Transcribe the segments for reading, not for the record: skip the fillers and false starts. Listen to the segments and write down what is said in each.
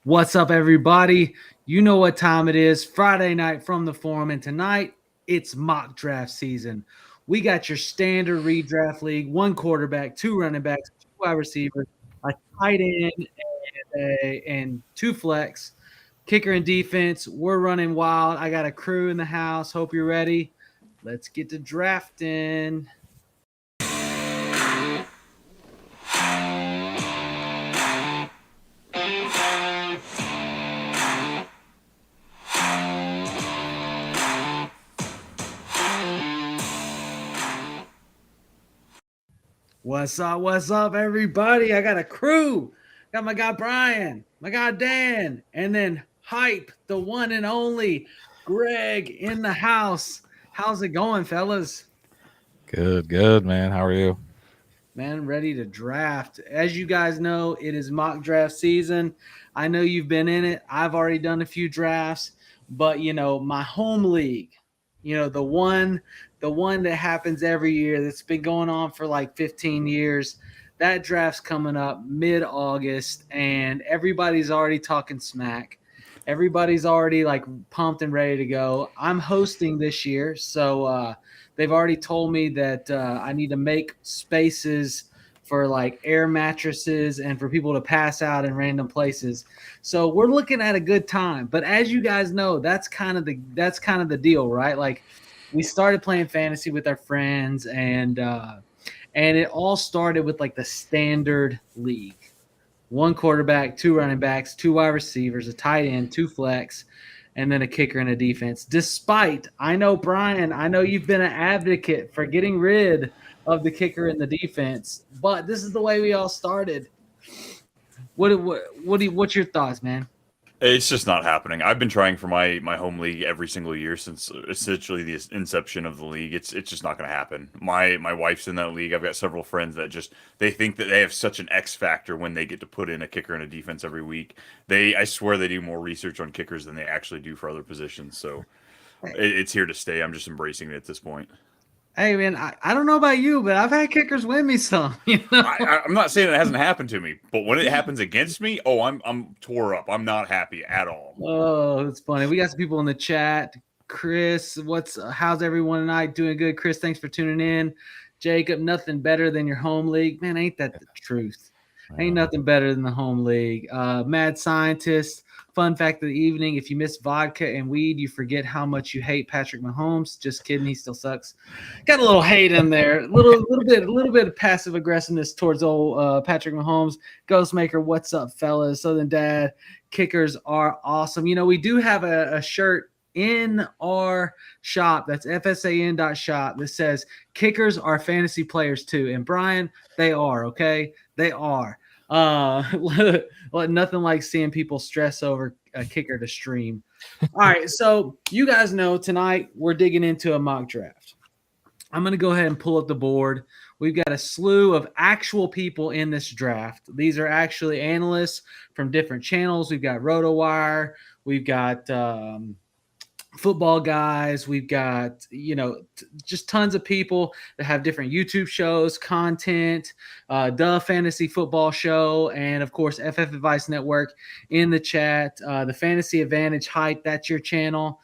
What's up, everybody? You know what time it is. Friday night from the forum, and tonight it's mock draft season. We got your standard redraft league: one quarterback, two running backs, two wide receivers, a tight end, and two flex, kicker and defense. We're running wild. I got a crew in the house. Hope you're ready. Let's get to drafting. What's up? What's up, everybody? I got a crew. Got my guy Brian, my guy Dan, and then Hype, the one and only Greg in the house. How's it going, fellas? Good, man. How are you? Man, ready to draft. As you guys know, it is mock draft season. I know you've been in it. I've already done a few drafts, but my home league, the one that happens every year that's been going on for like 15 years. That draft's coming up mid-August and everybody's already talking smack. Everybody's already like pumped and ready to go. I'm hosting this year, so they've already told me that I need to make spaces for like air mattresses and for people to pass out in random places. So we're looking at a good time. But as you guys know, that's kind of the deal, right? Like we started playing fantasy with our friends, and it all started with like the standard league: one quarterback, two running backs, two wide receivers, a tight end, two flex, and then a kicker and a defense. Despite, I know, Brian, I know you've been an advocate for getting rid of the kicker and the defense, but this is the way we all started. What's your thoughts, man? It's just not happening. I've been trying for my home league every single year since essentially the inception of the league. It's just not going to happen. My wife's in that league. I've got several friends that just they think that they have such an X factor when they get to put in a kicker and a defense every week. I swear they do more research on kickers than they actually do for other positions. So it's here to stay. I'm just embracing it at this point. Hey, man, I don't know about you, but I've had kickers win me some. I'm not saying it hasn't happened to me, but when it happens against me, oh, I'm tore up. I'm not happy at all. Oh, that's funny. We got some people in the chat. Chris, how's everyone tonight? Doing good, Chris. Thanks for tuning in. Jacob, nothing better than your home league. Man, ain't that the truth? Ain't nothing better than the home league. Mad Scientist, fun fact of the evening: if you miss vodka and weed, you forget how much you hate Patrick Mahomes. Just kidding, he still sucks. Got a little hate in there, a little bit of passive aggressiveness towards old Patrick Mahomes. Ghostmaker, what's up, fellas? Southern Dad, kickers are awesome. We do have a shirt in our shop. That's fsan.shop that says kickers are fantasy players too. And Brian, they are, okay? They are. Nothing like seeing people stress over a kicker to stream. All right, so you guys know tonight we're digging into a mock draft. I'm going to go ahead and pull up the board. We've got a slew of actual people in this draft. These are actually analysts from different channels. We've got RotoWire. We've got football guys. We've got, just tons of people that have different YouTube shows, content, the Fantasy Football Show, and of course, FF Advice Network in the chat. The Fantasy Advantage Hype, that's your channel.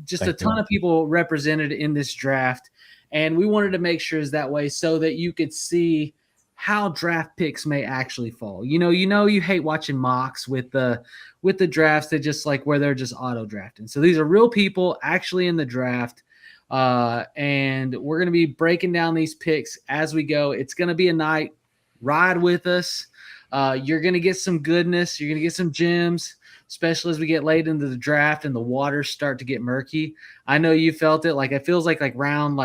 Just a ton of people represented in this draft. And we wanted to make sure it's that way so that you could see how draft picks may actually fall. You hate watching mocks with the drafts that just like where they're just auto drafting. So these are real people actually in the draft. And we're going to be breaking down these picks as we go. It's going to be a night. Ride with us. You're going to get some goodness. You're going to get some gems, especially as we get late into the draft and the waters start to get murky. I know you felt it. Like it feels like round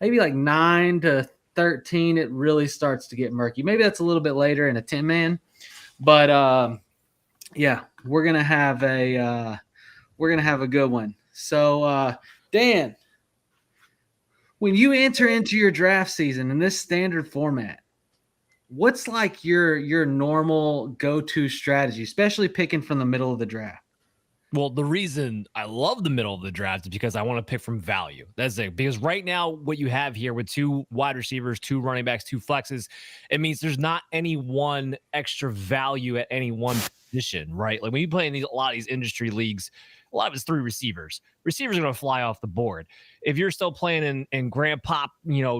maybe 9 to 13, it really starts to get murky. Maybe that's a little bit later in a 10-man, but yeah, we're gonna have a good one. So Dan, when you enter into your draft season in this standard format, what's like your normal go-to strategy, especially picking from the middle of the draft? Well, the reason I love the middle of the draft is because I want to pick from value. That's it. Because right now, what you have here with two wide receivers, two running backs, two flexes, it means there's not any one extra value at any one position, right? Like when you play in a lot of these industry leagues, a lot of it's 3 receivers. Receivers are going to fly off the board. If you're still playing in Grandpop,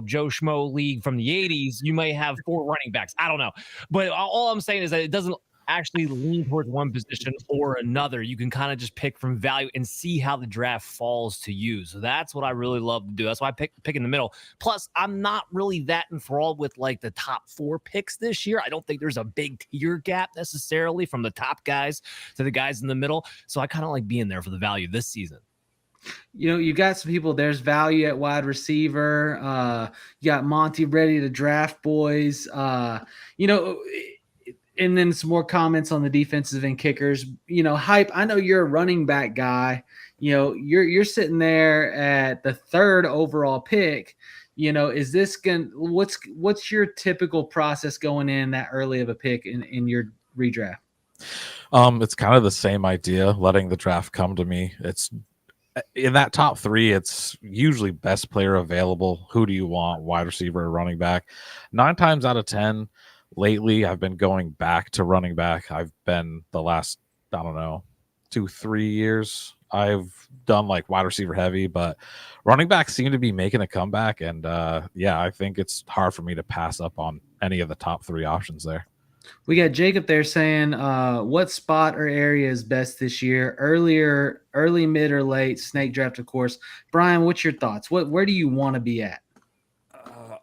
Joe Schmo league from the 80s, you may have 4 running backs. I don't know. But all I'm saying is that it doesn't actually lean towards one position or another. You can kind of just pick from value and see how the draft falls to you. So that's what I really love to do. That's why I pick in the middle. Plus, I'm not really that enthralled with like the top 4 picks this year. I don't think there's a big tier gap necessarily from the top guys to the guys in the middle. So I kind of like being there for the value this season. You got some people. There's value at wide receiver. You got Monty ready to draft boys. And then some more comments on the defensive and kickers. Hype. I know you're a running back guy. You're sitting there at the 3rd overall pick. Is this what's your typical process going in that early of a pick in your redraft? It's kind of the same idea, letting the draft come to me. It's in that top 3, it's usually best player available. Who do you want? Wide receiver or running back? 9 times out of 10, lately I've been going back to running back. I've been the last, 2-3 years I've done like wide receiver heavy, but running backs seem to be making a comeback. And I think it's hard for me to pass up on any of the top 3 options there. We got Jacob there saying, what spot or area is best this year? Early, mid, or late? Snake draft, of course. Brian, what's your thoughts? Where do you want to be at?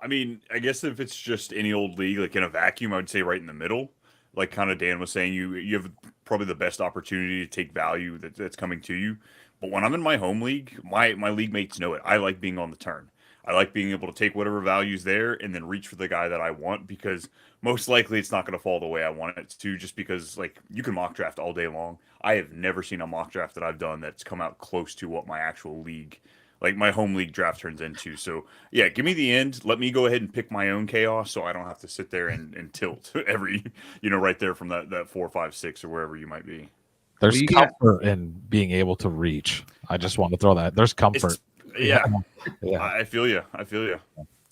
I guess if it's just any old league, like in a vacuum, I would say right in the middle. Like kind of Dan was saying, you have probably the best opportunity to take value that's coming to you. But when I'm in my home league, my league mates know it. I like being on the turn. I like being able to take whatever value's there and then reach for the guy that I want, because most likely it's not going to fall the way I want it to, just because like you can mock draft all day long. I have never seen a mock draft that I've done that's come out close to what my actual league, like my home league draft, turns into. So yeah, give me the end. Let me go ahead and pick my own chaos, so I don't have to sit there and tilt every, right there from that 4, 5, 6 or wherever you might be. There's comfort in being able to reach. I just want to throw that. There's comfort. Yeah. Yeah. I feel you.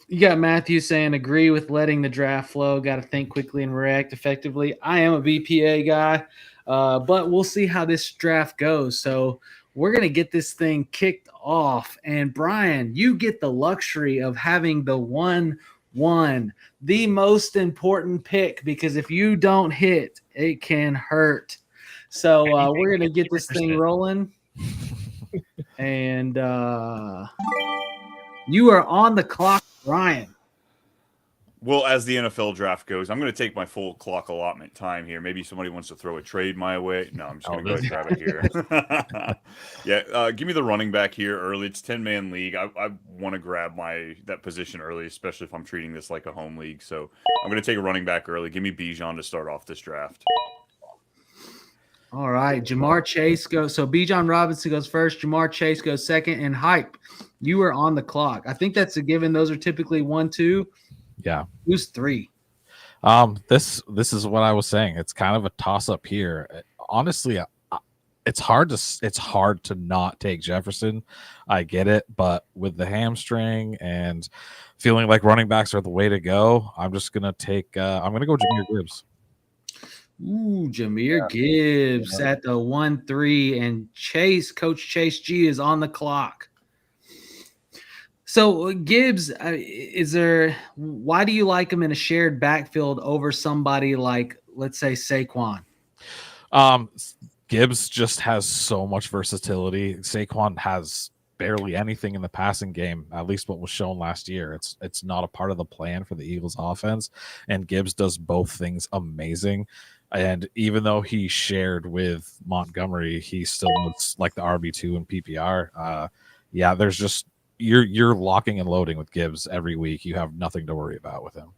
You got Matthew saying, agree with letting the draft flow. Got to think quickly and react effectively. I am a BPA guy, but we'll see how this draft goes. So we're going to get this thing kicked off. And Brian, you get the luxury of having the 1-1, the most important pick, because if you don't hit, it can hurt. So we're going to get this thing rolling. And you are on the clock, Brian. Well, as the NFL draft goes, I'm going to take my full clock allotment time here. Maybe somebody wants to throw a trade my way. No, I'm just going to go ahead and grab it here. Give me the running back here early. It's 10-man league. I want to grab that position early, especially if I'm treating this like a home league. So I'm going to take a running back early. Give me Bijan to start off this draft. All right, Jamar Chase goes. So Bijan Robinson goes first. Jamar Chase goes second. And Hype, you are on the clock. I think that's a given. Those are typically 1, 2. Yeah. Who's 3? This is what I was saying. It's kind of a toss up here. Honestly, it's hard to not take Jefferson. I get it, but with the hamstring and feeling like running backs are the way to go, I'm just gonna take. I'm gonna go Jahmyr Gibbs. Jahmyr Gibbs at the 1-3, and Coach Chase G is on the clock. So Gibbs, why do you like him in a shared backfield over somebody like, let's say, Saquon? Gibbs just has so much versatility. Saquon has barely anything in the passing game, at least what was shown last year. It's not a part of the plan for the Eagles offense, and Gibbs does both things amazing. And even though he shared with Montgomery, he still looks like the RB2 in PPR. There's just you're locking and loading with Gibbs every week. You have nothing to worry about with him.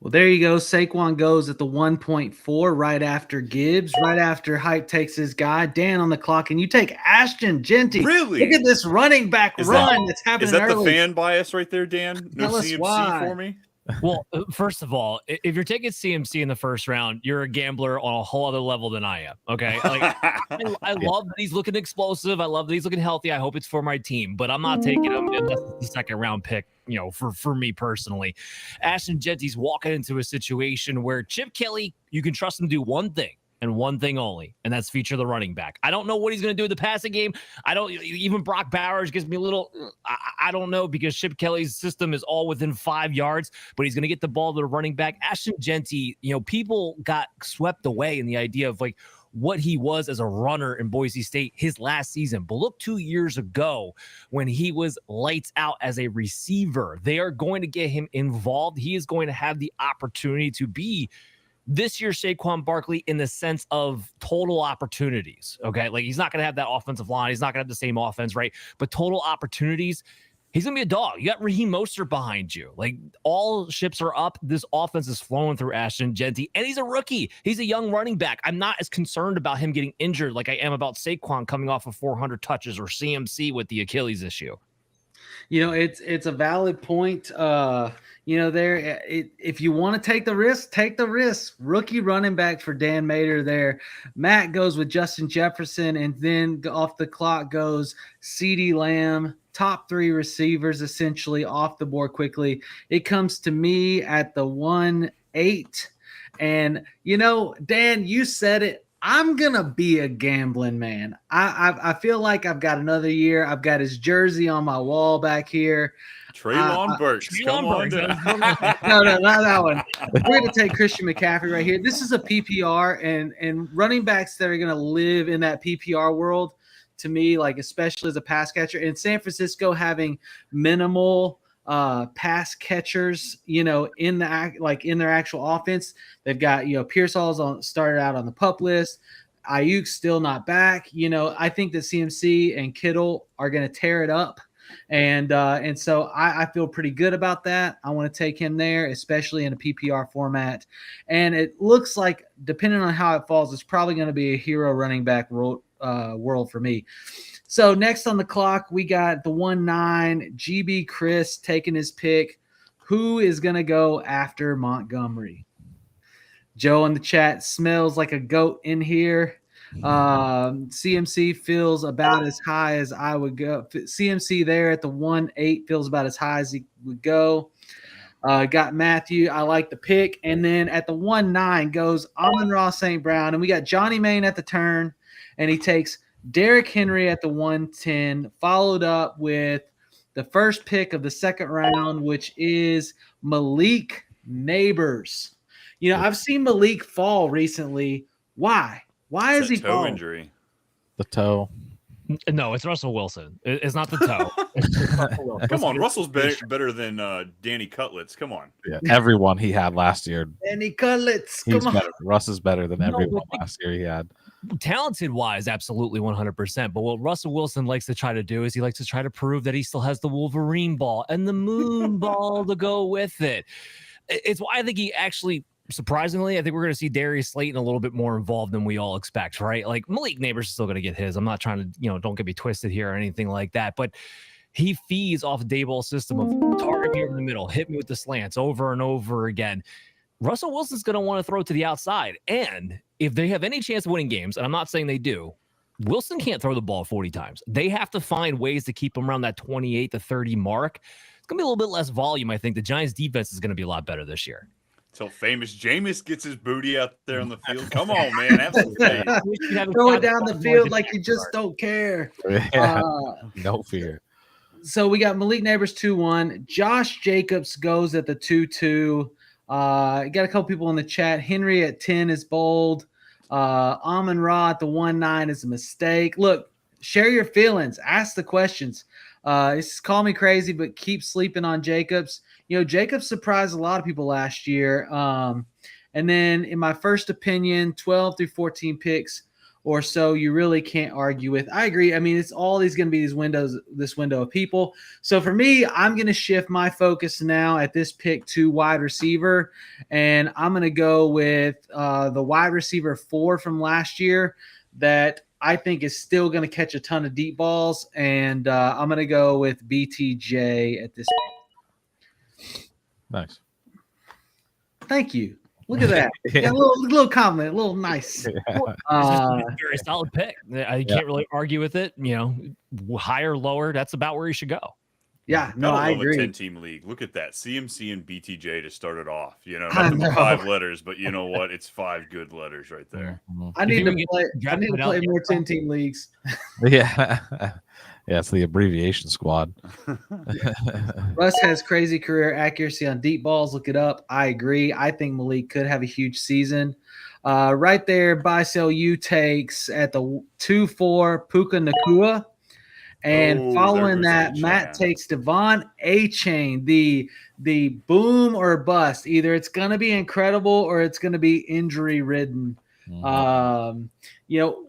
Well, there you go. Saquon goes at the 1.4 right after Gibbs, right after Hype takes his guy. Dan on the clock, and you take Ashton Genty. Really? Look at this running back that's happening. Is that early. the fan bias right there, Dan? No Tell us CMC why. for me? Well, first of all, if you're taking CMC in the first round, you're a gambler on a whole other level than I am. Okay. Like I love that he's looking explosive. I love that he's looking healthy. I hope it's for my team, but I'm not taking him unless it's the second round pick, for me personally. Ashton Genty's walking into a situation where Chip Kelly, you can trust him to do one thing, and one thing only, and that's feature the running back. I don't know what he's going to do with the passing game. I don't even Brock Bowers gives me a little, I don't know, because Chip Kelly's system is all within 5 yards, but he's going to get the ball to the running back. Ashton Genty, people got swept away in the idea of like what he was as a runner in Boise State his last season. But look 2 years ago when he was lights out as a receiver. They are going to get him involved. He is going to have the opportunity to be this year's Saquon Barkley in the sense of total opportunities. Okay. Like he's not going to have that offensive line. He's not going to have the same offense, right? But total opportunities, he's going to be a dog. You got Raheem Mostert behind you. Like all ships are up. This offense is flowing through Ashton Genty, and he's a rookie. He's a young running back. I'm not as concerned about him getting injured like I am about Saquon coming off of 400 touches or CMC with the Achilles issue. It's a valid point. If you want to take the risk, take the risk. Rookie running back for Dan Mater there. Matt goes with Justin Jefferson, and then off the clock goes CeeDee Lamb. Top 3 receivers essentially off the board quickly. It comes to me at the 1-8. And, Dan, you said it. I'm going to be a gambling man. I feel like I've got another year. I've got his jersey on my wall back here. Treylon Burks. Come on down. No, not that one. We're going to take Christian McCaffrey right here. This is a PPR, and running backs that are going to live in that PPR world, to me, like especially as a pass catcher. In San Francisco, having minimal pass catchers, in their actual offense, they've got Pierce Hall's started out on the PUP list. Ayuk's still not back. I think that CMC and Kittle are going to tear it up, and so I feel pretty good about that. I want to take him there, especially in a PPR format. And it looks like, depending on how it falls, it's probably going to be a hero running back world for me. So next on the clock, we got the 1-9, GB Chris taking his pick. Who is going to go after Montgomery? Joe in the chat smells like a goat in here. CMC feels about as high as I would go. CMC there at the 1-8 feels about as high as he would go. Got Matthew. I like the pick. And then at the 1-9 goes Amon-Ra St. Brown. And we got Johnny Main at the turn. And he takes Derrick Henry at the 1-10, followed up with the first pick of the second round, which is Malik Neighbors. I've seen Malik fall recently. Why? Why is he falling? Injury. The toe. No, it's Russell Wilson. It's not the toe. Come on, Russell's better than Danny Cutlets. Come on. Yeah, everyone he had last year. Danny Cutlets. He's better. Russ is better than everyone last year he had. Talented wise, absolutely 100%. But what Russell Wilson likes to try to do is he likes to try to prove that he still has the Wolverine ball and the moon ball to go with it. It's why I think he actually, surprisingly, I think we're going to see Darius Slayton a little bit more involved than we all expect, right? Like Malik Neighbors is still going to get his. I'm not trying to, don't get me twisted here or anything like that. But he feeds off Daboll's system of target me over the middle, hit me with the slants over and over again. Russell Wilson's going to want to throw to the outside. And if they have any chance of winning games, and I'm not saying they do, Wilson can't throw the ball 40 times. They have to find ways to keep him around that 28 to 30 mark. It's going to be a little bit less volume, I think. The Giants' defense is going to be a lot better this year. Till famous Jameis gets his booty out there on the field. Come on, man. Have some faith. Throw it down the field like you just don't care. Yeah. No fear. So we got Malik Neighbors 2-1. Josh Jacobs goes at the 2-2. Got a couple people in the chat. Henry at 10 is bold. Amon-Ra at the 1-9 is a mistake. Look, share your feelings. Ask the questions. Call me crazy, but keep sleeping on Jacobs. Jacobs surprised a lot of people last year. And then in my first opinion, 12 through 14 picks or so, you really can't argue with. I agree. I mean, it's all these going to be this window of people. So for me, I'm going to shift my focus now at this pick to wide receiver. And I'm going to go with the wide receiver 4 from last year that I think is still going to catch a ton of deep balls. And I'm going to go with BTJ at this point. Nice. Thank you. Look at that. Yeah, a little compliment, a little nice. Yeah. Very solid pick. I can't really argue with it. Higher, lower, that's about where you should go. Yeah, no, Gotta I love a agree. 10-team league. Look at that. CMC and BTJ to start it off. I Nothing but know. 5 letters, but you know what? It's 5 good letters right there. Mhm. I If need you to can get play. I draft need to put out play yet, more bro? 10-team leagues. Yeah. Yeah, it's the abbreviation squad. Russ has crazy career accuracy on deep balls. Look it up. I agree. I think Malik could have a huge season. Right there, buy sell you takes at the 2-4 Puka Nakua. And Oh, there following goes that, Matt A-Chan. takes Devon A-Chain, the boom or bust. Either it's going to be incredible or it's going to be injury ridden. Mhm. You know,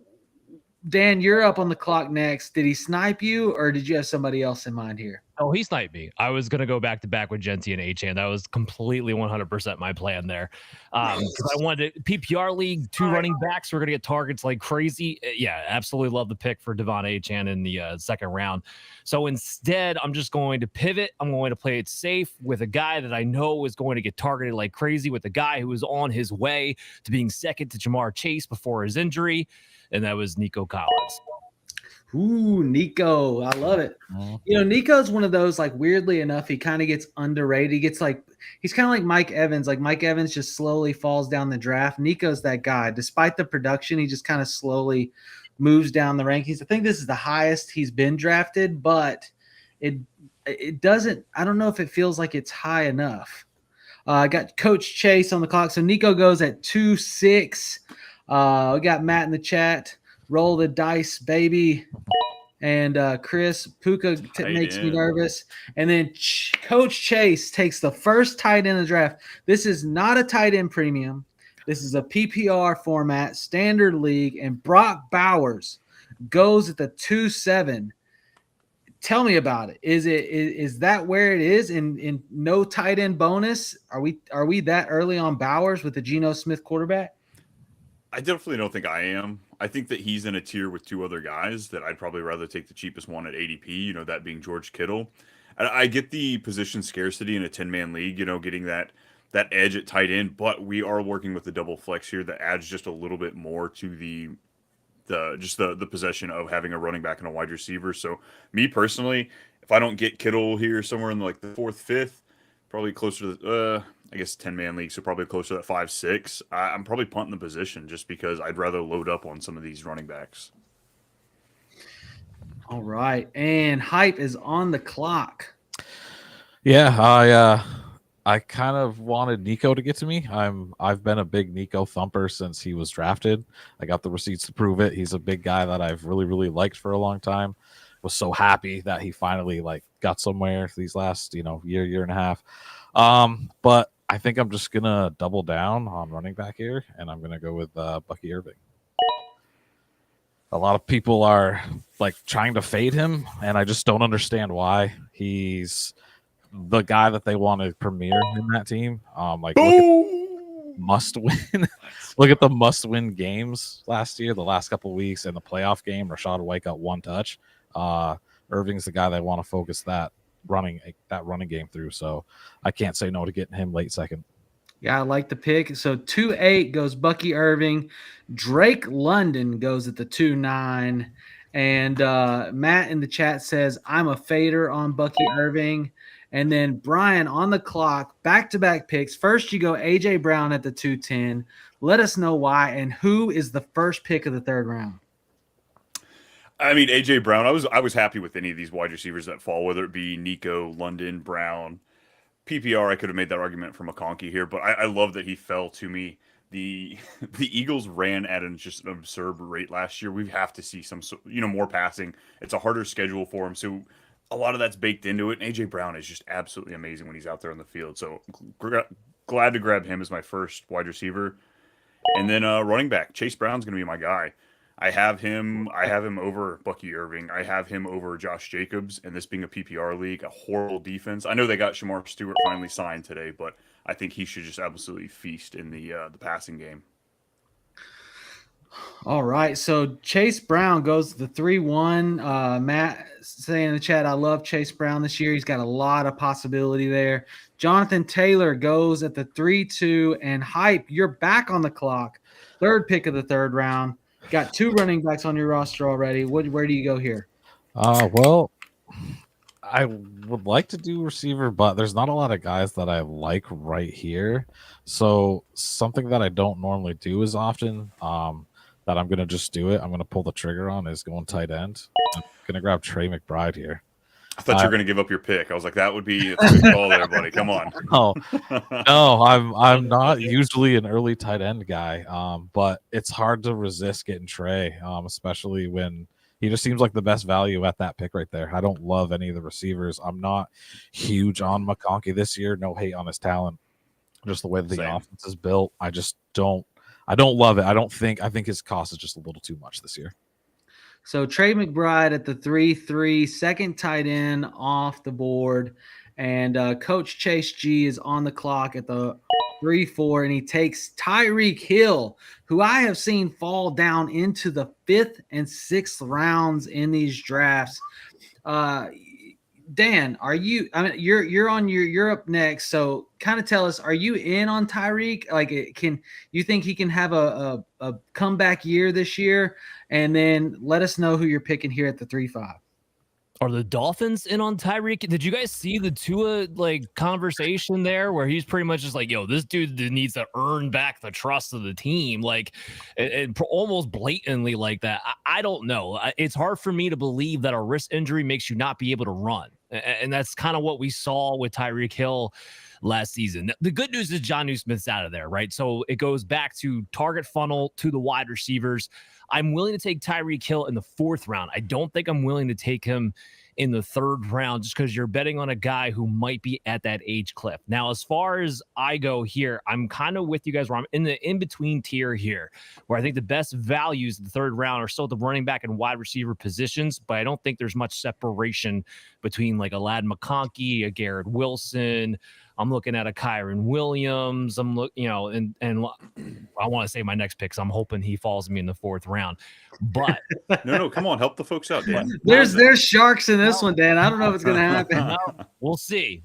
Dan, you're up on the clock next. Did he snipe you or did you have somebody else in mind here? Oh, he sniped me. I was gonna go back to back with Genty and Achan. That was completely 100% my plan there. Because I wanted PPR league, 2 running backs. We're gonna get targets like crazy. Yeah, absolutely love the pick for Devon Achan in the second round. So instead, I'm just going to pivot. I'm going to play it safe with a guy that I know is going to get targeted like crazy, with a guy who is on his way to being second to Jamar Chase before his injury, and that was Nico Collins. Ooh, Nico. I love it. Mhm. Nico's one of those, like, weirdly enough, he kind of gets underrated. He gets he's kind of like Mike Evans. Like, Mike Evans just slowly falls down the draft. Nico's that guy. Despite the production, he just kind of slowly moves down the rankings. I think this is the highest he's been drafted, but it doesn't, I don't know if it feels like it's high enough. I got Coach Chase on the clock. So Nico goes at 2-6. We got Matt in the chat. Roll the dice, baby. And Chris, Puka makes me nervous. And then Coach Chase takes the first tight end of the draft. This is not a tight end premium. This is a PPR format, standard league. And Brock Bowers goes at the 2-7. Tell me about it. Is that where it is in no tight end bonus? Are we that early on Bowers with the Geno Smith quarterback? I definitely don't think I am. I think that he's in a tier with 2 other guys that I'd probably rather take the cheapest one at ADP, that being George Kittle. I get the position scarcity in a 10-man league, getting that edge at tight end, but we are working with the double flex here that adds just a little bit more to the possession of having a running back and a wide receiver. So me personally, if I don't get Kittle here somewhere in like the 4th, 5th, probably closer to I guess 10-man league, so probably closer to that 5-6. I'm probably punting the position just because I'd rather load up on some of these running backs. All right, and Hype is on the clock. Yeah, I kind of wanted Nico to get to me. I've been a big Nico thumper since he was drafted. I got the receipts to prove it. He's a big guy that I've really, really liked for a long time. Was so happy that he finally got somewhere these last year and a half. But I think I'm just gonna double down on running back here, and I'm gonna go with Bucky Irving. A lot of people are trying to fade him, and I just don't understand why. He's the guy that they want to premiere in that team. Look at must win. Look at the must win games last year, the last couple of weeks, and the playoff game. Rashad White got 1 touch. Irving's the guy they want to focus that running game through. So I can't say no to getting him late second. Yeah, I like the pick. So 2-8 goes Bucky Irving. Drake London goes at the 2-9. And Matt in the chat says, I'm a fader on Bucky Irving. And then Brian on the clock, back-to-back picks. First, you go A.J. Brown at the 2-10. Let us know why and who is the first pick of the 3rd round. I mean, A.J. Brown, I was happy with any of these wide receivers that fall, whether it be Nico, London, Brown. PPR, I could have made that argument for McConkey here, but I love that he fell to me. The Eagles ran at just an absurd rate last year. We have to see some more passing. It's a harder schedule for him, so a lot of that's baked into it. And AJ Brown is just absolutely amazing when he's out there on the field. So glad to grab him as my first wide receiver, and then running back Chase Brown's going to be my guy. I have him over Bucky Irving. I have him over Josh Jacobs, and this being a PPR league, a horrible defense. I know they got Shamar Stewart finally signed today, but I think he should just absolutely feast in the passing game. All right, so Chase Brown goes to the 3-1. Matt saying in the chat, I love Chase Brown this year. He's got a lot of possibility there. Jonathan Taylor goes at the 3-2, and Hype, you're back on the clock. 3rd pick of the 3rd round. Got 2 running backs on your roster already. Where do you go here? Well, I would like to do receiver, but there's not a lot of guys that I like right here. So something that I don't normally do as often, that I'm gonna just do it. I'm gonna pull the trigger on is going tight end. I'm gonna grab Trey McBride here. I thought you were going to give up your pick. I was like, that's a good call there, buddy. Come on. Oh no, I'm not usually an early tight end guy. But it's hard to resist getting Trey, especially when he just seems like the best value at that pick right there. I don't love any of the receivers. I'm not huge on McConkey this year. No hate on his talent. Just the way that the offense is built. I don't love it. I think his cost is just a little too much this year. So Trey McBride at the 3-3, second tight end off the board. And Coach Chase G is on the clock at the 3-4, and he takes Tyreek Hill, who I have seen fall down into the 5th and 6th rounds in these drafts. Dan, are you? I mean, you're up next. So, kind of tell us: are you in on Tyreek? Like, can you think he can have a comeback year this year? And then let us know who you're picking here at the 3-5. Are the Dolphins in on Tyreek? Did you guys see the Tua conversation there where he's pretty much just like, yo, this dude needs to earn back the trust of the team, and almost blatantly like that. I don't know. It's hard for me to believe that a wrist injury makes you not be able to run, and that's kind of what we saw with Tyreek Hill last season. The good news is Jonnu Smith's out of there, right? So it goes back to target funnel to the wide receivers. I'm willing to take Tyreek Hill in the 4th round. I don't think I'm willing to take him in the 3rd round just because you're betting on a guy who might be at that age cliff. Now, as far as I go here, I'm kind of with you guys where I'm in the in-between tier here, where I think the best values in the 3rd round are still the running back and wide receiver positions, but I don't think there's much separation between like a Ladd McConkey, a Garrett Wilson. I'm looking at a Kyron Williams. I'm and I want to say my next pick, so I'm hoping he falls me in the 4th round. But no, come on, help the folks out, Dan. There's sharks in this one, Dan. I don't know if it's gonna happen. We'll see.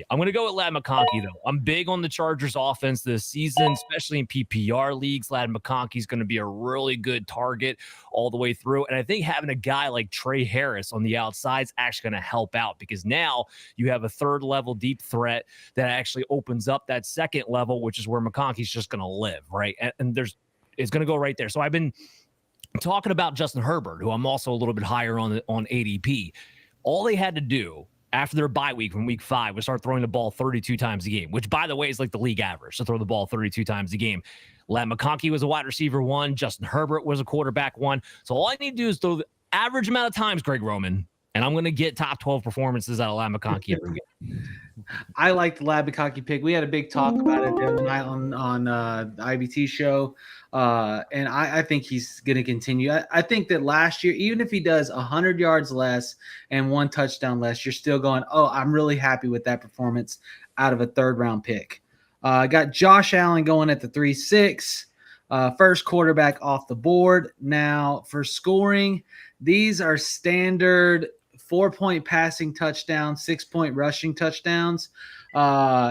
I'm gonna go with Ladd McConkey though. I'm big on the Chargers offense this season, especially in PPR leagues. Ladd McConkey is going to be a really good target all the way through, and I think having a guy like Trey Harris on the outside is actually going to help out because now you have a 3rd level deep threat that actually opens up that 2nd level, which is where McConkey's just going to live, right? And it's going to go right there. So I've been talking about Justin Herbert, who I'm also a little bit higher on ADP. All they had to do after their bye week from week 5 was start throwing the ball 32 times a game, which, by the way, is like the league average to throw the ball 32 times a game. Ladd McConkey was a wide receiver 1. Justin Herbert was a quarterback 1. So all I need to do is throw the average amount of times, Greg Roman, and I'm going to get top 12 performances out of Ladd McConkey every game. I like the Ladd McConkey pick. We had a big talk about it the other night on the IBT show, and I think he's going to continue. I think that last year, even if he does 100 yards less and 1 touchdown less, you're still going, oh, I'm really happy with that performance out of a 3rd round pick. Got Josh Allen going at the 3-6, first quarterback off the board. Now for scoring, these are standard 4-point passing touchdowns, 6-point rushing touchdowns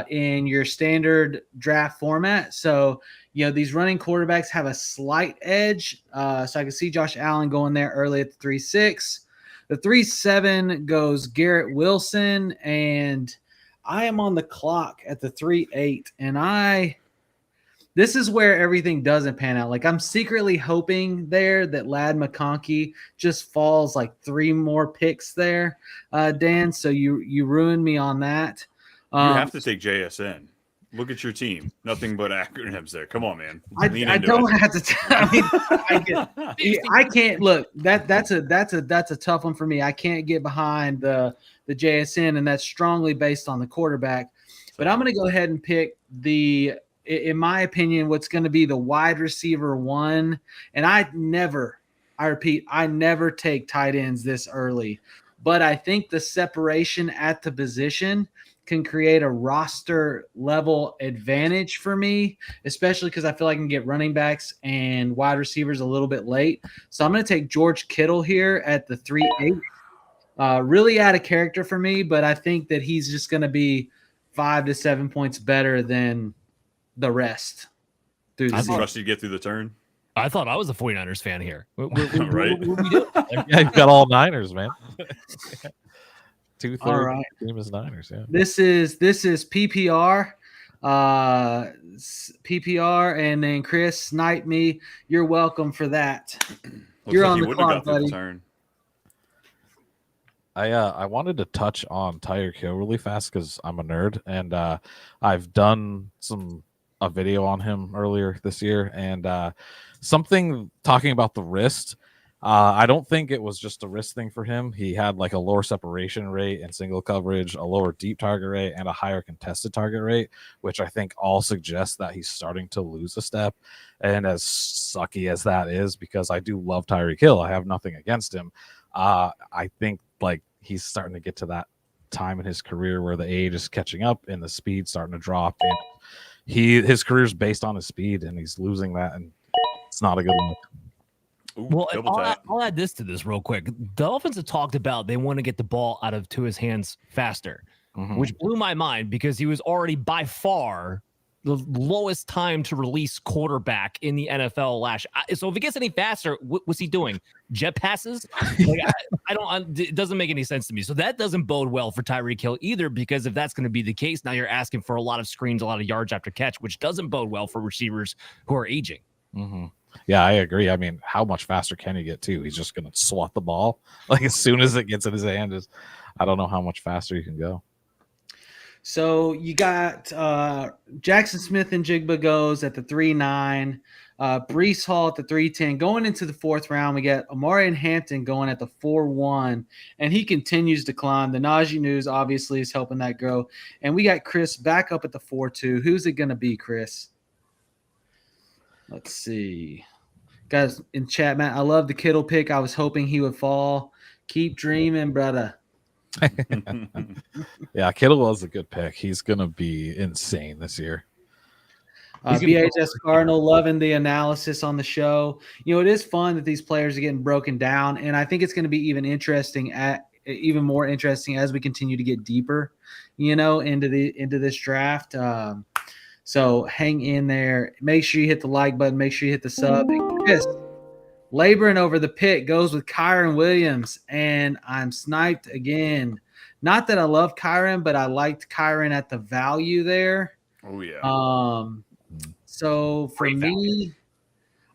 in your standard draft format. So, these running quarterbacks have a slight edge. So I can see Josh Allen going there early at the 3-6. The 3-7 goes Garrett Wilson, and I am on the clock at the 3-8. And this is where everything doesn't pan out. Like, I'm secretly hoping there that Ladd McConkey just falls like 3 more picks there, Dan. So you ruined me on that. You have to take JSN. Look at your team. Nothing but acronyms there. Come on, man. I don't have to. I can't look. That's a tough one for me. I can't get behind the JSN, and that's strongly based on the quarterback. But I'm going to go ahead and pick in my opinion, what's going to be the wide receiver 1. And I never take tight ends this early. But I think the separation at the position can create a roster level advantage for me, especially because I feel I can get running backs and wide receivers a little bit late. So I'm going to take George Kittle here at the 3-8. Really out of character for me, but I think that he's just going to be 5 to 7 points better than the rest through the season. I trust you get through the turn. I thought I was a 49ers fan here. Right? Yeah, you've got all Niners, man. 2/3 All right. team is Niners. Yeah. This is PPR. PPR, and then Chris snipe me. You're welcome for that. Looks You're like on he the would have clock, got through the buddy. turn. I wanted to touch on Tyreek Hill really fast because I'm a nerd, and I've done a video on him earlier this year, and something talking about the wrist. I don't think it was just a wrist thing for him. He had like a lower separation rate and single coverage, a lower deep target rate, and a higher contested target rate, which I think all suggests that he's starting to lose a step. And as sucky as that is, because I do love Tyreek Hill, I have nothing against him. I think like he's starting to get to that time in his career where the age is catching up and the speed starting to drop, and his career is based on his speed, and he's losing that, and it's not a good look. Ooh, Well, double tap. I'll add this to this real quick. The Dolphins have talked about they want to get the ball out of Tua's hands faster, which blew my mind because he was already by far the lowest time to release quarterback in the NFL last year. So if it gets any faster, what's he doing? Jet passes? Like, I don't. It doesn't make any sense to me. So that doesn't bode well for Tyreek Hill either, because if that's going to be the case, now you're asking for a lot of screens, a lot of yards after catch, which doesn't bode well for receivers who are aging. Yeah, I agree. I mean, how much faster can he get too? He's just going to swat the ball like as soon as it gets in his hand. I don't know how much faster you can go. So you got Jackson Smith and Jigba goes at the 3-9. Breece Hall at the 3-10. Going into the fourth round, we got Amari and Hampton going at the 4-1, and he continues to climb. The Najee news obviously is helping that grow. And we got Chris back up at the 4-2. Who's it going to be, Chris? Let's see. Guys in chat, man, I love the Kittle pick. I was hoping he would fall. Keep dreaming, brother. Yeah, Kittle was a good pick. He's going to be insane this year. BHS Cardinal, loving the analysis on the show. You know, it is fun that these players are getting broken down, and I think it's going to be even more interesting as we continue to get deeper, you know, into this draft. So hang in there. Make sure you hit the like button. Make sure you hit the sub. And Chris, laboring over the pick, goes with Kyron Williams, and I'm sniped again. Not that I love Kyron, but I liked Kyron at the value there. Oh yeah. So for me,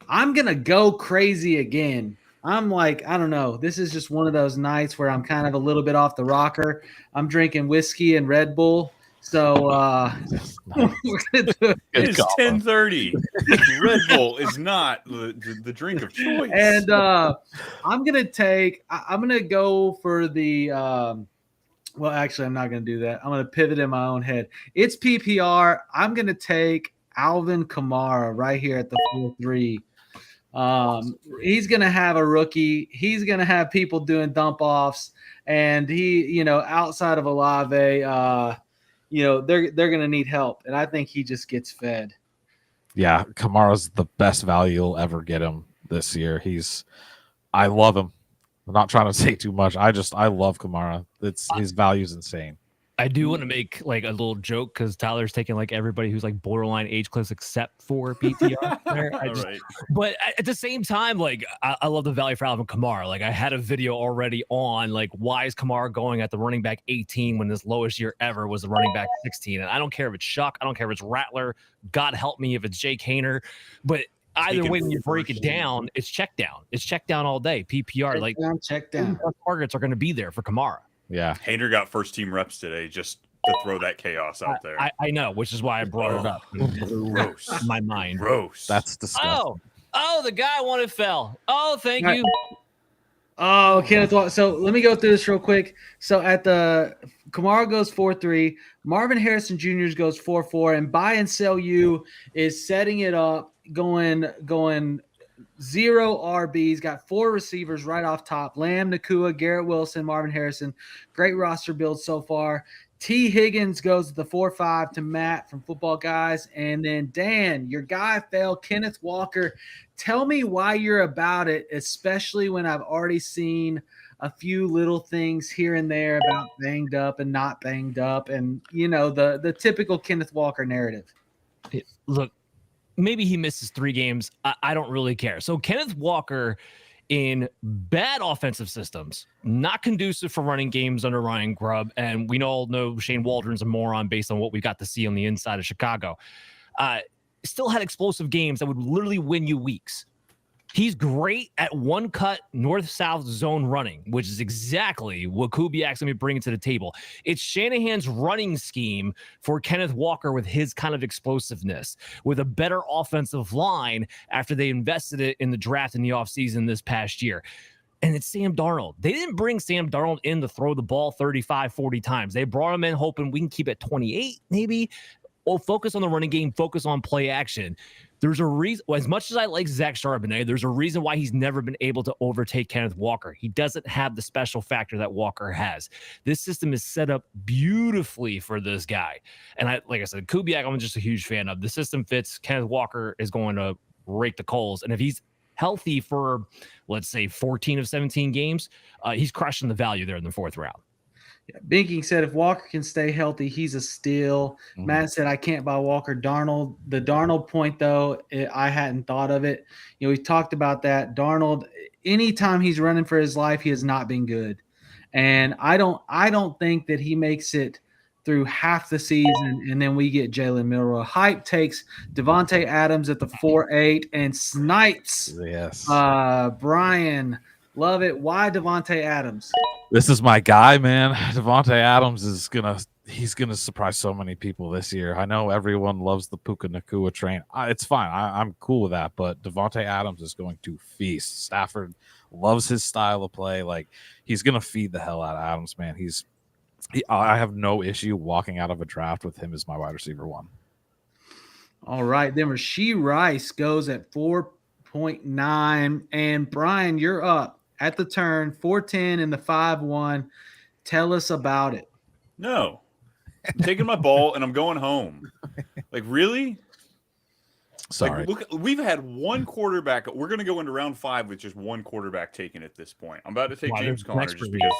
I'm gonna go crazy again. I'm like, I don't know. This is just one of those nights where I'm kind of a little bit off the rocker. I'm drinking whiskey and Red Bull. So we're gonna do it. It's 10:30. Red Bull is not the drink of choice. And I'm gonna go for the well, actually, I'm not gonna do that. I'm gonna pivot in my own head. It's PPR. I'm gonna take Alvin Kamara right here at the 4-3. He's gonna have a rookie. He's gonna have people doing dump offs, and he, you know, outside of Olave, you know, they're going to need help, and I think he just gets fed. Yeah, Kamara's the best value you'll ever get him this year. I love him. I'm not trying to say too much. I love Kamara. His value's insane. I do want to make like a little joke because Tyler's taking like everybody who's like borderline age clips except for PPR. Right. But at the same time, like I love the value for Alvin Kamara. Like I had a video already on like why is Kamara going at the running back 18 when his lowest year ever was the running back 16. And I don't care if it's Shuck, I don't care if it's Rattler. God help me if it's Jake Hayner. But either way, when you break it down, it's check down. It's check down all day. PPR, check down. Targets are going to be there for Kamara. Yeah. Hayner got first team reps today just to throw that chaos out there. I know, which is why I brought it up. Gross. My mind. Gross. That's disgusting. Oh, the guy wanted fell. Oh, thank you. Oh, Kenneth. So let me go through this real quick. So at the Kamara goes 4-3, Marvin Harrison Jr. goes 4-4, and buy and sell you is setting it up, going 0 RBs, got 4 receivers right off top. Lamb, Nakua, Garrett Wilson, Marvin Harrison. Great roster build so far. T. Higgins goes to the 4-5 to Matt from Football Guys. And then Dan, your guy fell, Kenneth Walker. Tell me why you're about it, especially when I've already seen a few little things here and there about banged up and not banged up, and, you know, the typical Kenneth Walker narrative. Look, maybe he misses 3 games. I don't really care. So Kenneth Walker in bad offensive systems, not conducive for running games under Ryan Grubb. And we all know Shane Waldron's a moron based on what we got to see on the inside of Chicago. Still had explosive games that would literally win you weeks. He's great at one cut north-south zone running, which is exactly what Kubiak's going to be bringing to the table. It's Shanahan's running scheme for Kenneth Walker with his kind of explosiveness, with a better offensive line after they invested it in the draft in the offseason this past year. And it's Sam Darnold. They didn't bring Sam Darnold in to throw the ball 35, 40 times. They brought him in hoping we can keep it 28 maybe. Or focus on the running game, focus on play action. There's a reason, as much as I like Zach Charbonnet, there's a reason why he's never been able to overtake Kenneth Walker. He doesn't have the special factor that Walker has. This system is set up beautifully for this guy. And like I said, Kubiak, I'm just a huge fan of. The system fits. Kenneth Walker is going to rake the coals. And if he's healthy for, let's say, 14 of 17 games, he's crushing the value there in the fourth round. Yeah, Binking said if Walker can stay healthy, he's a steal. Mm-hmm. Matt said I can't buy Walker. Darnold, the Darnold point though, I hadn't thought of it. You know, we talked about that. Darnold, anytime he's running for his life, he has not been good, and I don't think that he makes it through half the season, and then we get Jalen Milroe. Hype takes Devontae Adams at the 4.8 and snipes. Yes, Brian, love it. Why Devontae Adams? This is my guy, man. Devontae Adams he's gonna surprise so many people this year. I know everyone loves the Puka Nacua train. It's fine. I'm cool with that. But Devontae Adams is going to feast. Stafford loves his style of play. Like, he's gonna feed the hell out of Adams, man. I have no issue walking out of a draft with him as my wide receiver one. All right, then Rashee Rice goes at 4.9, and Brian, you're up. At the turn, 4.10 in the 5.1. Tell us about it. No. I'm taking my ball and I'm going home. Like, really? Sorry. Like, look, we've had one quarterback. We're going to go into round 5 with just one quarterback taken at this point. I'm about to take James Conner just because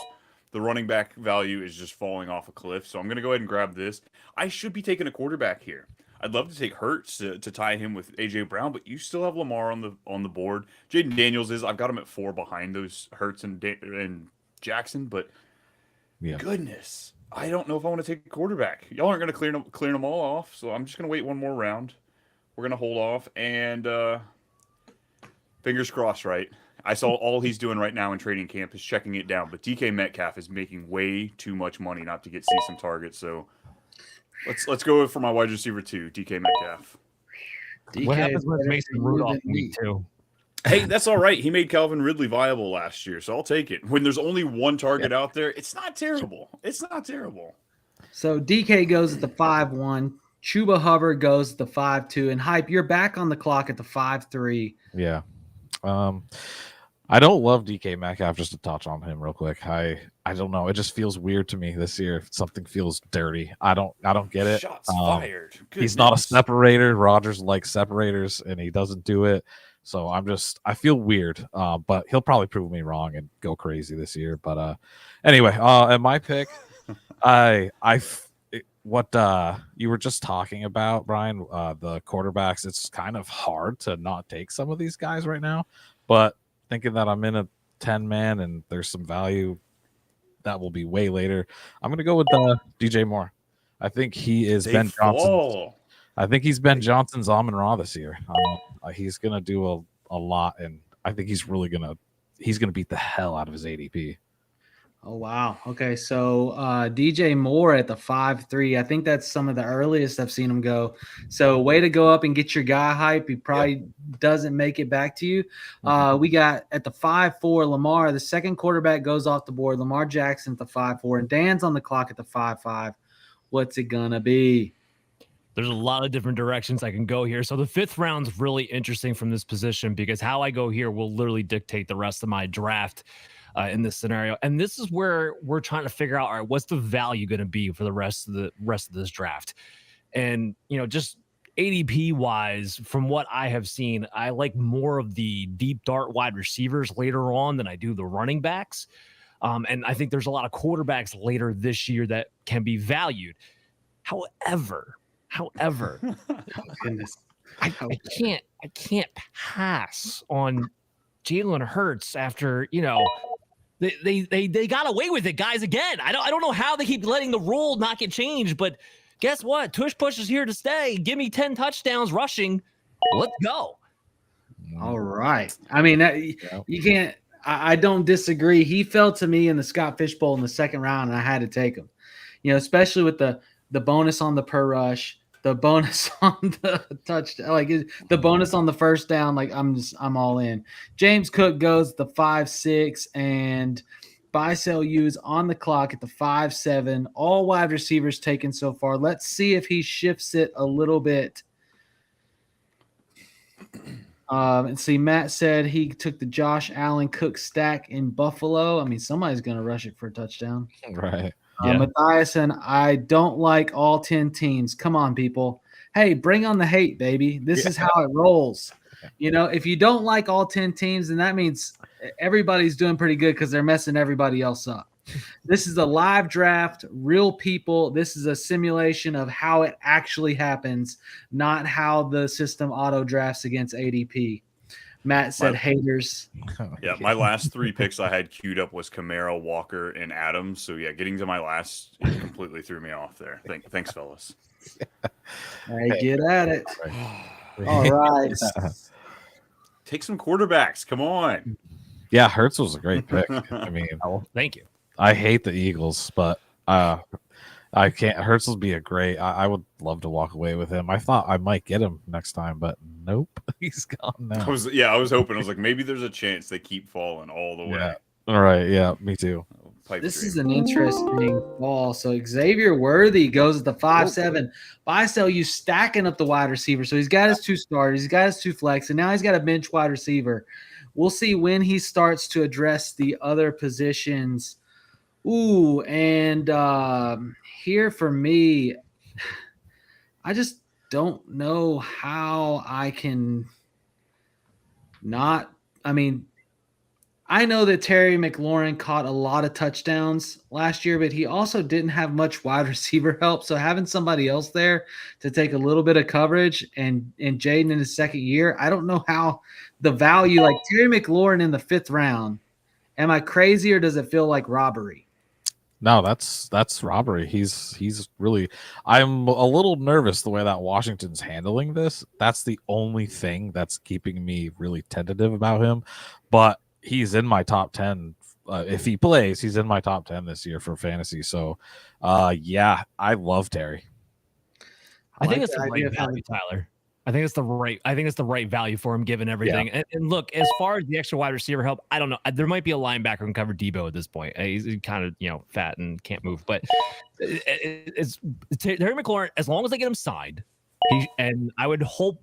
the running back value is just falling off a cliff. So I'm going to go ahead and grab this. I should be taking a quarterback here. I'd love to take Hurts to tie him with A.J. Brown, but you still have Lamar on the board. Jaden Daniels I've got him at 4 behind those Hurts and Jackson, but goodness, I don't know if I want to take a quarterback. Y'all aren't going to clear them all off, so I'm just going to wait one more round. We're going to hold off, and fingers crossed, right? I saw all he's doing right now in training camp is checking it down, but DK Metcalf is making way too much money not to see some targets, so let's go for my wide receiver 2, DK Metcalf. What happens with Mason Rudolph week 2? Hey, that's all right. He made Calvin Ridley viable last year, so I'll take it. When there's only one target out there, it's not terrible. It's not terrible. So DK goes at the 5.1. Chuba Hubbard goes at the 5.2. And Hype, you're back on the clock at the 5.3. Yeah. I don't love DK Metcalf, just to touch on him real quick. I don't know. It just feels weird to me this year. Something feels dirty. I don't get it. Shots fired. Goodness. He's not a separator. Rodgers likes separators, and he doesn't do it. So I feel weird. But he'll probably prove me wrong and go crazy this year. But anyway, at my pick, what you were just talking about, Brian, the quarterbacks. It's kind of hard to not take some of these guys right now, but thinking that I'm in a 10-man and there's some value that will be way later, I'm going to go with DJ Moore. I think he is Ben Johnson. I think he's Ben Johnson's Amon-Ra this year. He's going to do a lot, and I think he's going to beat the hell out of his ADP. Oh, wow. Okay, so DJ Moore at the 5.3. I think that's some of the earliest I've seen him go. So way to go up and get your guy Hype. He probably doesn't make it back to you. We got at the 5.4, Lamar. The second quarterback goes off the board. Lamar Jackson at the 5.4. And Dan's on the clock at the 5.5. What's it going to be? There's a lot of different directions I can go here. So the 5th round's really interesting from this position because how I go here will literally dictate the rest of my draft. In this scenario, and this is where we're trying to figure out, all right, what's the value going to be for the rest of this draft? And just ADP wise, from what I have seen, I like more of the deep dart wide receivers later on than I do the running backs. And I think there's a lot of quarterbacks later this year that can be valued. However, oh goodness. I can't pass on Jalen Hurts after, they got away with it, guys. Again, I don't know how they keep letting the rule not get changed, but guess what? Tush Push is here to stay. Give me 10 touchdowns rushing. Let's go. All right. I mean, you can't. I don't disagree. He fell to me in the Scott Fish Bowl in the second round, and I had to take him. Especially with the bonus on the per rush, the bonus on the touchdown, like the bonus on the first down. Like I'm all in. James Cook goes the 5-6, and buy sell use on the clock at the 5-7. All wide receivers taken so far. Let's see if he shifts it a little bit. And see, Matt said he took the Josh Allen Cook stack in Buffalo. I mean, somebody's going to rush it for a touchdown. Right. Matthias, and I don't like all 10 teams. Come on, people. Hey, bring on the hate, baby. This is how it rolls. If you don't like all 10 teams, then that means everybody's doing pretty good because they're messing everybody else up. This is a live draft, real people. This is a simulation of how it actually happens, not how the system auto drafts against ADP. Matt said haters. Yeah, my last 3 picks I had queued up was Kamara, Walker, and Adams. So, yeah, getting to my last completely threw me off there. Thanks, fellas. Hey, get at it. All right. Take some quarterbacks. Come on. Yeah, Hurts was a great pick. I mean, Thank you. I hate the Eagles, but I can't. Hurts will be a great. I would love to walk away with him. I thought I might get him next time, but nope, he's gone now. I was hoping. I was like, maybe there's a chance they keep falling all the way. Yeah. All right. Yeah, me too. This is an interesting ball. So Xavier Worthy goes at the 5-7. Buy sell you stacking up the wide receiver. So he's got his 2 starters, he's got his 2 flex, and now he's got a bench wide receiver. We'll see when he starts to address the other positions. Ooh, and here for me, I just don't know how I can not. I mean, I know that Terry McLaurin caught a lot of touchdowns last year, but he also didn't have much wide receiver help. So having somebody else there to take a little bit of coverage and Jaden in his second year, I don't know how the value, like Terry McLaurin in the 5th round, am I crazy or does it feel like robbery? No, that's robbery. He's really. I'm a little nervous the way that Washington's handling this. That's the only thing that's keeping me really tentative about him. But he's in my top 10. If he plays, he's in my top 10 this year for fantasy. So, yeah, I love Terry. I think it's the right value, Tyler. I think it's the right value for him given everything. Yeah. And look, as far as the extra wide receiver help, I don't know. There might be a linebacker who can cover Debo at this point. He's kind of fat and can't move, but it's Terry McLaurin. As long as they get him signed, and I would hope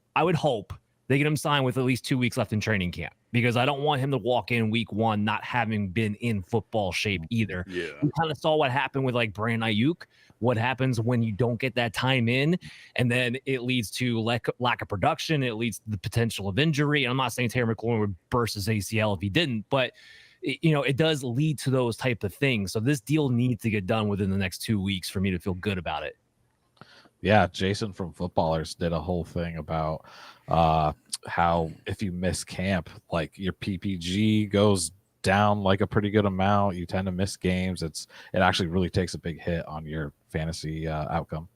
they get him signed with at least 2 weeks left in training camp, because I don't want him to walk in week 1 not having been in football shape either. Yeah. We kind of saw what happened with like Brandon Ayuk. What happens when you don't get that time in, and then it leads to lack of production. It leads to the potential of injury. And I'm not saying Terry McLaurin would burst his ACL if he didn't, but it does lead to those type of things. So this deal needs to get done within the next 2 weeks for me to feel good about it. Yeah, Jason from Footballers did a whole thing about how if you miss camp, like your PPG goes down like a pretty good amount. You tend to miss games. It actually really takes a big hit on your fantasy outcome.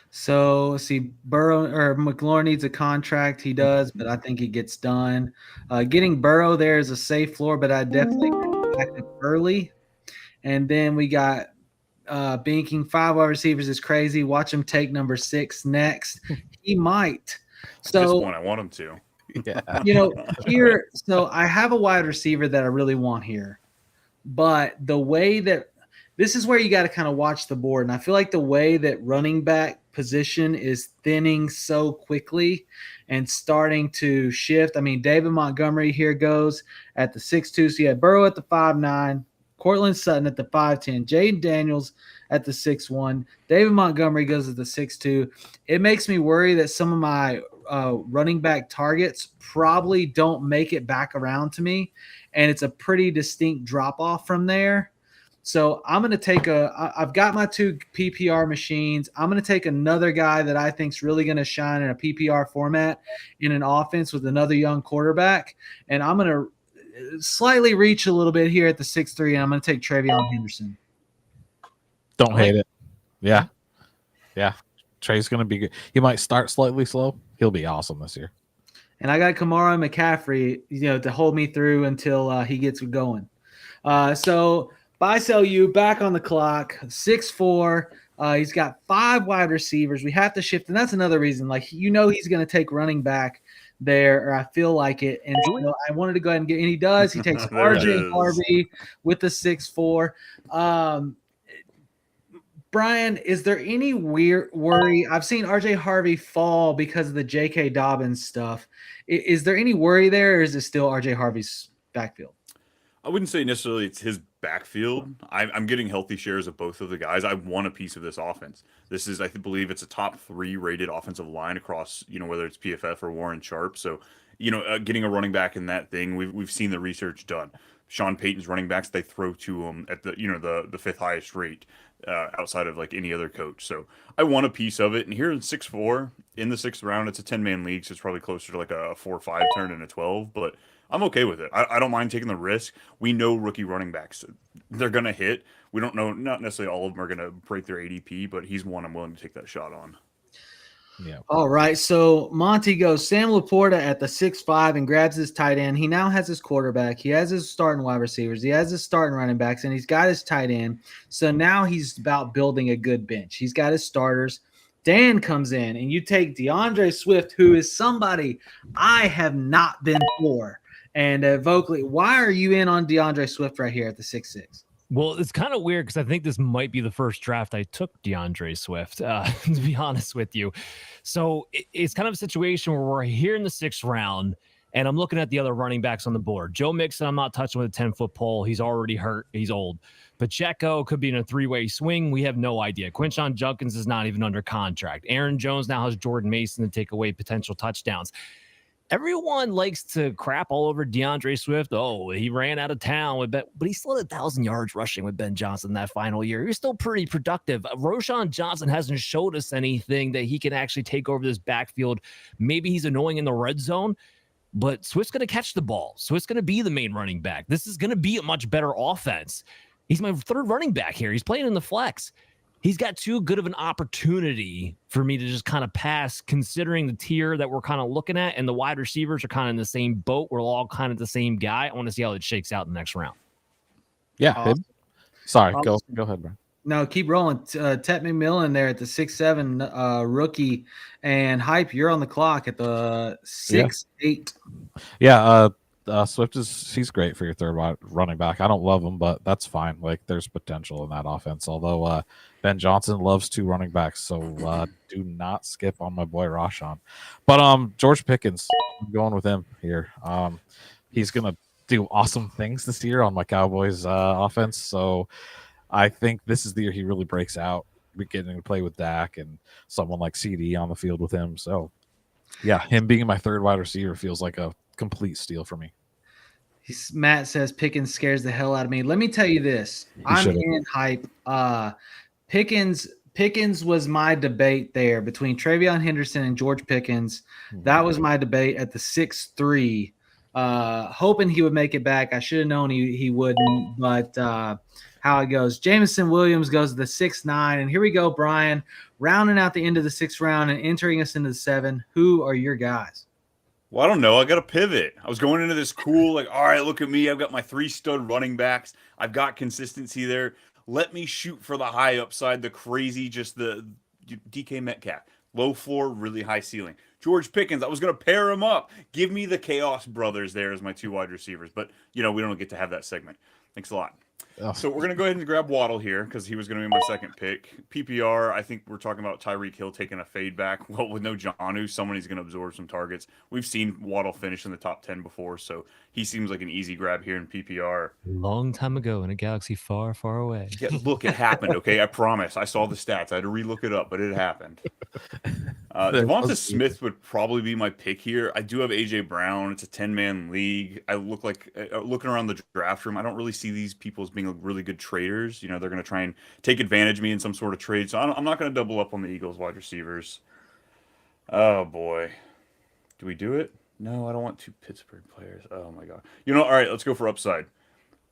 So let's see, McLaurin needs a contract. He does, but I think it gets done. Getting Burrow there is a safe floor, but I definitely back up early. And then we got Binking 5 wide receivers is crazy. Watch him take number 6 next. He might. So at this point, I want him to. Yeah. Here, so I have a wide receiver that I really want here, but the way that this is where you got to kind of watch the board. And I feel like the way that running back position is thinning so quickly and starting to shift. I mean, David Montgomery here goes at the 6'2". So you had Burrow at the 5'9", Cortland Sutton at the 5'10", Jaden Daniels at the 6'1", David Montgomery goes at the 6'2". It makes me worry that some of my running back targets probably don't make it back around to me, and it's a pretty distinct drop off from there. So I'm going to take I've got my 2 PPR machines. I'm going to take another guy that I think is really going to shine in a PPR format in an offense with another young quarterback. And I'm going to slightly reach a little bit here at the 6'3", and I'm going to take Travion Henderson. Don't hate it. Yeah. Trey's going to be good. He might start slightly slow. He'll be awesome this year. And I got Kamara McCaffrey, to hold me through until he gets going. So buy, sell you back on the clock, 6'4". He's got 5 wide receivers. We have to shift, and that's another reason. Like, he's going to take running back there, or I feel like it. And so I wanted to go ahead and get, and he does. He takes RJ Harvey with the 6'4". Brian, is there any weird worry? I've seen RJ Harvey fall because of the J.K. Dobbins stuff. Is there any worry there, or is it still RJ Harvey's backfield? I wouldn't say necessarily it's his backfield. I'm getting healthy shares of both of the guys. I want a piece of this offense. This is, I believe it's a top 3 rated offensive line across, whether it's PFF or Warren Sharp. So, getting a running back in that thing, we've seen the research done. Sean Payton's running backs, they throw to him at the 5th highest rate outside of like any other coach. So I want a piece of it. And here in 6'4", in the 6th round, it's a 10-man league, so it's probably closer to like a 4-5 turn and a 12. But I'm okay with it. I don't mind taking the risk. We know rookie running backs, they're going to hit. We don't know, not necessarily all of them are going to break their ADP, but he's one I'm willing to take that shot on. Yeah. All right. So Monty goes Sam Laporta at the 6'5" and grabs his tight end. He now has his quarterback. He has his starting wide receivers. He has his starting running backs, and he's got his tight end. So now he's about building a good bench. He's got his starters. Dan comes in, and you take DeAndre Swift, who is somebody I have not been for. And Vocally, why are you in on DeAndre Swift right here at the 6'6"? Well, it's kind of weird because I think this might be the first draft I took DeAndre Swift, to be honest with you. So it's kind of a situation where we're here in the 6th round, and I'm looking at the other running backs on the board. Joe Mixon, I'm not touching with a 10-foot pole. He's already hurt. He's old. Pacheco could be in a 3-way swing. We have no idea. Quinshon Judkins is not even under contract. Aaron Jones now has Jordan Mason to take away potential touchdowns. Everyone likes to crap all over DeAndre Swift. Oh, he ran out of town with Ben, but he still had 1,000 yards rushing with Ben Johnson that final year. He was still pretty productive. Roschon Johnson hasn't showed us anything that he can actually take over this backfield. Maybe he's annoying in the red zone, but Swift's going to catch the ball. Swift's going to be the main running back. This is going to be a much better offense. He's my 3rd running back here. He's playing in the flex. He's got too good of an opportunity for me to just kind of pass, considering the tier that we're kind of looking at, and the wide receivers are kind of in the same boat. We're all kind of the same guy. I want to see how it shakes out in the next round. Yeah. Awesome. Sorry. Awesome. Go ahead, Brian. No, keep rolling. Tet McMillan there at the 6'7" rookie, and Hype, you're on the clock at the 6'8". Yeah. Swift he's great for your 3rd running back. I don't love him, but that's fine. Like, there's potential in that offense. Although Ben Johnson loves 2 running backs, so do not skip on my boy Roschon. But George Pickens, I'm going with him here. He's gonna do awesome things this year on my Cowboys offense. So I think this is the year he really breaks out. We're getting to play with Dak and someone like CD on the field with him. So yeah, him being my 3rd wide receiver feels like a complete steal for me. Matt says Pickens scares the hell out of me. Let me tell you this. I'm in Hype. Pickens was my debate there between Travion Henderson and George Pickens. That was my debate at the 6'3", hoping he would make it back. I should have known he wouldn't, but how it goes. Jameson Williams goes to the 6'9", and here we go, Brian, rounding out the end of the 6th round and entering us into the 7. Who are your guys? Well, I don't know. I got to pivot. I was going into this cool, like, all right, look at me. I've got my 3 stud running backs. I've got consistency there. Let me shoot for the high upside, the crazy, just the DK Metcalf. Low floor, really high ceiling. George Pickens, I was going to pair him up. Give me the Chaos Brothers there as my 2 wide receivers. But, we don't get to have that segment. Thanks a lot. Oh. So we're going to go ahead and grab Waddle here because he was going to be my 2nd pick. PPR, I think we're talking about Tyreek Hill taking a fade back. Well, with no Jonnu, someone he's going to absorb some targets. We've seen Waddle finish in the top 10 before, so he seems like an easy grab here in PPR. Long time ago in a galaxy far, far away. Yeah, look, it happened, okay? I promise. I saw the stats. I had to relook it up, but it happened. Devonta Smith would probably be my pick here. I do have AJ Brown. It's a 10-man league. I look like looking around the draft room. I don't really see these people as being really good traders. You know, they're going to try and take advantage of me in some sort of trade. So I'm not going to double up on the Eagles wide receivers. Oh boy, do we do it? No, I don't want two Pittsburgh players. Oh my god. You know, all right, let's go for upside.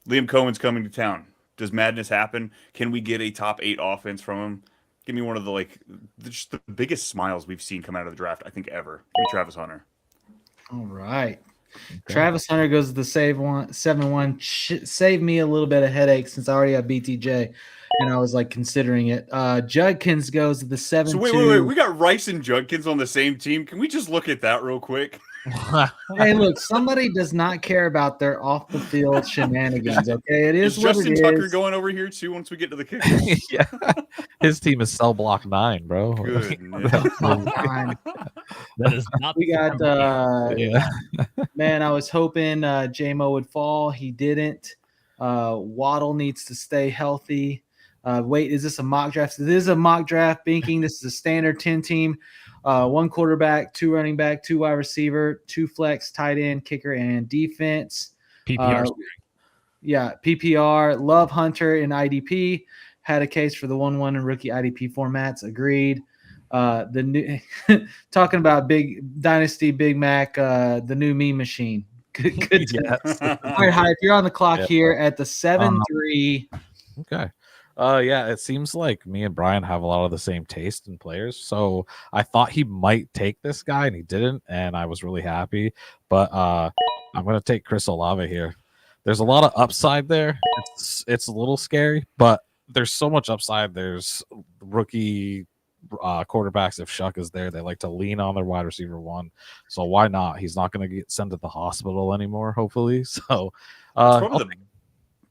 Liam Cohen's coming to town. Does madness happen? Can we get a top 8 offense from him? Give me one of the just the biggest smiles we've seen come out of the draft, I think, ever. Give me Travis Hunter. All right. Okay. Travis Hunter goes to the 7-1. Save me a little bit of headache since I already have BTJ, and I was like considering it. Judkins goes to the 7-2. So wait. We got Rice and Judkins on the same team. Can we just look at that real quick? Hey, look, somebody does not care about their off the field shenanigans. Okay, it is what Justin it Tucker is. going over here too once we get to the kickers. Yeah, his team is cell block 9, bro. Goodness. That is not. We got. Yeah. Man, I was hoping JMO would fall. He didn't. Waddle needs to stay healthy. Wait, is this a mock draft? This is a mock draft. Binking. This is a standard 10 team. 1 quarterback, 2 running back, 2 wide receiver, 2 flex, tight end, kicker, and defense. PPR. PPR. Love Hunter in IDP. Had a case for the 1-1 and rookie IDP formats. Agreed. The new talking about big dynasty Big Mac. The new meme machine. Good. Yes. All right, Hype. You're on the clock here at the 7-3. Okay. Yeah, it seems like me and Brian have a lot of the same taste in players. So I thought he might take this guy and he didn't, and I was really happy. But I'm gonna take Chris Olave here. There's a lot of upside there. It's a little scary, but there's so much upside. There's rookie quarterbacks. If Shuck is there, they like to lean on their wide receiver 1. So why not? He's not gonna get sent to the hospital anymore, hopefully. So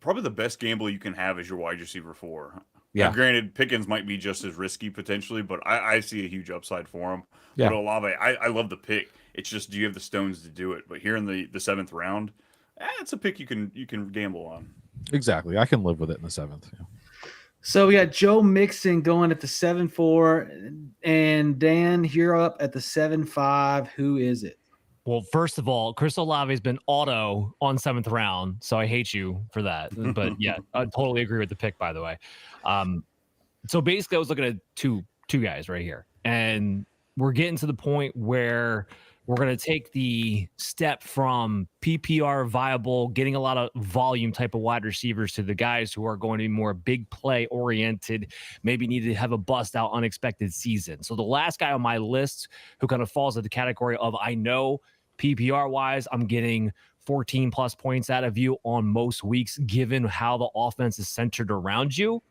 probably the best gamble you can have is your wide receiver 4. Yeah. Now, granted, Pickens might be just as risky potentially, but I see a huge upside for him. Yeah. But Olave, I love the pick. It's just, do you have the stones to do it? But here in the 7th round, it's a pick you can gamble on. Exactly. I can live with it in the 7th. Yeah. So we got Joe Mixon going at the 7-4, and Dan, you're up at the 7-5. Who is it? Well, first of all, Chris Olave has been auto on 7th round, so I hate you for that. But yeah, I totally agree with the pick, by the way. So basically, I was looking at two guys right here, and we're getting to the point where we're going to take the step from PPR viable, getting a lot of volume type of wide receivers to the guys who are going to be more big play oriented, maybe need to have a bust out unexpected season. So the last guy on my list who kind of falls into the category of, I know PPR wise, I'm getting 14 plus points out of you on most weeks, given how the offense is centered around you.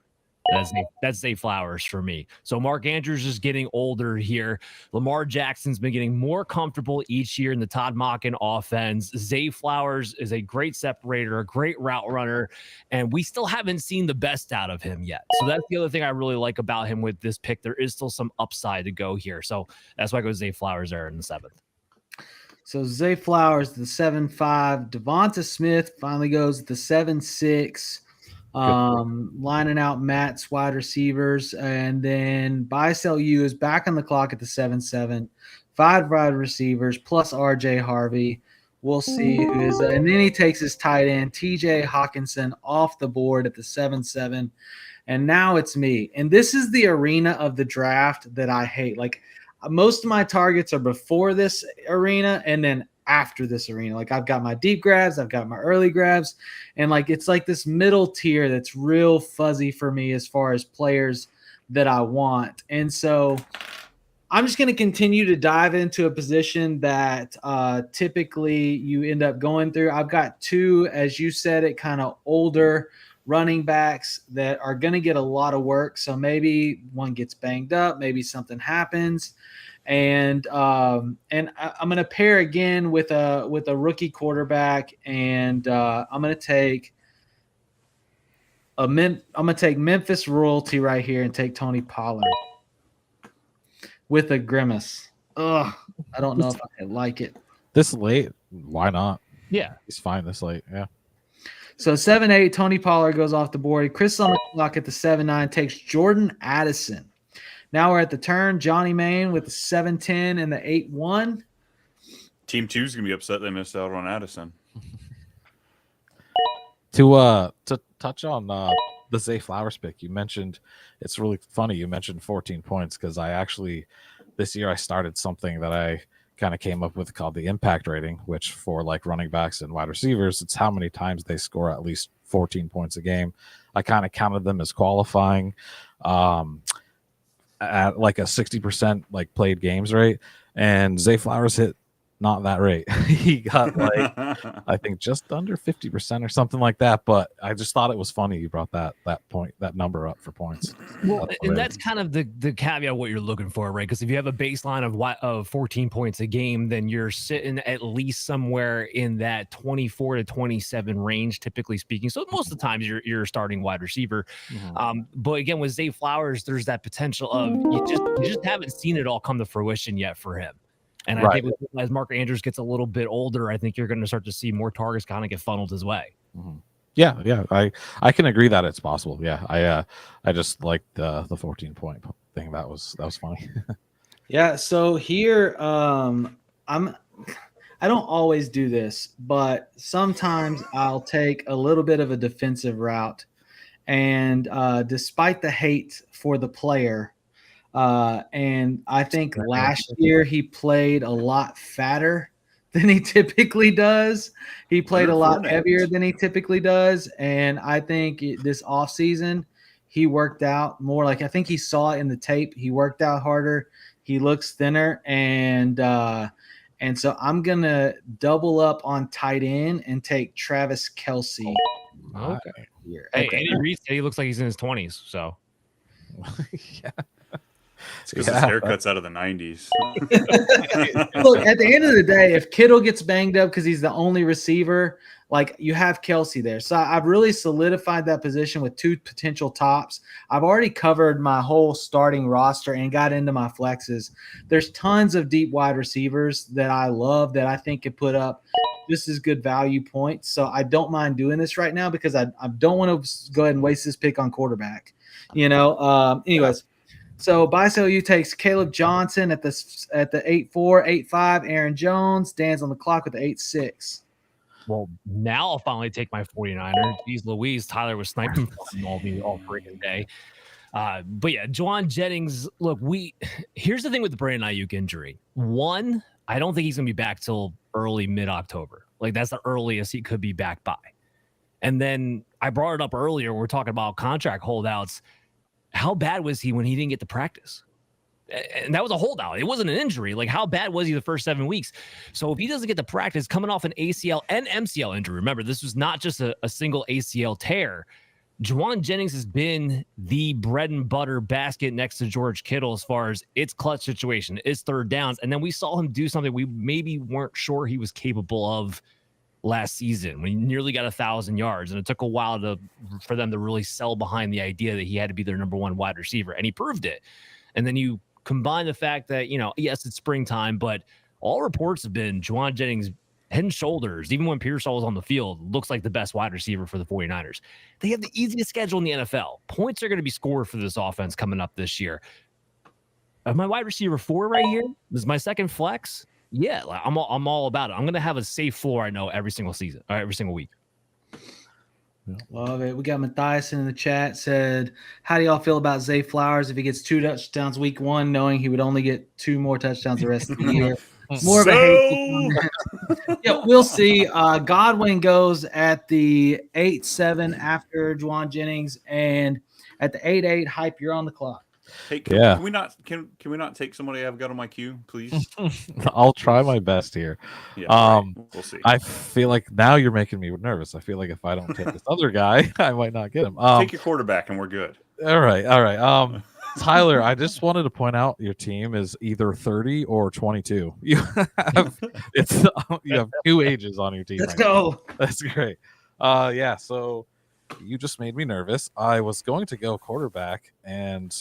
That's Zay Flowers for me. So Mark Andrews is getting older here. Lamar Jackson's been getting more comfortable each year in the Todd Monken offense. Zay Flowers is a great separator, a great route runner, and we still haven't seen the best out of him yet. So that's the other thing I really like about him with this pick. There is still some upside to go here. So that's why I go Zay Flowers there in the 7th. So Zay Flowers, the 7-5. Devonta Smith finally goes to the 7-6. Lining out Matt's wide receivers, and then buy sell you is back on the clock at the 7-7. 5 wide receivers plus RJ Harvey. We'll see who is, and then he takes his tight end TJ Hawkinson off the board at the 7-7. And now it's me. And this is the arena of the draft that I hate. Like, most of my targets are before this arena and then after this arena. Like, I've got my deep grabs, I've got my early grabs, and like it's like this middle tier that's real fuzzy for me as far as players that I want. And so I'm just going to continue to dive into a position that typically you end up going through. I've got 2, as you said it, kind of older running backs that are going to get a lot of work. So maybe one gets banged up, maybe something happens. And I'm going to pair again with a rookie quarterback, and I'm going to take Memphis royalty right here and take Tony Pollard with a grimace. Ugh, I don't know if I like it this late. Why not? Yeah, He's fine this late. Yeah. So 7-8, Tony Pollard goes off the board. Chris on the clock at the 7-9 takes Jordan Addison. Now we're at the turn. Johnny Main with the 7-10 and the 8-1. Team 2 is going to be upset they missed out on Addison. To touch on the Zay Flowers pick, you mentioned, it's really funny you mentioned 14 points, because I actually this year I started something that I kind of came up with called the impact rating, which for like running backs and wide receivers, it's how many times they score at least 14 points a game. I kind of counted them as qualifying at like a 60% like played games rate, and Zay Flowers hit not that rate. He got like I think just under 50% or something like that. But I just thought it was funny you brought that number up for points. Well, and that's kind of the caveat of what you're looking for, right? Because if you have a baseline of 14 points a game, then you're sitting at least somewhere in that 24 to 27 range, typically speaking. So most of the times you're starting wide receiver. But again, with Zay Flowers, there's that potential of you just haven't seen it all come to fruition yet for him. And I think as Mark Andrews gets a little bit older, I think you're going to start to see more targets kind of get funneled his way. Yeah, I can agree that it's possible. Yeah, I just like the 14-point thing. That was funny. Yeah, so here I don't always do this, but sometimes I'll take a little bit of a defensive route, and despite the hate for the player. And I think last year he played a lot fatter than he typically does. He played a lot heavier than he typically does. And I think this offseason he worked out more. Like I think he saw it in the tape. He worked out harder. He looks thinner. And so I'm going to double up on tight end and take Travis Kelce. Okay. Hey, Andy Reid said he looks like he's in his 20s. So yeah. It's because his haircut's out of the 90s. Look, at the end of the day, if Kittle gets banged up because he's the only receiver, like you have Kelce there. So I've really solidified that position with two potential tops. I've already covered my whole starting roster and got into my flexes. There's tons of deep wide receivers that I love that I think could put up just as good value points. So I don't mind doing this right now because I don't want to go ahead and waste this pick on quarterback. Anyways. So BuySellU takes Caleb Johnson at the 8-4, 8-5. Aaron Jones. Dan's on the clock with the 8-6. Well, now I'll finally take my 49er. Jeez Louise, Tyler was sniping from all freaking day. But yeah, Juwan Jennings, look, here's the thing with the Brandon Ayuk injury. One, I don't think he's going to be back till early mid-October. Like that's the earliest he could be back by. And then I brought it up earlier. We're talking about contract holdouts. How bad was he when he didn't get to practice? And that was a holdout. It wasn't an injury. Like, how bad was he the first 7 weeks? So if he doesn't get to practice, coming off an ACL and MCL injury, remember, this was not just a single ACL tear. Juwan Jennings has been the bread and butter basket next to George Kittle as far as its clutch situation, its third downs. And then we saw him do something we maybe weren't sure he was capable of last season when he nearly got 1,000 yards, and it took a while for them to really sell behind the idea that he had to be their number one wide receiver, and he proved it. And then you combine the fact that, yes, it's springtime, but all reports have been Juwan Jennings head and shoulders, even when Pearsall was on the field, looks like the best wide receiver for the 49ers. They have the easiest schedule in the NFL. Points are going to be scored for this offense coming up this year. My wide receiver 4 right here is my second flex. Yeah, like I'm all about it. I'm going to have a safe floor, I know, every single season, or every single week. Love it. We got Matthias in the chat, said, how do y'all feel about Zay Flowers if he gets 2 touchdowns week 1, knowing he would only get 2 more touchdowns the rest of the year? More of a hate. Yeah, we'll see. Godwin goes at the 8-7 after Juwan Jennings, and at the 8-8, Hype, you're on the clock. Hey, can we not take somebody I've got on my queue, please? I'll try my best here. Yeah, right. We'll see. I feel like now you're making me nervous. I feel like if I don't take this other guy, I might not get him. Take your quarterback and we're good. All right. Tyler, I just wanted to point out your team is either 30 or 22. You have 2 ages on your team. Let's go. That's great. So you just made me nervous. I was going to go quarterback, and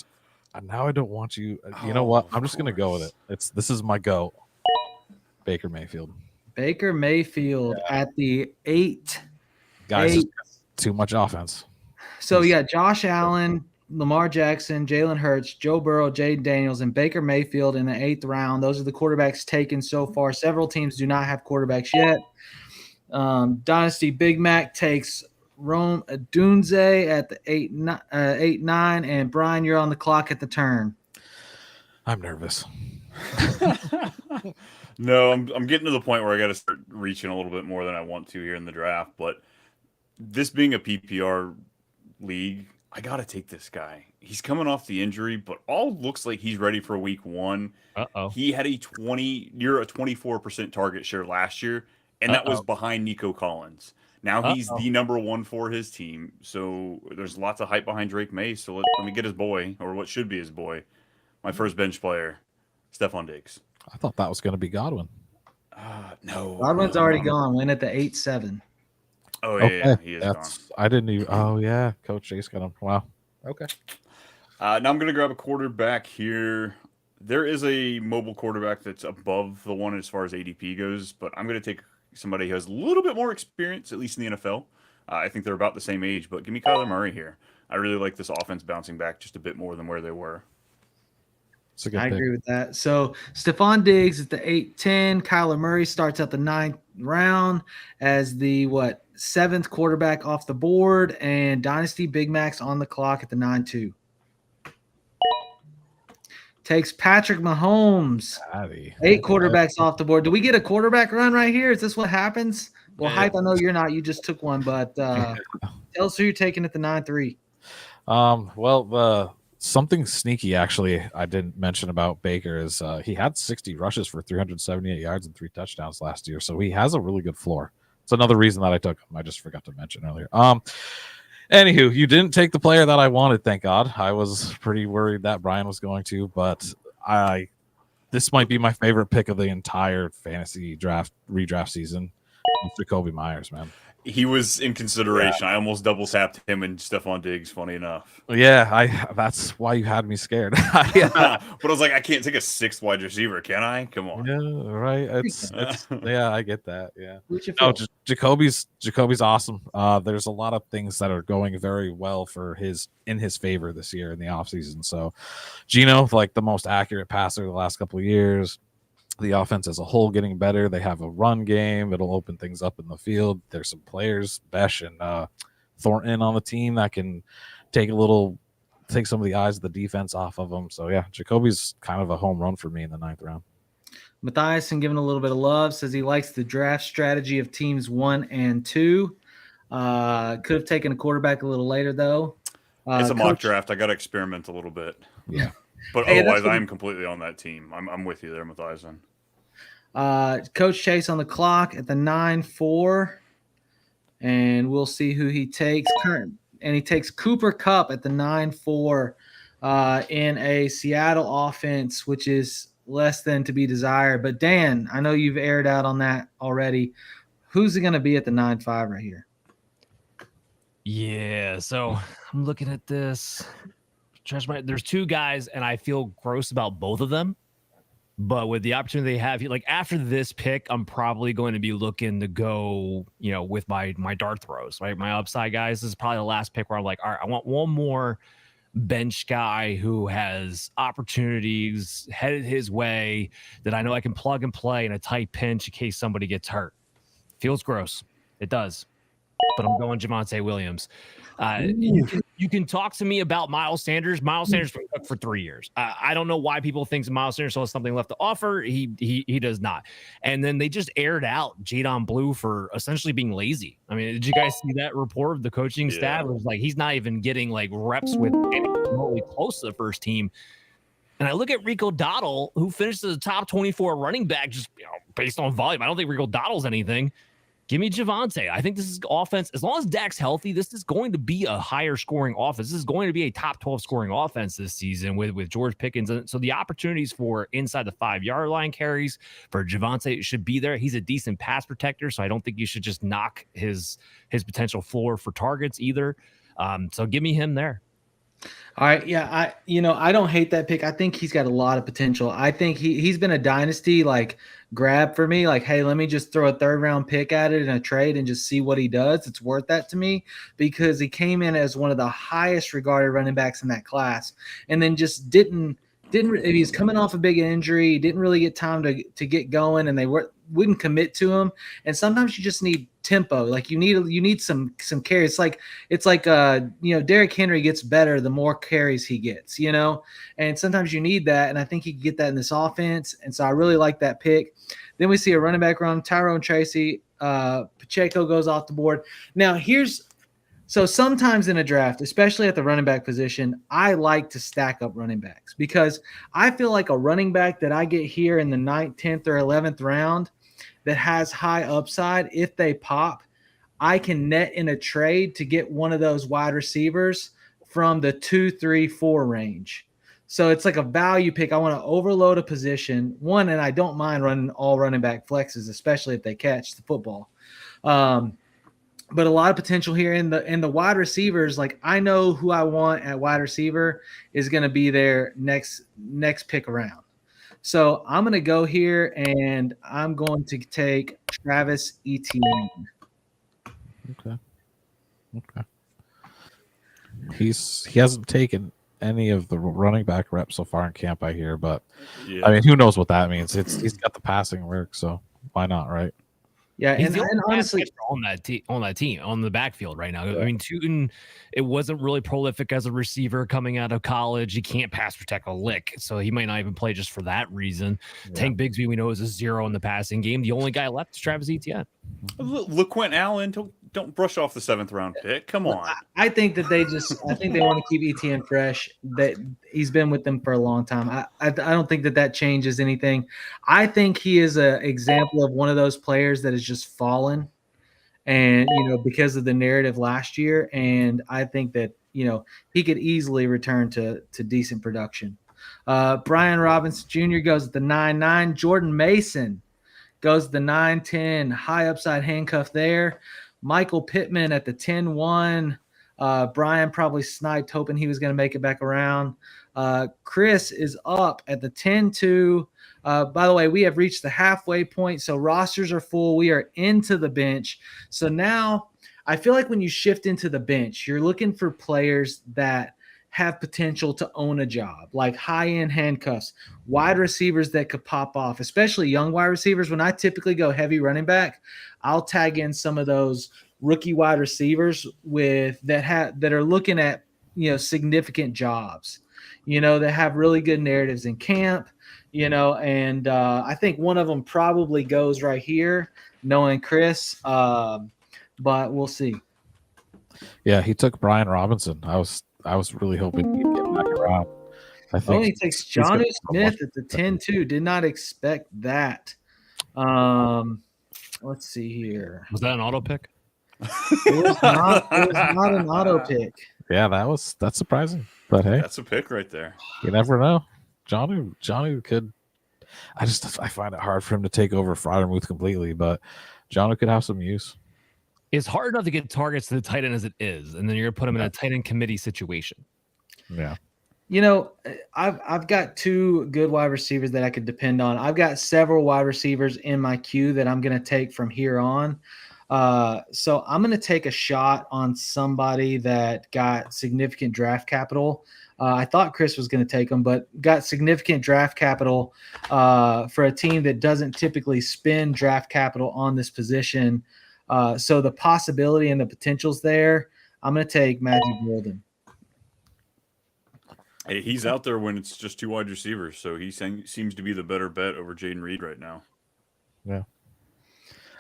now I don't want you. You know what? I'm just going to go with it. This is my go. Baker Mayfield. At the 8. Guys, too much offense. So yeah, Josh Allen, Lamar Jackson, Jalen Hurts, Joe Burrow, Jay Daniels, and Baker Mayfield in the 8th round. Those are the quarterbacks taken so far. Several teams do not have quarterbacks yet. Dynasty Big Mac takes Rome Dunze at the 8-9, and Brian, you're on the clock at the turn. I'm nervous. No, I'm getting to the point where I got to start reaching a little bit more than I want to here in the draft. But this being a PPR league, I got to take this guy. He's coming off the injury, but all looks like he's ready for week 1. He had a 24% target share last year, and that was behind Nico Collins. Now he's the number 1 for his team. So there's lots of hype behind Drake May. So let me get his boy, or what should be his boy, my first bench player, Stephon Diggs. I thought that was going to be Godwin. No. Godwin's already gone. Went at the 8-7. Oh, yeah, he is gone. I didn't even. Oh, yeah. Coach Chase got him. Wow. Okay. Now I'm going to grab a quarterback here. There is a mobile quarterback that's above the one as far as ADP goes, but I'm going to take somebody who has a little bit more experience, at least in the NFL. I think they're about the same age, but give me Kyler Murray here. I really like this offense bouncing back just a bit more than where they were. I agree with that. So Stephon Diggs at the 8-10. Kyler Murray starts at the 9th round as the 7th quarterback off the board, and Dynasty Big Macs on the clock at the 9-2. Takes Patrick Mahomes. 8 quarterbacks off the board. Do we get a quarterback run right here? Is this what happens? Well, Hype, I know you're not. You just took one, but tell us who you're taking at the 9-3. Something sneaky, actually, I didn't mention about Baker is he had 60 rushes for 378 yards and 3 touchdowns last year, so he has a really good floor. It's another reason that I took him. I just forgot to mention earlier. Anywho, you didn't take the player that I wanted, thank God. I was pretty worried that Brian was going to, but this might be my favorite pick of the entire fantasy redraft season. Jacoby Myers, man. He was in consideration. Yeah. I almost double tapped him and Stephon Diggs, funny enough. Yeah, that's why you had me scared. But I was like, I can't take a 6th wide receiver, can I? Come on. Yeah, right. It's yeah, I get that. Yeah. No, Jacoby's awesome. There's a lot of things that are going very well in his favor this year in the offseason. So Geno, like the most accurate passer the last couple of years. The offense as a whole getting better. They have a run game. It'll open things up in the field. There's some players, Besh and Thornton on the team that can take some of the eyes of the defense off of them. So yeah, Jacoby's kind of a home run for me in the 9th round. Matthias, and giving a little bit of love, says he likes the draft strategy of teams 1 and 2. Could have taken a quarterback a little later though. It's a mock draft. I got to experiment a little bit. Yeah. But otherwise, I'm completely on that team. I'm with you there, Matthias. Coach Chase on the clock at the 9-4, and we'll see who he takes. And he takes Cooper Kupp at the 9-4 in a Seattle offense, which is less than to be desired. But Dan, I know you've aired out on that already. Who's it going to be at the 9-5 right here? Yeah, so I'm looking at this. There's 2 guys, and I feel gross about both of them. But with the opportunity they have, like after this pick, I'm probably going to be looking to go, with my dart throws, right? My upside guys. This is probably the last pick where I'm like, all right, I want one more bench guy who has opportunities headed his way that I know I can plug and play in a tight pinch in case somebody gets hurt. Feels gross. It does. But I'm going Javonte Williams. You can talk to me about Miles Sanders. Miles Sanders been cooked for 3 years. I don't know why people think Miles Sanders has something left to offer. He does not. And then they just aired out Jadon Blue for essentially being lazy. I mean, did you guys see that report of the coaching staff? It was like he's not even getting like reps with anything remotely close to the first team. And I look at Rico Dottle, who finished as a top 24 running back just based on volume. I don't think Rico Dottle's anything. Give me Javonte. I think this is offense. As long as Dak's healthy, this is going to be a higher scoring offense. This is going to be a top 12 scoring offense this season with George Pickens. And so the opportunities for inside the 5-yard line carries for Javonte should be there. He's a decent pass protector, so I don't think you should just knock his potential floor for targets either. So give me him there. All right, yeah, I don't hate that pick. I think he's got a lot of potential. I think he's been a dynasty like grab for me. Like, hey, let me just throw a 3rd-round pick at it in a trade and just see what he does. It's worth that to me because he came in as one of the highest regarded running backs in that class, and then just didn't. He's coming off a big injury. He didn't really get time to get going, and they wouldn't commit to him. And sometimes you just need tempo. Like you need some carries. It's like Derrick Henry gets better the more carries he gets, and sometimes you need that. And I think he can get that in this offense. And so I really like that pick. Then we see a running back run, Tyrone Tracy. Pacheco goes off the board. Now so sometimes in a draft, especially at the running back position, I like to stack up running backs because I feel like a running back that I get here in the 9th, 10th, or 11th round that has high upside, if they pop, I can net in a trade to get one of those wide receivers from the 2, 3, 4 range. So it's like a value pick. I want to overload a position. And I don't mind running all running back flexes, especially if they catch the football. But a lot of potential here in the wide receivers. Like I know who I want at wide receiver is going to be their next pick around. So I'm going to go here and I'm going to take Travis Etienne. Okay. He hasn't taken any of the running back reps so far in camp, I hear, but Yeah. I mean, who knows what that means? He's got the passing work, so why not, right? Yeah, He's and honestly, on that team, on the backfield right now. I mean, Tootin, it wasn't really prolific as a receiver coming out of college. He can't pass protect a lick, so he might not even play just for that reason. Yeah. Tank Bigsby, we know, is a 0 in the passing game. The only guy left is Travis Etienne. LeQuint Allen, don't brush off the 7th round pick. Come on. I think that they want to keep Etienne fresh. That he's been with them for a long time. I don't think that changes anything. I think he is an example of one of those players that has just fallen, and because of the narrative last year. And I think that he could easily return to decent production. Brian Robinson Jr. goes at the 9-9. Jordan Mason goes the 9-10, high upside handcuff there. Michael Pittman at the 10-1. Brian probably sniped, hoping he was going to make it back around. Chris is up at the 10-2. By the way, we have reached the halfway point, so rosters are full. We are into the bench. So now I feel like when you shift into the bench, you're looking for players that have potential to own a job, like high-end handcuffs, wide receivers that could pop off, especially young wide receivers. When I typically go heavy running back, I'll tag in some of those rookie wide receivers that are looking at significant jobs, that have really good narratives in camp, and I think one of them probably goes right here, knowing Chris, but we'll see. Yeah, he took Brian Robinson. I was really hoping he'd get back around. I think he takes Jonnu Smith at the 10-2. Did not expect that. Let's see here. Was that an auto pick? It was not an auto pick. Yeah, that's surprising. But hey, That's a pick right there. you never know. Jonnu could. I find it hard for him to take over Fryermuth completely, but Jonnu could have some use. It's hard enough to get targets to the tight end as it is, and then you're going to put him in a tight end committee situation. Yeah. I've got 2 good wide receivers that I could depend on. I've got several wide receivers in my queue that I'm going to take from here on. So I'm going to take a shot on somebody that got significant draft capital. I thought Chris was going to take them, but got significant draft capital for a team that doesn't typically spend draft capital on this position. So the possibility and the potential's there. I'm going to take Matthew Golden. Hey, he's out there when it's just 2 wide receivers, so he seems to be the better bet over Jaden Reed right now. Yeah.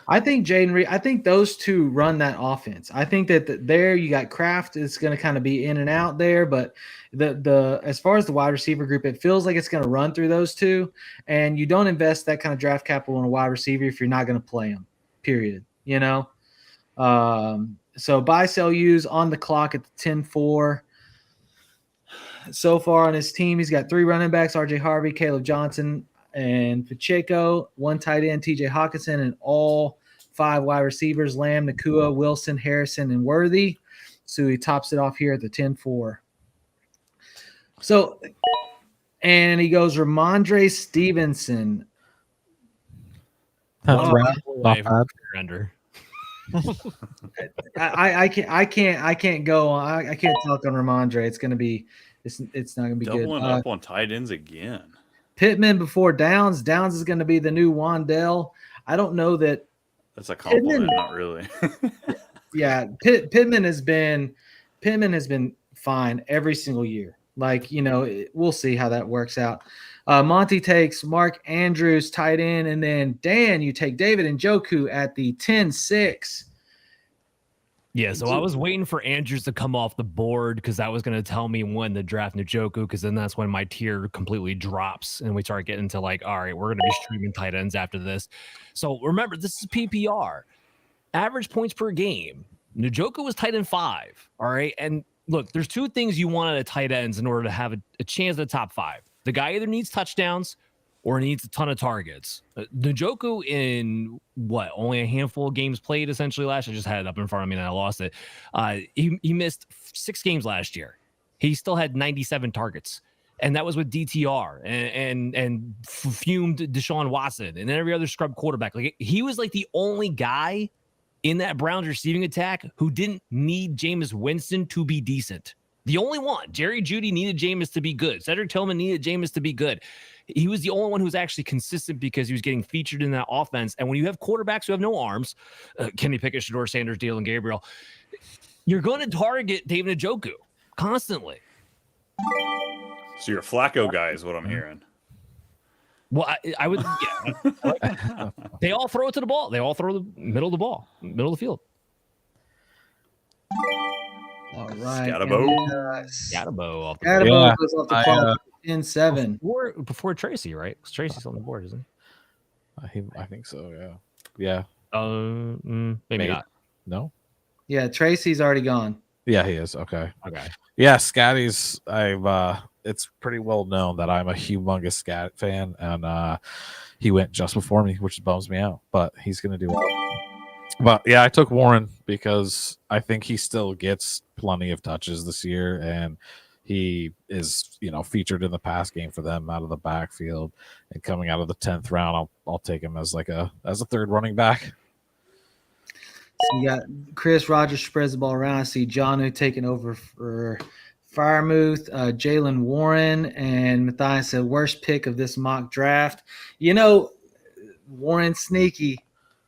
I think Jaden Reed. I think those 2 run that offense. I think that there you got Kraft is going to kind of be in and out there, but the as far as the wide receiver group, it feels like it's going to run through those 2, and you don't invest that kind of draft capital in a wide receiver if you're not going to play them. Period. So buy, sell, use on the clock at the 10-4. So far on his team, he's got 3 running backs: R.J. Harvey, Caleb Johnson, and Pacheco, 1 tight end, T.J. Hawkinson, and all 5 wide receivers: Lamb, Nakua, Wilson, Harrison, and Worthy. So he tops it off here at the 10-4. So, and he goes Ramondre Stevenson. That's Oh, right. Not bad. Render. I can't go on. I can't talk on Ramondre. It's gonna be it's not gonna be good. Doubling up on tight ends again. Pittman before Downs. Downs is gonna be the new Wandell. I don't know that. That's a compliment, Pittman- not really. Yeah, Pittman has been fine every single year. Like, we'll see how that works out. Monty takes Mark Andrews tight end, and then Dan, you take David Njoku at the 10-6. Yeah, so I was waiting for Andrews to come off the board because that was going to tell me when to draft Njoku, because then that's when my tier completely drops and we start getting to like, all right, we're going to be streaming tight ends after this. So remember, this is PPR. Average points per game. Njoku was tight end 5. All right. And look, there's two things you want out of tight ends in order to have a chance at the top 5. The guy either needs touchdowns or needs a ton of targets. Njoku in only a handful of games played essentially last year. I just had it up in front of me and I lost it. He missed 6 games last year. He still had 97 targets. And that was with DTR and fumed Deshaun Watson and every other scrub quarterback. Like, he was like the only guy in that Browns receiving attack who didn't need Jameis Winston to be decent. The only one. Jerry Jeudy needed Jameis to be good. Cedric Tillman needed Jameis to be good. He was the only one who was actually consistent because he was getting featured in that offense. And when you have quarterbacks who have no arms, Kenny Pickett, Shador Sanders, Dylan Gabriel, you're going to target David Njoku constantly. So you're a Flacco guy is what I'm hearing. Well, I would. Yeah. They all throw it to the ball. They all throw the middle of the ball, middle of the field. All right. Scatterbo. Scatterbo off the Scatterbo goes off the clock. 10-7. before Tracy, right? Because Tracy's on the board, isn't he? I think so. Yeah. Maybe not. No. Yeah, Tracy's already gone. Yeah, he is. Okay. Okay. Yeah, Scatty's. It's pretty well known that I'm a humongous Scat fan, and he went just before me, which bums me out. But he's gonna do well. But yeah, I took Warren because I think he still gets plenty of touches this year, and he is, featured in the pass game for them out of the backfield. And coming out of the 10th round, I'll take him as a third running back. So you got Chris Rogers spreads the ball around. I see Johnu taking over for Firemuth, Jalen Warren, and Matthias said worst pick of this mock draft. Warren's sneaky.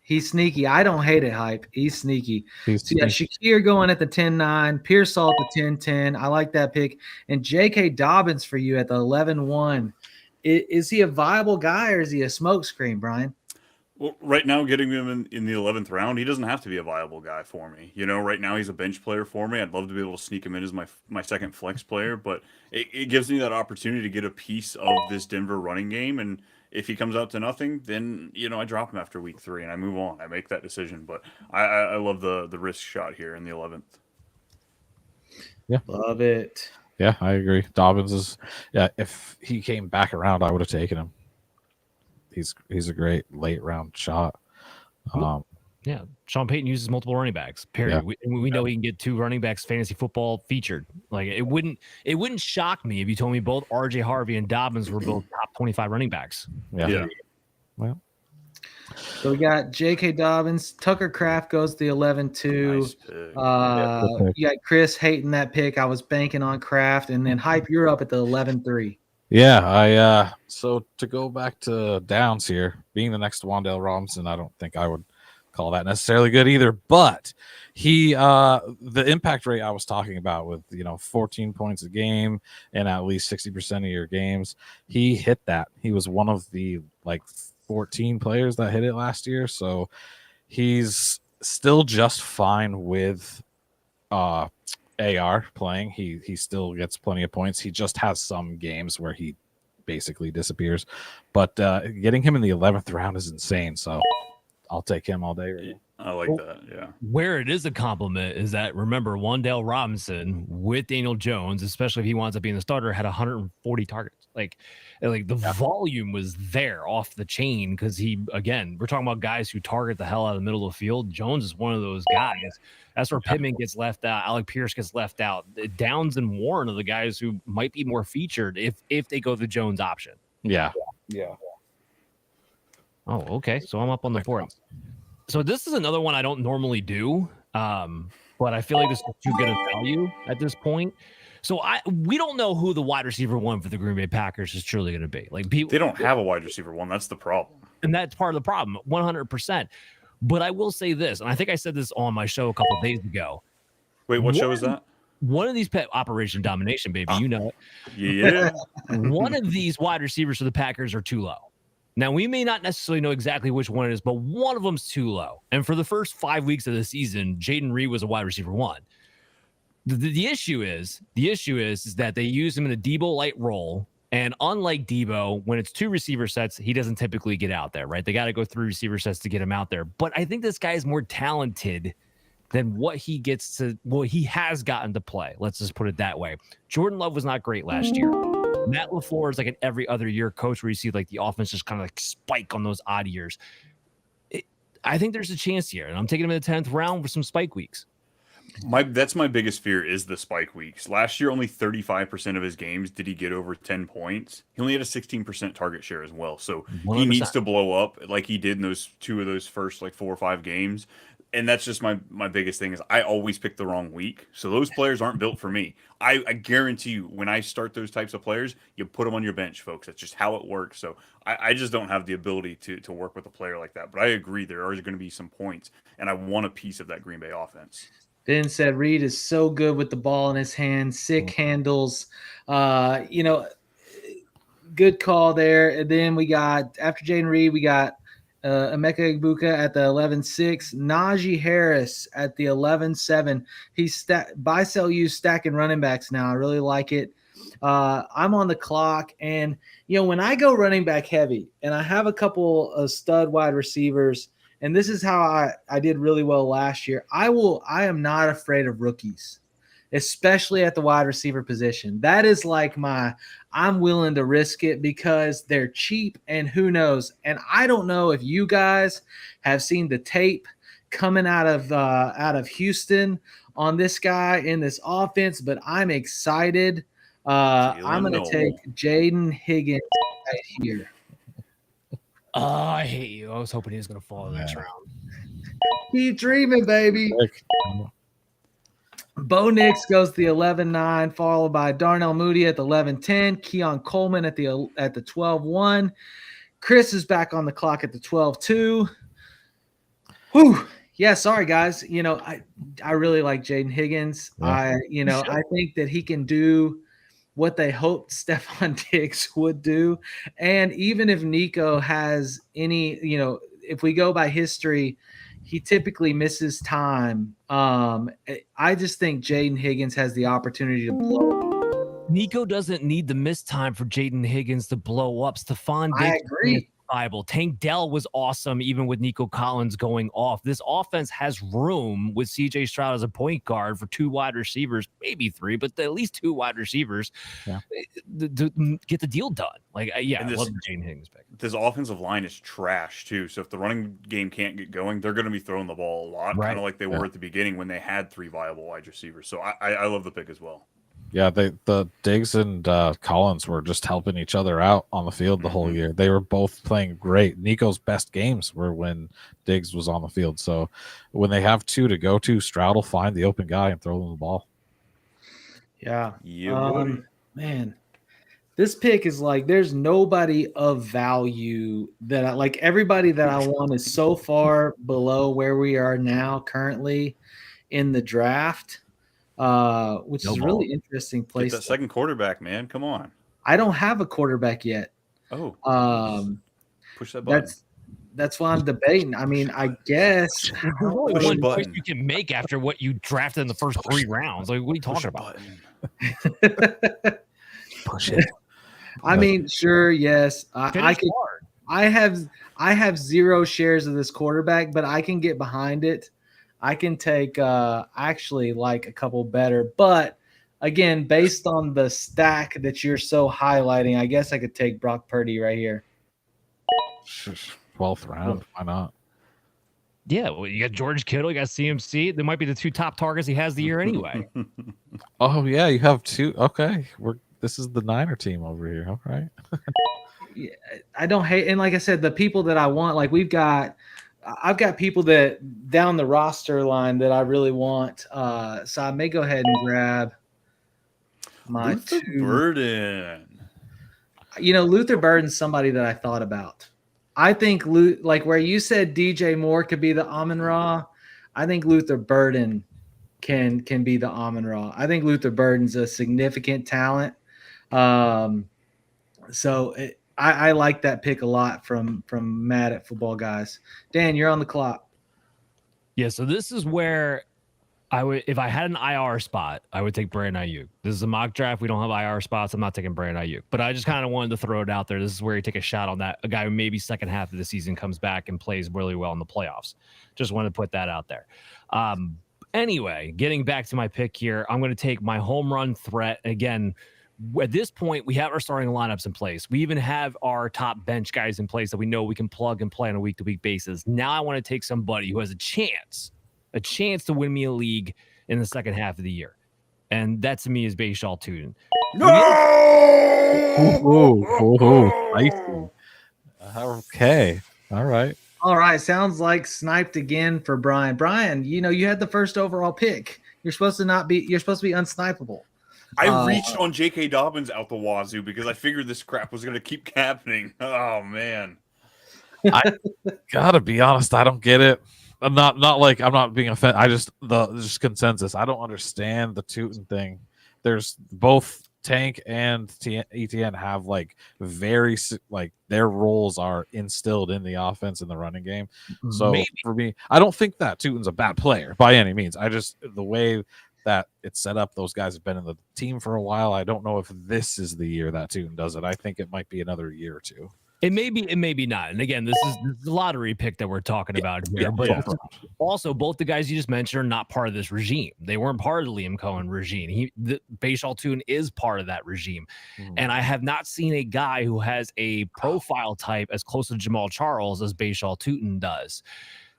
He's sneaky. I don't hate it, Hype. He's sneaky. So you got Shakir going at the 10-9, Pearsall at the 10-10. I like that pick. And J.K. Dobbins for you at the 11-1. Is he a viable guy or is he a smokescreen, Brian? Well, right now, getting him in the 11th round, he doesn't have to be a viable guy for me. Right now he's a bench player for me. I'd love to be able to sneak him in as my second flex player, but it gives me that opportunity to get a piece of this Denver running game. And if he comes out to nothing, then, I drop him after week 3 and I move on. I make that decision. But I love the risk shot here in the 11th. Yeah. Love it. Yeah, I agree. Dobbins is, if he came back around, I would have taken him. He's a great late round shot. Yeah, Sean Payton uses multiple running backs. Period. Yeah. We know he can get 2 running backs fantasy football featured. Like, it wouldn't shock me if you told me both RJ Harvey and Dobbins were both top 25 running backs. Yeah. Well, so we got J.K. Dobbins. Tucker Kraft goes the 11-2. Nice pick. You got Chris hating that pick. I was banking on Kraft, and then Hype, you're up at the 11-3. Yeah, so to go back to Downs here, being the next Wandale Robinson, I don't think I would call that necessarily good either. But he, the impact rate I was talking about with 14 points a game and at least 60% of your games, he hit that. He was one of the 14 players that hit it last year, so he's still just fine with AR playing. He still gets plenty of points. He just has some games where he basically disappears, but getting him in the 11th round is insane, so I'll take him all day. Right? I like that. Yeah. Where it is a compliment is that, remember, Wan'Dale Robinson with Daniel Jones, especially if he winds up being the starter, had 140 targets. Like the volume was there off the chain because again, we're talking about guys who target the hell out of the middle of the field. Jones is one of those guys. That's where Pittman gets left out. Alec Pierce gets left out. Downs and Warren are the guys who might be more featured if they go the Jones option. Yeah. Oh, okay. So I'm up on the board. So this is another one I don't normally do, but I feel like this is too good a value at this point. So we don't know who the wide receiver one for the Green Bay Packers is truly going to be. Like people, They don't have a wide receiver one. That's the problem. and that's part of the problem, 100%. But I will say this, and I think I said this on my show a couple of days ago. Wait, what show is that? One of these Operation Domination, baby, you know it. Yeah. One of these wide receivers for the Packers are too low. Now, we may not necessarily know exactly which one it is, but one of them's too low. And for the first 5 weeks of the season, Jaden Reed was a wide receiver one. The issue is that they use him in a Debo-light role. And unlike Debo, when it's two receiver sets, he doesn't typically get out there, right? They got to go 3 receiver sets to get him out there. But I think this guy is more talented than what he has gotten to play. Let's just put it that way. Jordan Love was not great last year. Matt LaFleur is like an every other year coach where you see like the offense just kind of like spike on those odd years. I think there's a chance here, and I'm taking him in the 10th round with some spike weeks. That's my biggest fear is the spike weeks. Last year, only 35% of his games did he get over 10 points. He only had a 16% target share as well. So 100%. He needs to blow up like he did in those 2 of those first like 4 or 5 games. And that's just my biggest thing is I always pick the wrong week. So those players aren't built for me. I guarantee you when I start those types of players, you put them on your bench, folks. That's just how it works. So I just don't have the ability to work with a player like that. But I agree there are going to be some points, and I want a piece of that Green Bay offense. Ben said Reed is so good with the ball in his hand, sick handles. Good call there. And then we got, after Jaden Reed, we got Emeka Egbuka at the 11-6, Najee Harris at the 11-7. He's buy, sell, use, stacking running backs now. I really like it. I'm on the clock, and when I go running back heavy, and I have a couple of stud wide receivers, and this is how I did really well last year. I am not afraid of rookies, especially at the wide receiver position. That is like I'm willing to risk it because they're cheap, and who knows? And I don't know if you guys have seen the tape coming out of Houston on this guy in this offense, but I'm excited. I'm going to take Jaden Higgins right here. Oh, I hate you. I was hoping he was going to fall in this round. Keep dreaming, baby. Bo Nix goes to the 11-9, followed by Darnell Mooney at the 11-10, Keon Coleman at the 12-1. Chris is back on the clock at the 12-2. Whew. Yeah, sorry guys. I really like Jaden Higgins. Yeah. I think that he can do what they hoped Stephon Diggs would do. And even if Nico has any, if we go by history, he typically misses time. I just think Jaden Higgins has the opportunity to blow. Nico doesn't need the miss time for Jaden Higgins to blow up. Stephon Diggs, I agree. Tank Dell was awesome, even with Nico Collins going off. This offense has room with CJ Stroud as a point guard for 2 wide receivers, maybe 3, but at least 2 wide receivers to get the deal done. I love Jaden Higgins back. This offensive line is trash too. So if the running game can't get going, they're going to be throwing the ball a lot, kind of like they were at the beginning when they had 3 viable wide receivers. So I love the pick as well. Yeah, the Diggs and Collins were just helping each other out on the field the whole year. They were both playing great. Nico's best games were when Diggs was on the field. So when they have 2 to go to, Stroud will find the open guy and throw them the ball. Yeah. Man, this pick is there's nobody of value that everybody that I want is so far below where we are now currently in the draft. Which is a really interesting place. Get that second quarterback, man. Come on. I don't have a quarterback yet. Oh. Push that button. That's why I'm debating. I mean, I guess one choice you can make after what you drafted in the first 3 rounds. What are you talking about? Push it. I mean, sure, yes. I I have 0 shares of this quarterback, but I can get behind it. I can take actually like a couple better, but again, based on the stack that you're so highlighting, I guess I could take Brock Purdy right here. 12th round. Why not? Yeah, well, you got George Kittle, you got CMC. They might be the 2 top targets he has the year anyway. Oh yeah, you have 2. Okay, this is the Niner team over here. All right. Yeah, I don't hate, and like I said, the people that I want, like I've got people that down the roster line that I really want. So I may go ahead and grab my Luther 2. Burden. Luther Burden's somebody that I thought about. I think like where you said DJ Moore could be the Amon-Ra, I think Luther Burden can be the Amon-Ra. I think Luther Burden's a significant talent. So I like that pick a lot from Matt at Football Guys. Dan, you're on the clock. Yeah, so this is where I would, if I had an IR spot, I would take Brandon Ayuk. This is a mock draft. We don't have IR spots. I'm not taking Brandon Ayuk, but I just kind of wanted to throw it out there. This is where you take a shot on that. A guy who maybe second half of the season comes back and plays really well in the playoffs. Just wanted to put that out there. Anyway, getting back to my pick here, I'm going to take my home run threat. Again, at this point, we have our starting lineups in place. We even have our top bench guys in place that we know we can plug and play on a week-to-week basis. Now I want to take somebody who has a chance to win me a league in the second half of the year. And that to me is Bashal Tuden. No! Spicy. Okay. All right. All right. Sounds like sniped again for Brian. Brian, you had the first overall pick. You're supposed to be unsnipeable. I reached on J.K. Dobbins out the wazoo because I figured this crap was going to keep happening. Oh, man. I gotta be honest, I don't get it. I'm not like I'm not being offended. I just consensus. I don't understand the Tootin thing. There's both Tank and ETN have like very like their roles are instilled in the offense in the running game. So for me, I don't think that Tootin's a bad player by any means. I just the way that it's set up, those guys have been in the team for a while. I don't know if this is the year that Tootin does it. I think it might be another year or two. It may be not. And again, this is the lottery pick that we're talking about here. But also, both the guys you just mentioned are not part of this regime. They weren't part of the Liam Cohen regime. Bashal Tune is part of that regime. And I have not seen a guy who has a profile type as close to Jamal Charles as Bashal Tootin does.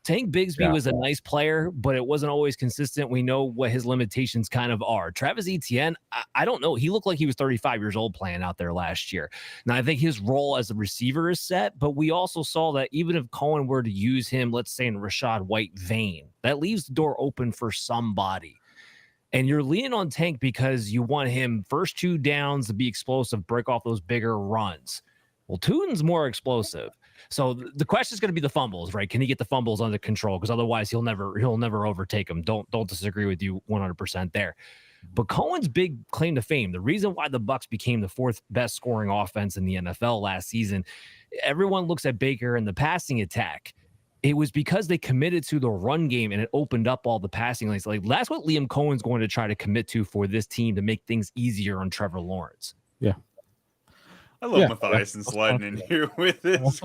Tank Bigsby was a nice player, but it wasn't always consistent. We know what his limitations kind of are. Travis Etienne, I don't know. He looked like he was 35 years old playing out there last year. Now, I think his role as a receiver is set, but we also saw that even if Cohen were to use him, let's say in Rashad White vein, that leaves the door open for somebody. And you're leaning on Tank because you want him first 2 downs to be explosive, break off those bigger runs. Well, Tootin's more explosive. So the question is going to be the fumbles, right? Can he get the fumbles under control? Because otherwise he'll never overtake them. Don't disagree with you 100% there. But Cohen's big claim to fame, the reason why the Bucs became the 4th best scoring offense in the NFL last season, everyone looks at Baker and the passing attack. It was because they committed to the run game and it opened up all the passing lanes. Like that's what Liam Cohen's going to try to commit to for this team to make things easier on Trevor Lawrence. Yeah. I love Matthias and sliding in here with this.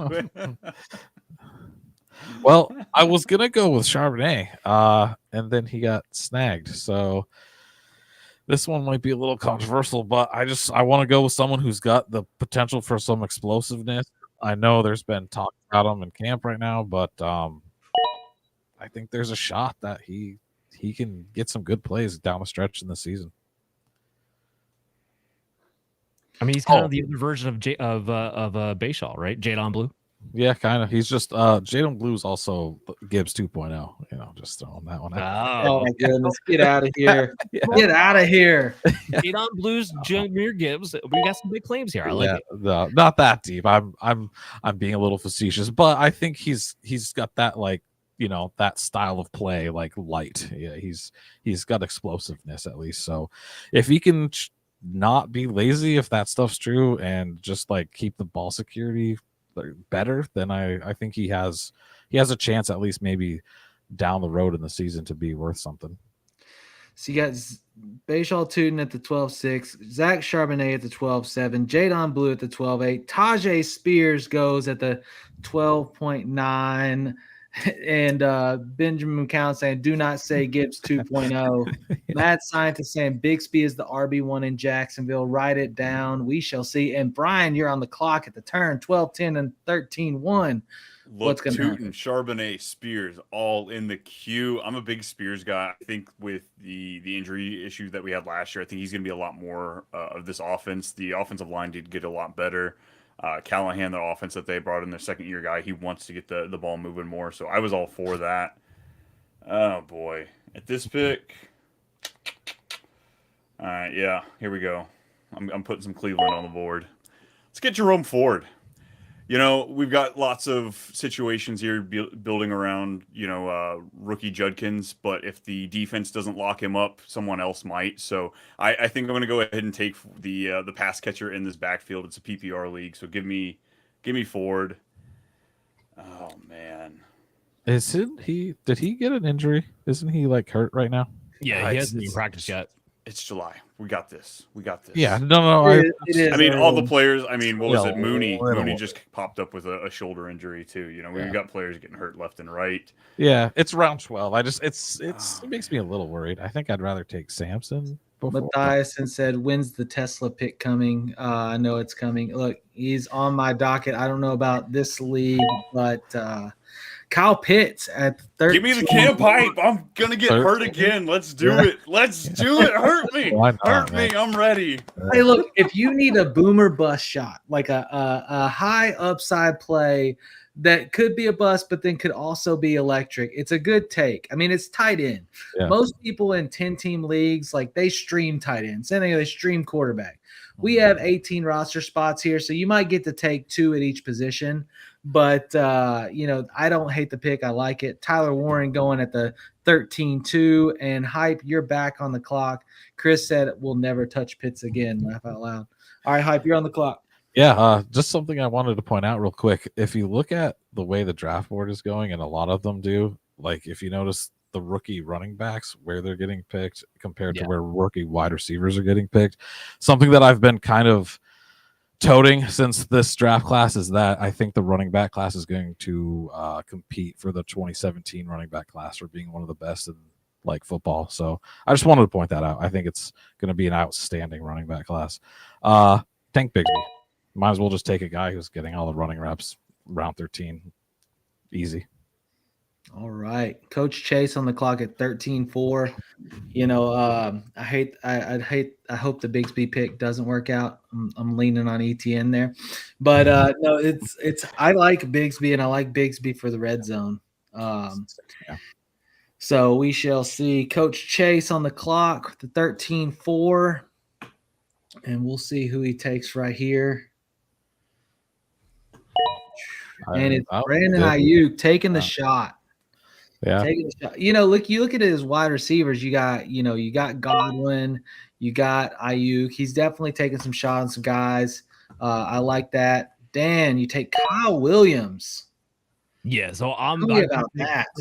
Well, I was gonna go with Charbonnet, and then he got snagged. So this one might be a little controversial, but I want to go with someone who's got the potential for some explosiveness. I know there's been talk about him in camp right now, but I think there's a shot that he can get some good plays down the stretch in the season. I mean, he's kind of the other version of Bashal, right? Jadon Blue. Yeah, kind of. He's just Jadon Blue's also Gibbs 2.0. Just throwing that one out. Oh my goodness, get out of here! Get out of here! Jadon Blue's Jahmyr Gibbs. We got some big claims here. I like it. No, not that deep. I'm being a little facetious, but I think he's got that that style of play, like light. Yeah, he's got explosiveness at least. So if he can not be lazy, if that stuff's true, and just like keep the ball security better, then I think he has a chance at least maybe down the road in the season to be worth something. So you got Bayshall Tootin at the 12-6, Zach Charbonnet at the 12-7, Jadon Blue at the 12-8, Tajay Spears goes at the 12.9, and Benjamin McCown saying, do not say Gibbs 2.0. Mad Scientist saying Bixby is the RB1 in Jacksonville. Write it down. We shall see. And Brian, you're on the clock at the turn, 12-10 and 13-1. What's going to happen? Charbonnet, Spears, all in the queue. I'm a big Spears guy. I think with the injury issue that we had last year, I think he's going to be a lot more of this offense. The offensive line did get a lot better. Callahan, the offense that they brought in, their second-year guy, he wants to get the ball moving more. So I was all for that. Oh, boy. At this pick, all right, yeah, here we go. I'm putting some Cleveland on the board. Let's get Jerome Ford. You know, we've got lots of situations here building around, rookie Judkins, but if the defense doesn't lock him up, someone else might. So I think I'm going to go ahead and take the pass catcher in this backfield. It's a PPR league, so give me Ford. Oh man, Did he get an injury? Isn't he like hurt right now? Yeah, he hasn't even practiced yet. It's July. We got this. Yeah, no. It is. I mean, all the players. I mean, what was Yeah, it? Mooney little. just popped up with a shoulder injury too. We've got players getting hurt left and right. Yeah, it's round 12. It makes me a little worried. I think I'd rather take Samson before. Matthiasen said, when's the Tesla pick coming? I know it's coming. Look, he's on my docket. I don't know about this league, but Kyle Pitts at 13. Give me the can pipe. I'm going to get hurt again. Let's do it. Let's do it. Hurt me. Hurt me. I'm ready. Hey, look, if you need a boomer bust shot, like a high upside play that could be a bust, but then could also be electric, it's a good take. I mean, it's tight end. Yeah. Most people in 10-team leagues, like they stream tight end. Same thing, they stream quarterback. We have 18 roster spots here, so you might get to take 2 at each position. But, I don't hate the pick. I like it. Tyler Warren going at the 13-2. And Hype, you're back on the clock. Chris said we'll never touch Pitts again. Laugh out loud. All right, Hype, you're on the clock. Yeah, just something I wanted to point out real quick. If you look at the way the draft board is going, and a lot of them do, like if you notice the rookie running backs, where they're getting picked compared to where rookie wide receivers are getting picked, something that I've been kind of toting since this draft class is that I think the running back class is going to compete for the 2017 running back class for being one of the best in like football. So I just wanted to point that out. I think it's going to be an outstanding running back class. Tank Bigsby. Might as well just take a guy who's getting all the running reps round 13. Easy. All right. Coach Chase on the clock at 13-4. I hope the Bigsby pick doesn't work out. I'm leaning on ETN there. But no, it's I like Bigsby, and I like Bigsby for the red zone. So we shall see. Coach Chase on the clock, the 13-4. And we'll see who he takes right here. And it's Brandon Ayuk taking the shot. Yeah. Taking the shot. You look at his wide receivers. You got Godwin, you got Ayuk. He's definitely taking some shots on some guys. I like that. Dan, you take Kyle Williams. Yeah, so I'm a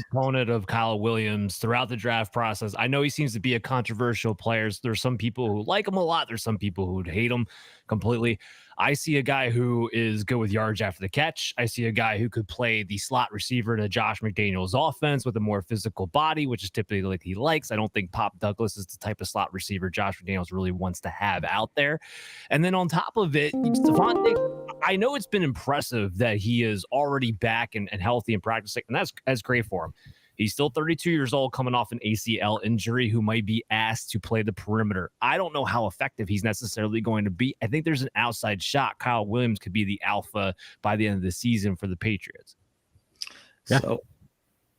proponent of Kyle Williams throughout the draft process. I know he seems to be a controversial player. There's some people who like him a lot. There's some people who would hate him completely. I see a guy who is good with yards after the catch. I see a guy who could play the slot receiver to Josh McDaniels' offense with a more physical body, which is typically like he likes. I don't think Pop Douglas is the type of slot receiver Josh McDaniels really wants to have out there. And then on top of it, Stephon Diggs, I know it's been impressive that he is already back and healthy and practicing, and that's great for him. He's still 32 years old, coming off an ACL injury, who might be asked to play the perimeter. I don't know how effective he's necessarily going to be. I think there's an outside shot Kyle Williams could be the alpha by the end of the season for the Patriots. Yeah. So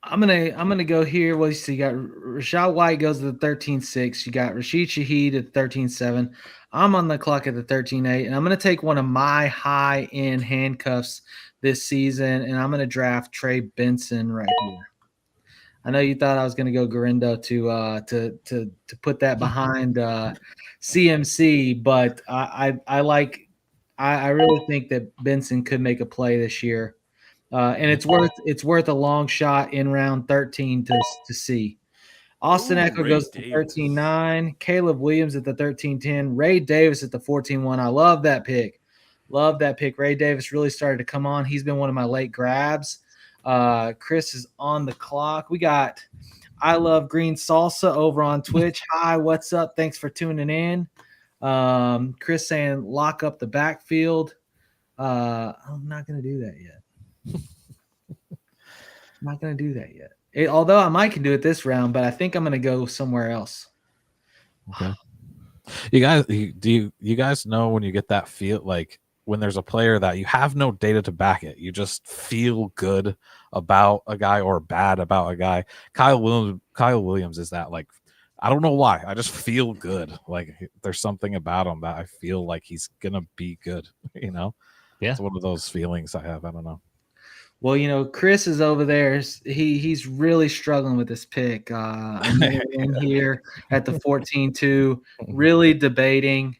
I'm gonna go here. Well, you see, you got Rachaad White goes to the 13-6. You got Rashid Shaheed at 13-7. I'm on the clock at the 13-8, and I'm gonna take one of my high-end handcuffs this season, and I'm gonna draft Trey Benson right here. I know you thought I was going to go Garindo to put that behind CMC, but I really think that Benson could make a play this year, and it's worth a long shot in round 13 to see. Austin Ooh, Eckler Ray goes to Davis. 13-9. Caleb Williams at the 13-10. Ray Davis at the 14-1. I love that pick. Love that pick. Ray Davis really started to come on. He's been one of my late grabs. Chris is on the clock. We got I Love Green Salsa over on Twitch. Hi, what's up? Thanks for tuning in. Chris saying lock up the backfield. I'm not going to do that yet. I'm not going to do that yet. Although I might can do it this round, but I think I'm going to go somewhere else. Okay. You guys know when you get that feel, like when there's a player that you have no data to back it, you just feel good about a guy or bad about a guy. Kyle Williams is that, like, I don't know why. I just feel good. Like there's something about him that I feel like he's gonna be good. You know? Yeah. It's one of those feelings I have. I don't know. Well, you know, Chris is over there. He's really struggling with this pick. I'm in here at the 14-2, really debating.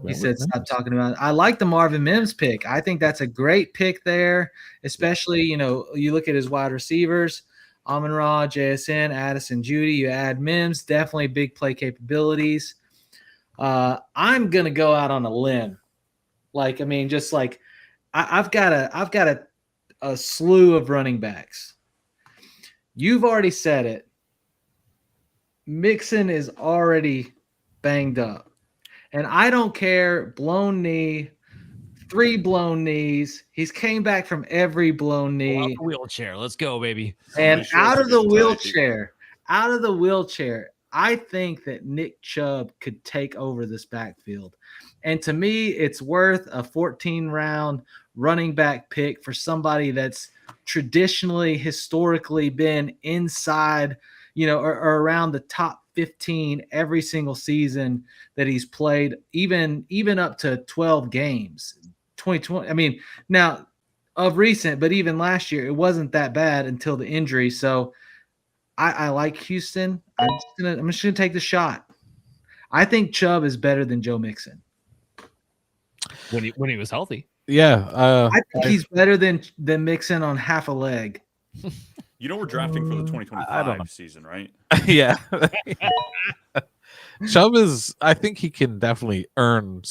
He said, stop talking about it. I like the Marvin Mims pick. I think that's a great pick there, especially, you know, you look at his wide receivers, Amon-Ra, JSN, Addison, Judy. You add Mims, definitely big play capabilities. I'm going to go out on a limb. Like, I mean, just like I've got a slew of running backs. You've already said it. Mixon is already banged up. And I don't care, blown knee, 3 blown knees. He's came back from every blown knee. Out the wheelchair. Let's go, baby. And Somebody show us out a of the good wheelchair, I think that Nick Chubb could take over this backfield. And to me, it's worth a 14-round running back pick for somebody that's traditionally, historically been inside, you know, or around the top 15 every single season that he's played, even up to 12 games. 2020. I mean, now of recent, but even last year, it wasn't that bad until the injury. So I like Houston. I'm just gonna take the shot. I think Chubb is better than Joe Mixon. When he was healthy. Yeah. I think he's better than Mixon on half a leg. You know we're drafting for the I don't know. 2025 season, right? Yeah. Chubb is, I think he can definitely earn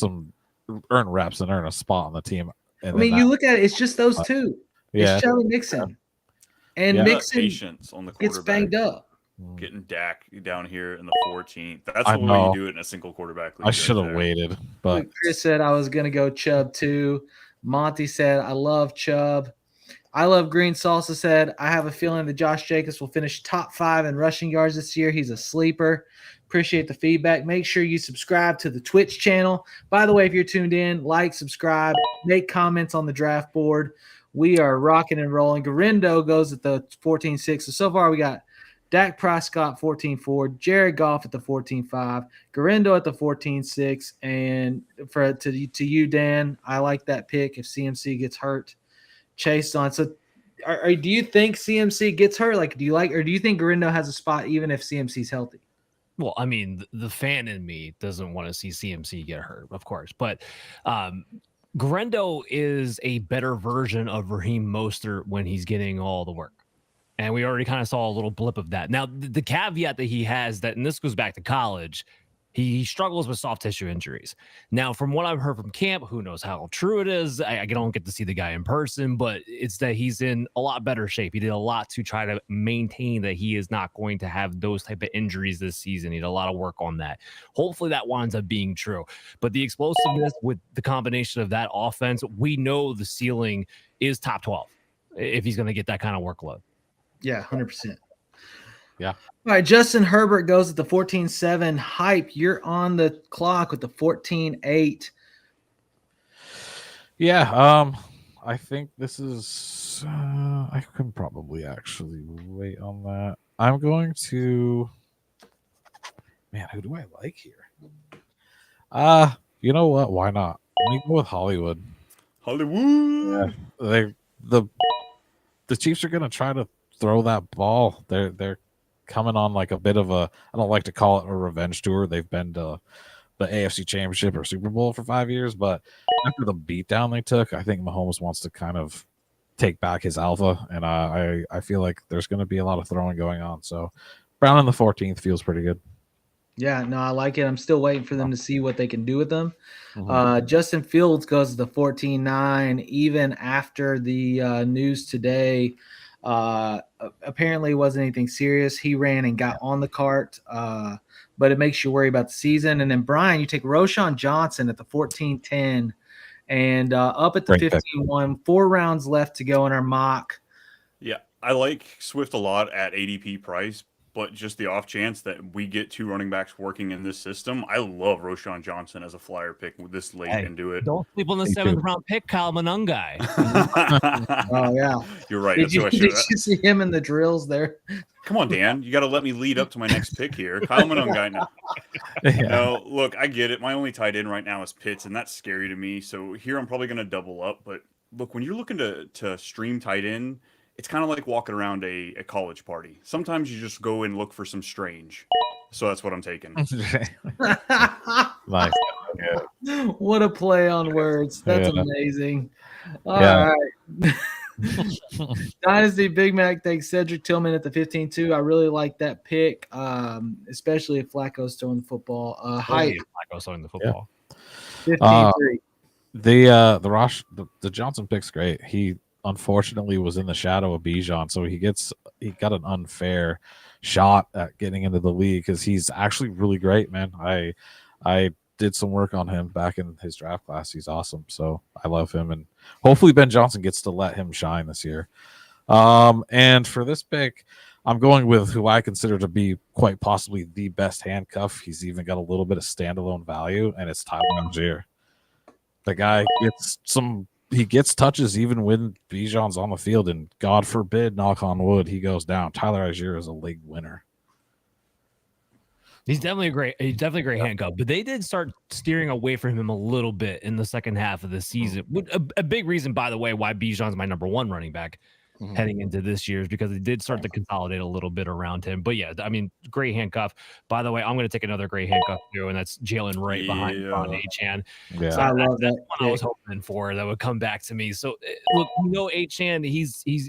reps and earn a spot on the team. I mean, you look at it, it's just those two. Yeah. It's Chubb and Mixon. And Yeah. Mixon Patience on the gets quarterback. banged up. Getting Dak down here in the 14th. That's I the way know. you do it in a single quarterback league. I should have waited, but Chris said I was going to go Chubb too. Monty said, I love Chubb. I Love Green Salsa said, I have a feeling that Josh Jacobs will finish top 5 in rushing yards this year. He's a sleeper. Appreciate the feedback. Make sure you subscribe to the Twitch channel. By the way, if you're tuned in, like, subscribe, make comments on the draft board. We are rocking and rolling. Garindo goes at the 14-6. So far we got Dak Prescott 14-4, Jared Goff at the 14-5, Garindo at the 14-6, and to you, Dan, I like that pick if CMC gets hurt. Chase on. So do you think CMC gets hurt? Like, do you think Garindo has a spot even if CMC's healthy? Well, I mean, the fan in me doesn't want to see CMC get hurt, of course, but Garindo is a better version of Raheem Mostert when he's getting all the work. And we already kind of saw a little blip of that. Now, the caveat that he has that, and this goes back to college, he struggles with soft tissue injuries. Now, from what I've heard from camp, who knows how true it is? I don't get to see the guy in person, but it's that he's in a lot better shape. He did a lot to try to maintain that he is not going to have those type of injuries this season. He did a lot of work on that. Hopefully that winds up being true. But the explosiveness with the combination of that offense, we know the ceiling is top 12 if he's going to get that kind of workload. Yeah, 100%. Yeah. All right, Justin Herbert goes at the 14-7. Hype, you're on the clock with the 14-8. yeah, I think this is I can probably actually wait on that. I'm going to, man, who do I like here? You know what? Why not? Let me go with Hollywood. Hollywood. Yeah. The Chiefs are gonna try to throw that ball. They're coming on like a bit of a, I don't like to call it a revenge tour. They've been to the AFC Championship or Super Bowl for 5 years, but after the beatdown they took, I think Mahomes wants to kind of take back his alpha, and I feel like there's going to be a lot of throwing going on. So Brown in the 14th feels pretty good. Yeah, no, I like it. I'm still waiting for them to see what they can do with them. Mhm. Justin Fields goes to the 14-9 even after the news today. Apparently it wasn't anything serious. He ran and got on the cart, but it makes you worry about the season. And then, Brian, you take Roshan Johnson at the 14-10 and up at the Great pick. 15-1, 4 rounds left to go in our mock. Yeah, I like Swift a lot at ADP price, but just the off chance that we get 2 running backs working in this system, I love Roshan Johnson as a flyer pick this late Hey, and do it. Don't sleep on the Me too. 7th round pick, Kyle Monungai. Oh, yeah. You're right. Did That's you, who I did should. you see him in the drills there? Come on, Dan. You got to let me lead up to my next pick here. Kyle Monungai. No. Yeah. No, look, I get it. My only tight end right now is Pitts, and that's scary to me. So here I'm probably going to double up. But look, when you're looking to stream tight end, it's kind of like walking around a college party. Sometimes you just go and look for some strange. So that's what I'm taking. Nice. What a play on words. That's Yeah. amazing. All Yeah. right. Dynasty Big Mac takes Cedric Tillman at the 15-2. I really like that pick, especially if Flacco's throwing the football. Height, Flacco throwing the football. 15-3. The Johnson pick's great. He unfortunately was in the shadow of Bijan, so he got an unfair shot at getting into the league because he's actually really great, man. I did some work on him back in his draft class. He's awesome, so I love him, and hopefully Ben Johnson gets to let him shine this year. And for this pick, I'm going with who I consider to be quite possibly the best handcuff. He's even got a little bit of standalone value, and it's Tyler Algier. The guy gets touches even when Bijan's on the field, and God forbid, knock on wood, he goes down. Tyler Algier is a league winner. He's definitely a great handcuff, but they did start steering away from him a little bit in the second half of the season. A big reason, by the way, why Bijan's my number 1 running back heading into this year is because they did start to consolidate a little bit around him. But yeah, I mean, great handcuff. By the way, I'm going to take another great handcuff too, and that's Jalen Wright behind Devon Achane. Yeah. So I love that. one I was hoping for that would come back to me. So look, Achane,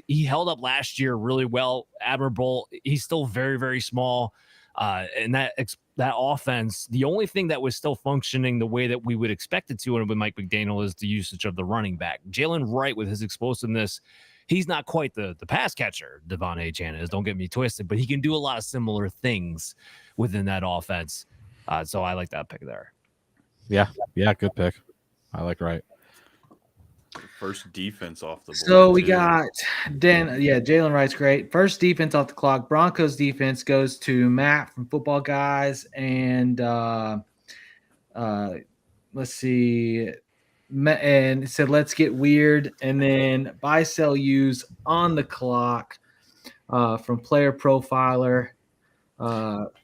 he held up last year really well, admirable. He's still very, very small. And that offense, the only thing that was still functioning the way that we would expect it to with Mike McDaniel is the usage of the running back. Jalen Wright, with his explosiveness, he's not quite the pass catcher Devon Achane is. Don't get me twisted, but he can do a lot of similar things within that offense. So I like that pick there. Yeah, good pick. I like Wright. First defense off the board. So we got Jalen Wright's great. First defense off the clock. Broncos defense goes to Matt from Football Guys, and let's see, and it said let's get weird, and then buy sell use on the clock from Player Profiler.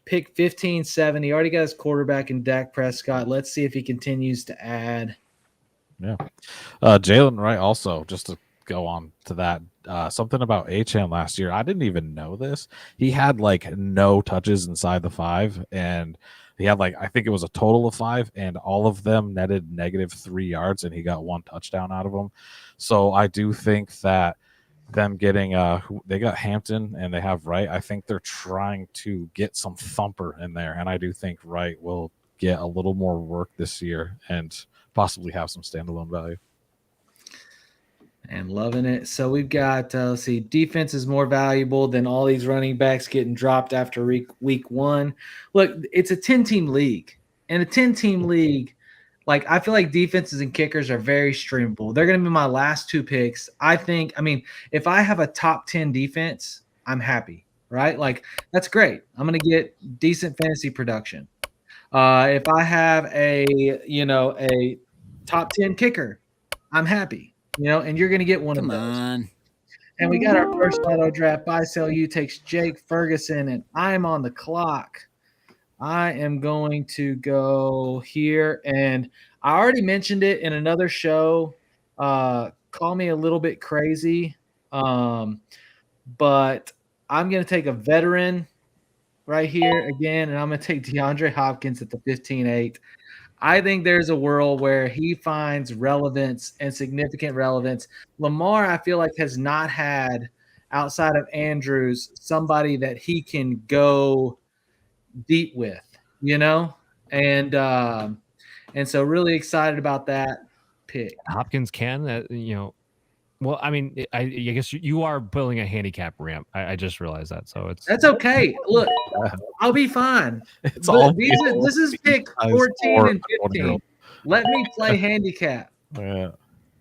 Pick 15-7. He already got his quarterback in Dak Prescott. Let's see if he continues to add. Yeah. Jalen Wright also, just to go on to that, something about Achane last year. I didn't even know this. He had like no touches inside the 5, and he had I think it was a total of 5, and all of them netted -3 yards, and he got 1 touchdown out of them. So I do think that them getting they got Hampton and they have Wright. I think they're trying to get some thumper in there, and I do think Wright will get a little more work this year and possibly have some standalone value. And loving it. So we've got, let's see, defense is more valuable than all these running backs getting dropped after week 1. Look, it's a 10-team league. In a 10-team league, I feel like defenses and kickers are very streamable. They're going to be my last 2 picks. If I have a top 10 defense, I'm happy, right? That's great. I'm going to get decent fantasy production. If I have a top 10 kicker, I'm happy, and you're going to get one of those. On. And we got our first auto draft. Buy sell you takes Jake Ferguson, and I'm on the clock. I am going to go here, and I already mentioned it in another show. Call me a little bit crazy, but I'm going to take a veteran right here again, and I'm going to take DeAndre Hopkins at the 15-8. I think there's a world where he finds relevance and significant relevance. Lamar, I feel like, has not had outside of Andrews, somebody that he can go deep with, and so really excited about that pick. Hopkins can, well, I mean, I guess you are building a handicap ramp. I just realized that, so That's okay. Look, I'll be fine. It's But all this is pick 14 and 15. Let me play handicap. Yeah.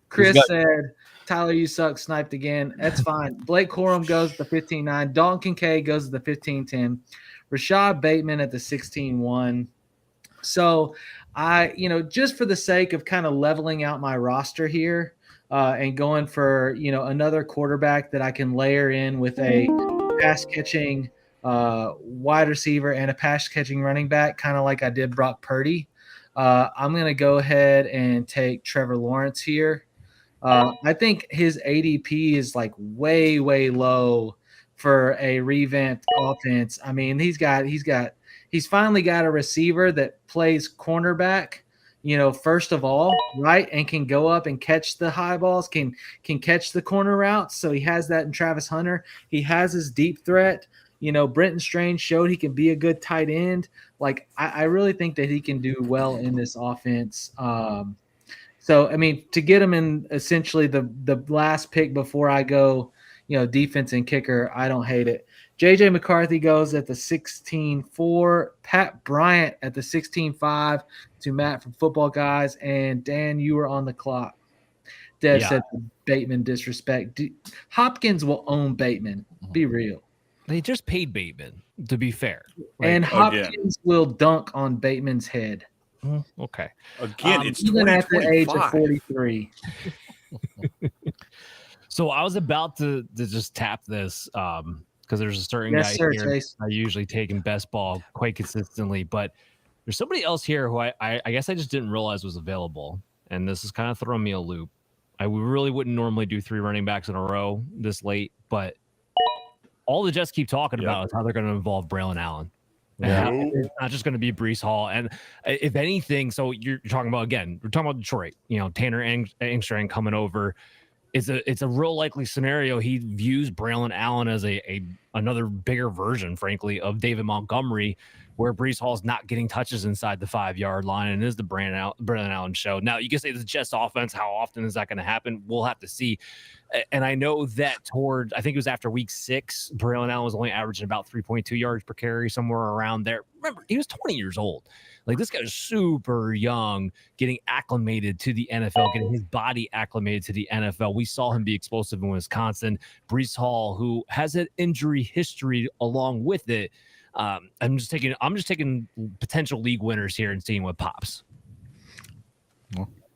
Chris said, Tyler, you suck, sniped again. That's fine. Blake Corum goes to the 15-9. Dalton Kincaid goes to the 15-10. Rashad Bateman at the 16-1. So just for the sake of kind of leveling out my roster here and going for, another quarterback that I can layer in with a pass catching wide receiver and a pass catching running back, kind of like I did Brock Purdy. I'm going to go ahead and take Trevor Lawrence here. I think his ADP is like way, way low for a revamped offense. I mean, he's finally got a receiver that plays cornerback, first of all, right, and can go up and catch the high balls, can catch the corner routes. So he has that in Travis Hunter. He has his deep threat. Brenton Strange showed he can be a good tight end. Like, I really think that he can do well in this offense. So, I mean, to get him in essentially the last pick before I go, defense and kicker, I don't hate it. J.J. McCarthy goes at the 16-4. Pat Bryant at the 16-5 to Matt from Football Guys. And Dan, you were on the clock. Dev said Bateman disrespect. Hopkins will own Bateman. Be real. They just paid Bateman, to be fair. And Hopkins will dunk on Bateman's head. Okay. Again, it's even at the age of 43. So I was about to just tap this because there's a certain guy here I usually take in best ball quite consistently, but there's somebody else here who I guess I just didn't realize was available, and this is kind of throwing me a loop. I really wouldn't normally do 3 running backs in a row this late, but all the Jets keep talking about is how they're going to involve Braylon Allen. Yeah. It's not just going to be Breece Hall. And if anything, so you're talking about, again, we're talking about Detroit, Tanner Engstrand coming over. It's a real likely scenario. He views Braylon Allen as another bigger version, frankly, of David Montgomery, where Breece Hall's not getting touches inside the 5-yard line, and it is the Braylon Allen show. Now, you can say the Jets offense, how often is that going to happen? We'll have to see. And I know that I think it was after week 6, Braylon Allen was only averaging about 3.2 yards per carry, somewhere around there. Remember, he was 20 years old. Like, this guy's super young, getting acclimated to the NFL, getting his body acclimated to the NFL. We saw him be explosive in Wisconsin. Breece Hall, who has an injury history along with it. I'm just taking potential league winners here and seeing what pops.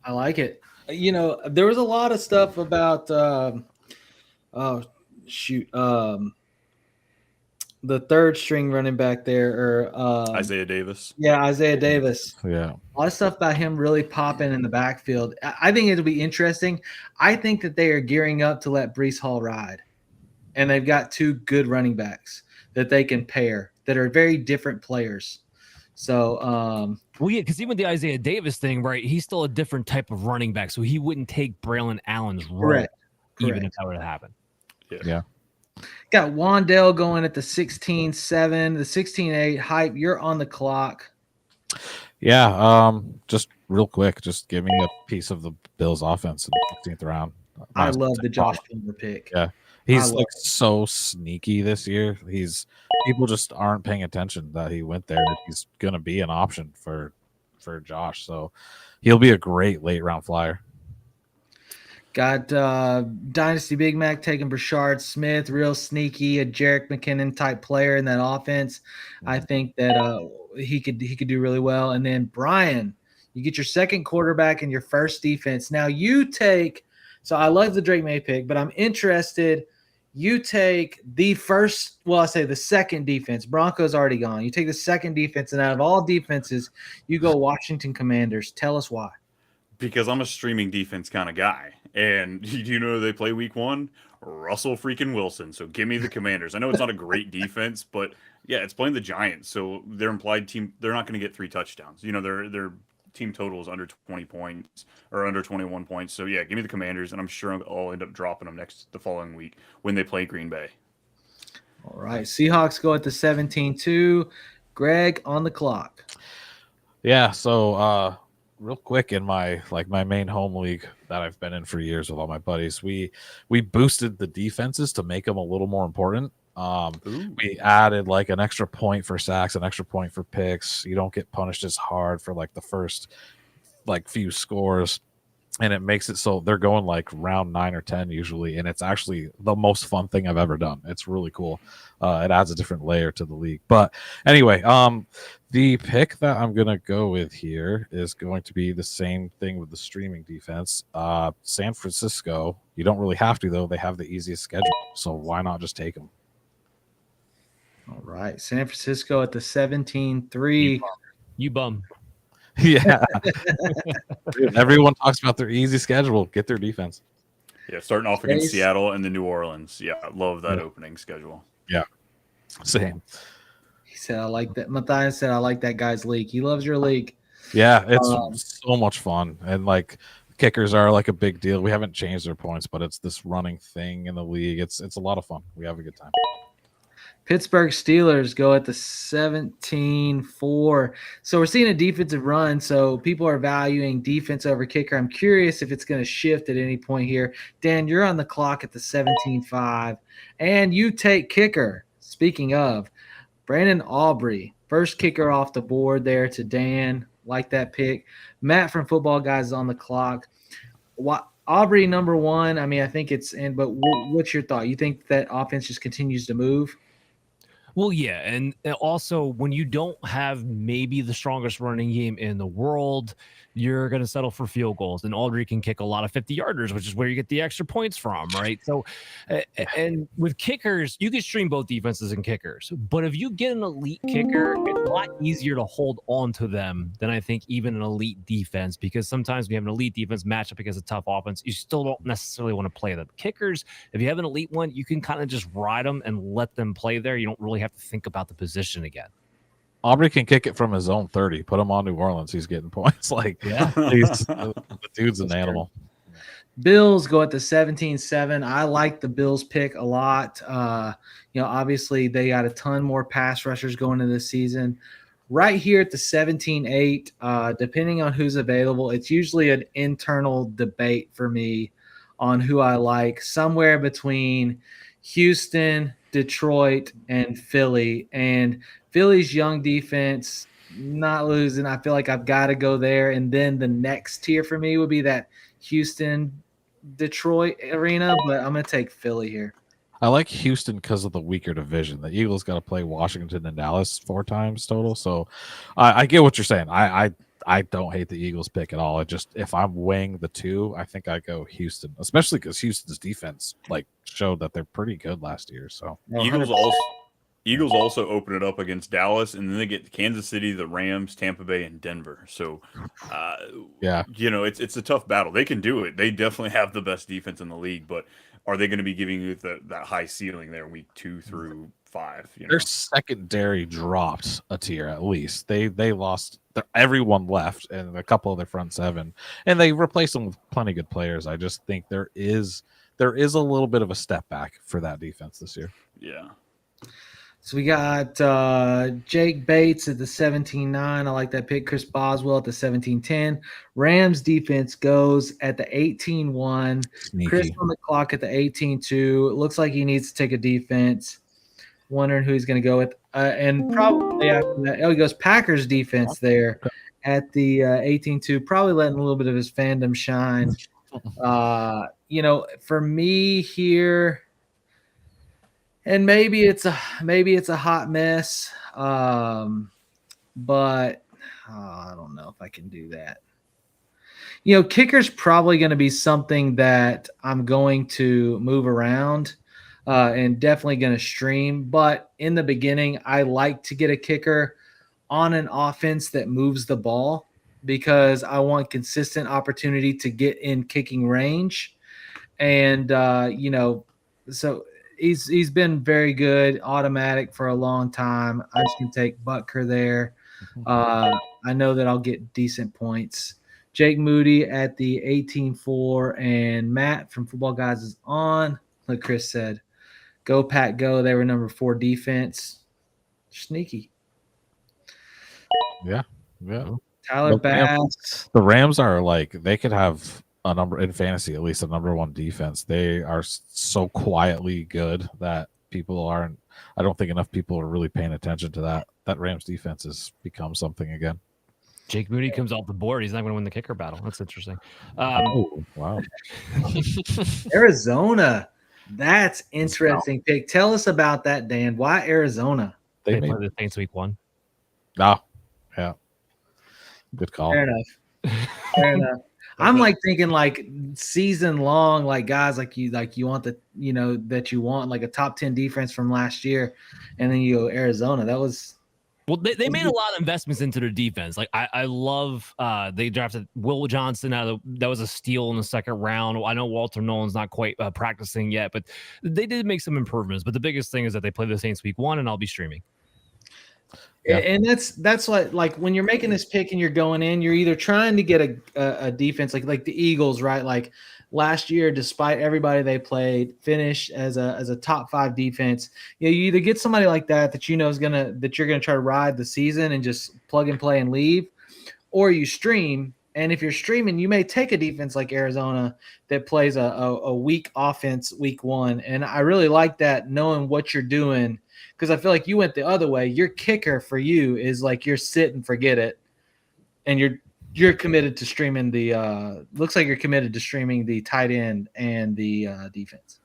I like it. There was a lot of stuff about the third string running back there, or Isaiah Davis. Yeah, Isaiah Davis. Yeah. A lot of stuff about him really popping in the backfield. I think it'll be interesting. I think that they are gearing up to let Breece Hall ride. And they've got 2 good running backs that they can pair that are very different players. So, well, yeah, because even the Isaiah Davis thing, right? He's still a different type of running back, so he wouldn't take Braylon Allen's role, even if that were to happen. Yeah. Got Wandale going at the 16-7, the 16-8. Hype, you're on the clock. Yeah. Just real quick, just give me a piece of the Bills' offense in the 15th round. I love the Josh Palmer pick. Yeah. He's like so sneaky this year. People just aren't paying attention that he went there. He's gonna be an option for Josh, so he'll be a great late round flyer. Got Dynasty Big Mac taking Brashard Smith, real sneaky, a Jerick McKinnon type player in that offense. I think that he could do really well. And then Brian, you get your second quarterback and your first defense. Now you take. So I love the Drake May pick, but I'm interested. You take the second defense. Broncos already gone. You take the second defense, and out of all defenses, you go Washington Commanders. Tell us why. Because I'm a streaming defense kind of guy. And do you know they play week 1? Russell freaking Wilson. So give me the Commanders. I know it's not a great defense, but yeah, it's playing the Giants. So their implied team, they're not going to get 3 touchdowns. Their team total is under 20 points or under 21 points. So yeah, give me the Commanders, and I'm sure I'll end up dropping them the following week when they play Green Bay. All right, Seahawks go at the 17-2. Greg on the clock. Yeah, so real quick, in my main home league that I've been in for years with all my buddies, we boosted the defenses to make them a little more important. We added like an extra point for sacks, an extra point for picks. You don't get punished as hard for like the first few scores, and it makes it so they're going like round 9 or 10 usually, and it's actually the most fun thing I've ever done. It's really cool. It adds a different layer to the league. But anyway, the pick that I'm gonna go with here is going to be the same thing with the streaming defense. San Francisco. You don't really have to, though. They have the easiest schedule, so why not just take them? All right, San Francisco at the 17-3. You bum. Yeah. Everyone talks about their easy schedule. Get their defense. Yeah, starting off against Chase. Seattle and then New Orleans. Yeah, I love that opening schedule. Yeah, same. He said, I like that. Matthias said, I like that guy's league. He loves your league. Yeah, it's so much fun. And like kickers are like a big deal. We haven't changed their points, but it's this running thing in the league. It's a lot of fun. We have a good time. Pittsburgh Steelers go at the 17-4. So we're seeing a defensive run. So people are valuing defense over kicker. I'm curious if it's going to shift at any point here. Dan, you're on the clock at the 17-5. And you take kicker. Speaking of, Brandon Aubrey, first kicker off the board there to Dan. Like that pick. Matt from Football Guys is on the clock. Aubrey, number one. I mean, I think it's in, but what's your thought? You think that offense just continues to move? Well, yeah, and also when you don't have maybe the strongest running game in the world, you're going to settle for field goals. And Audrey can kick a lot of 50-yarders, which is where you get the extra points from, right? So, and with kickers, you can stream both defenses and kickers. But if you get an elite kicker, it's a lot easier to hold on to them than I think even an elite defense, because sometimes we have an elite defense match up against a tough offense. You still don't necessarily want to play them. Kickers, if you have an elite one, you can kind of just ride them and let them play there. You don't really have to think about the position again. Aubrey can kick it from his own 30. Put him on New Orleans. He's getting points. Like, yeah, the dude's an animal. Bills go at the 17-7. I like the Bills pick a lot. Obviously they got a ton more pass rushers going into this season. Right here at the 17-8, depending on who's available, it's usually an internal debate for me on who I like, somewhere between Houston, Detroit, and Philly. And Philly's young defense, not losing. I feel like I've got to go there. And then the next tier for me would be that Houston-Detroit arena, but I'm going to take Philly here. I like Houston because of the weaker division. The Eagles got to play Washington and Dallas 4 times total. So I get what you're saying. I don't hate the Eagles pick at all. If I'm weighing the two, I think I go Houston, especially because Houston's defense showed that they're pretty good last year. So Eagles also open it up against Dallas, and then they get Kansas City, the Rams, Tampa Bay, and Denver. So, it's a tough battle. They can do it. They definitely have the best defense in the league, but are they going to be giving you that high ceiling there week 2 through 5? Their secondary dropped a tier at least. They lost. Everyone left, and a couple of their front seven, and they replaced them with plenty of good players. I just think there is a little bit of a step back for that defense this year. Yeah. So we got Jake Bates at the 17-9. I like that pick. Chris Boswell at the 17-10. Rams defense goes at the 18-1. Sneaky. Chris on the clock at the 18-2. It looks like he needs to take a defense. Wondering who he's going to go with. And probably after that, he goes Packers defense there at the 18-2. Probably letting a little bit of his fandom shine. For me here, and maybe it's a hot mess, but I don't know if I can do that. Kicker's probably going to be something that I'm going to move around and definitely going to stream. But in the beginning, I like to get a kicker on an offense that moves the ball because I want consistent opportunity to get in kicking range. And, so he's been very good, automatic for a long time. I'm just going to take Butker there. I know that I'll get decent points. Jake Moody at the 18-4, and Matt from Football Guys is on. Like Chris said, go Pack, go. They were number 4 defense. Sneaky. Yeah. Tyler The Bass. The Rams are like, they could have a number in fantasy, at least a number 1 defense. They are so quietly good that people aren't. I don't think enough people are really paying attention to that. That Rams defense has become something again. Jake Moody comes off the board. He's not going to win the kicker battle. That's interesting. Oh, wow. Arizona. That's interesting pick. Tell us about that, Dan. Why Arizona? They play the Saints week 1. Oh, yeah. Good call. Fair enough. I'm like thinking like season long, like guys like you want the that you want like a top 10 defense from last year, and then you go Arizona. That was they made a lot of investments into their defense. Like I love they drafted Will Johnson that was a steal in the second round. I know Walter Nolan's not quite practicing yet, but they did make some improvements. But the biggest thing is that they play the Saints week 1, and I'll be streaming. Yeah. And that's what, like when you're making this pick and you're going in, you're either trying to get a defense like the Eagles, right? Like last year, despite everybody they played, finished as a top 5 defense. You either get somebody like that you know that you're gonna try to ride the season and just plug and play and leave, or you stream. And if you're streaming, you may take a defense like Arizona that plays a weak offense week 1. And I really like that, knowing what you're doing. Because I feel like you went the other way. Your kicker for you is like you're sit and forget it, and you're committed to streaming the. Looks like you're committed to streaming the tight end and the defense.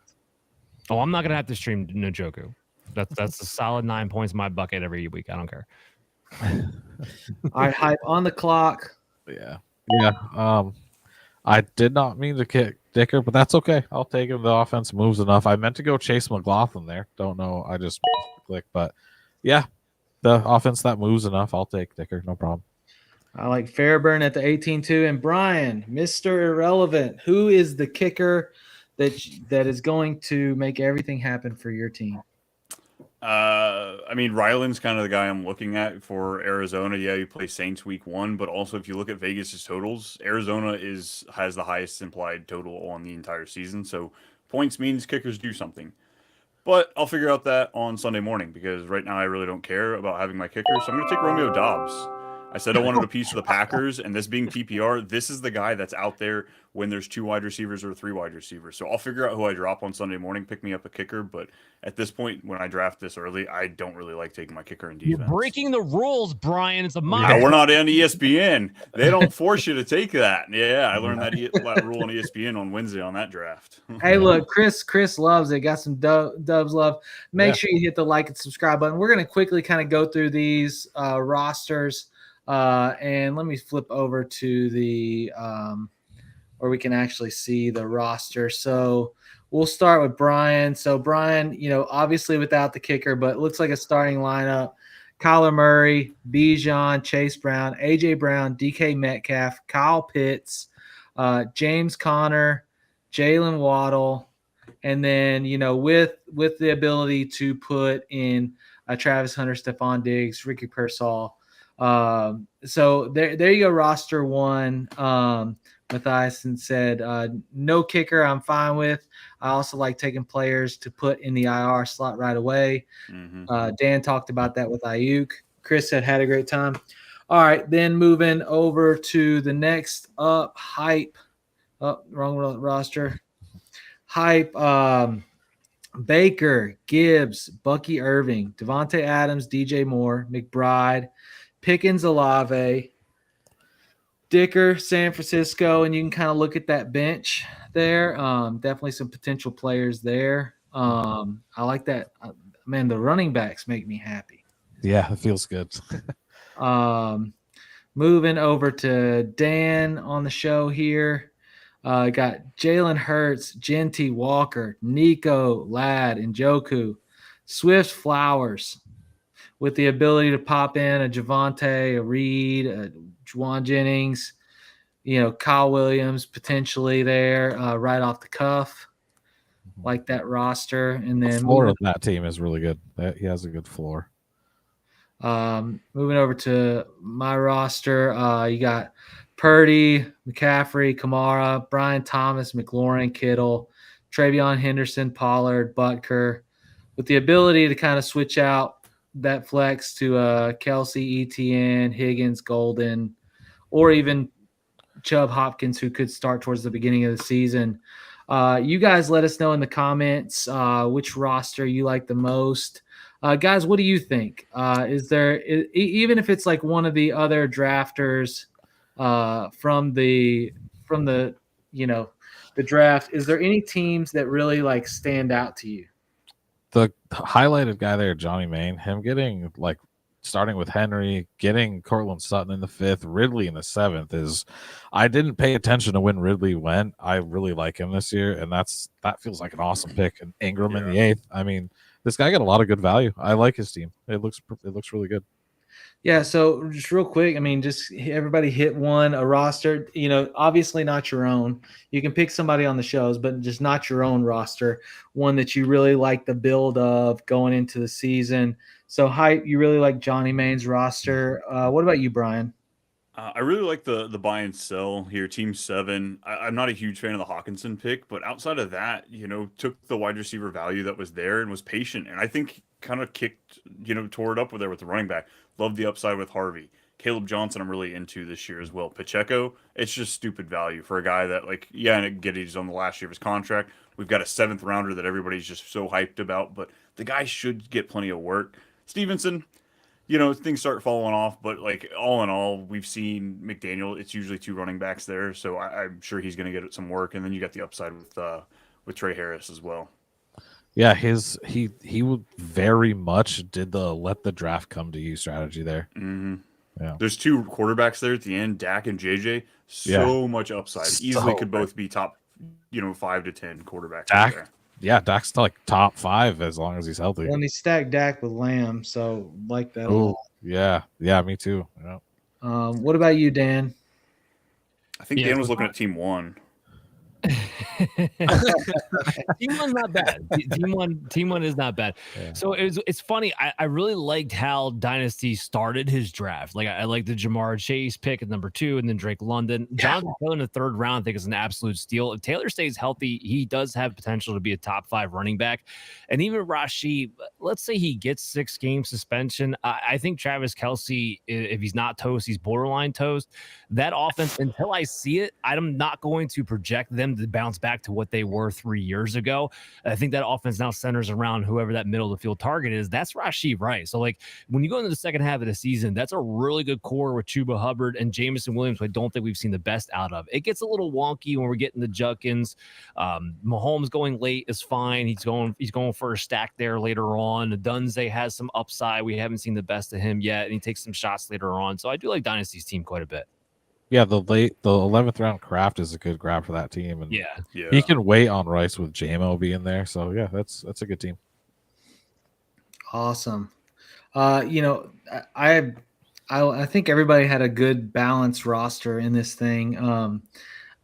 Oh, I'm not gonna have to stream Njoku. That's a solid 9 points in my bucket every week. I don't care. All right, Hype on the clock. Yeah. I did not mean to kick Dicker, but that's okay. I'll take him. The offense moves enough. I meant to go Chase McLaughlin there. Don't know. I just clicked, but yeah, the offense that moves enough. I'll take Dicker. No problem. I like Fairburn at the 18-2. And Brian, Mr. Irrelevant, who is the kicker that is going to make everything happen for your team? I mean, Ryland's kind of the guy I'm looking at for Arizona. Yeah, you play Saints week 1, but also if you look at Vegas's totals, Arizona has the highest implied total on the entire season. So points means kickers do something. But I'll figure out that on Sunday morning, because right now I really don't care about having my kicker. So I'm going to take Romeo Dobbs. I said I wanted a piece of the Packers, and this being PPR, this is the guy that's out there when there's 2 wide receivers or 3 wide receivers. So I'll figure out who I drop on Sunday morning, pick me up a kicker. But at this point, when I draft this early, I don't really like taking my kicker in defense. You're breaking the rules, Brian. It's a mock. Yeah, we're not on ESPN. They don't force you to take that. Yeah, I learned that rule on ESPN on Wednesday on that draft. Hey, look, Chris loves it. Got some Dubs love. Make sure you hit the like and subscribe button. We're going to quickly kind of go through these rosters. And let me flip over to the where we can actually see the roster. So we'll start with Brian. So Brian, obviously without the kicker, but it looks like a starting lineup: Kyler Murray, Bijan, Chase Brown, AJ Brown, DK Metcalf, Kyle Pitts, James Conner, Jalen Waddle, and then with the ability to put in Travis Hunter, Stephon Diggs, Ricky Pearsall. So there you go, roster 1. Matthias said no kicker I'm fine with. I also like taking players to put in the IR slot right away. Dan talked about that with Ayuk. Chris said had a great time. All right, then moving over to the next up, Hype. Oh, wrong roster. Hype. Baker, Gibbs, Bucky Irving, Devontae Adams, DJ Moore, McBride, Pickens, Olave, Dicker, San Francisco, and you can kind of look at that bench there. Definitely some potential players there. I like that. Man, the running backs make me happy. Yeah, it feels good. Moving over to Dan on the show here. Got Jalen Hurts, Genty, Walker, Nico, Ladd, and Njoku, Swift, Flowers, with the ability to pop in a Javonte, a Reed, a Juwan Jennings, Kyle Williams potentially there right off the cuff, like that roster. And then the floor of that team is really good. He has a good floor. Moving over to my roster, you got Purdy, McCaffrey, Kamara, Brian Thomas, McLaurin, Kittle, Travion Henderson, Pollard, Butker, with the ability to kind of switch out that flex to Kelsey, ETN, Higgins, Golden, or even Chubb Hopkins, who could start towards the beginning of the season. You guys let us know in the comments which roster you like the most. Guys, what do you think? Even if it's like one of the other drafters from the the draft, is there any teams that really like stand out to you? The highlighted guy there, Johnny Main, him getting like starting with Henry, getting Cortland Sutton in the 5th, Ridley in the 7th is. I didn't pay attention to when Ridley went. I really like him this year, and that feels like an awesome pick. And Ingram in the 8th. I mean, this guy got a lot of good value. I like his team. It looks really good. Yeah, so just real quick, I mean, just everybody hit a roster, obviously not your own. You can pick somebody on the shows, but just not your own roster, one that you really like the build of going into the season. So, you really like Johnny Main's roster. What about you, Brian? I really like the buy and sell here, Team 7. I'm not a huge fan of the Hawkinson pick, but outside of that, took the wide receiver value that was there and was patient. And I think kind of kicked, tore it up with the running back. Love the upside with Harvey. Caleb Johnson, I'm really into this year as well. Pacheco, it's just stupid value for a guy that, and he's on the last year of his contract. We've got a 7th rounder that everybody's just so hyped about, but the guy should get plenty of work. Stevenson, things start falling off, but all in all, we've seen McDaniel. It's usually 2 running backs there, so I'm sure he's going to get some work. And then you got the upside with Trey Harris as well. Yeah, he would very much did the let the draft come to you strategy there. Mm-hmm. Yeah, there's 2 quarterbacks there at the end, Dak and JJ. So much upside. Easily could both be top, 5 to 10 quarterbacks. Dak. There. Yeah, Dak's like top 5 as long as he's healthy. Well, and he stacked Dak with Lamb, so like that. Oh, yeah, me too. Yeah. What about you, Dan? I think Dan was looking at Team 1. Team 1's not bad. Team one is not bad. Yeah. So it's funny. I really liked how Dynasty started his draft. I like the Jamar Chase pick at number 2, and then Drake London. Jonathan Taylor in the 3rd round, I think, is an absolute steal. If Taylor stays healthy, he does have potential to be a top 5 running back. And even Rashid, let's say he gets 6-game suspension. I think Travis Kelce, if he's not toast, he's borderline toast. That offense, until I see it, I'm not going to project them to bounce back to what they were 3 years ago. I think that offense now centers around whoever that middle of the field target is. That's Rashid Rice. So when you go into the second half of the season, that's a really good core with Chuba Hubbard and Jameson Williams, who I don't think we've seen the best out of. It gets a little wonky when we're getting the Judkins. Mahomes going late is fine. He's going for a stack there later on. Dunze has some upside. We haven't seen the best of him yet, and he takes some shots later on. So I do like Dynasty's team quite a bit. Yeah, the 11th round Kraft is a good grab for that team, and yeah, he can wait on Rice with JMO being there. So yeah, that's a good team. Awesome. I think everybody had a good balanced roster in this thing.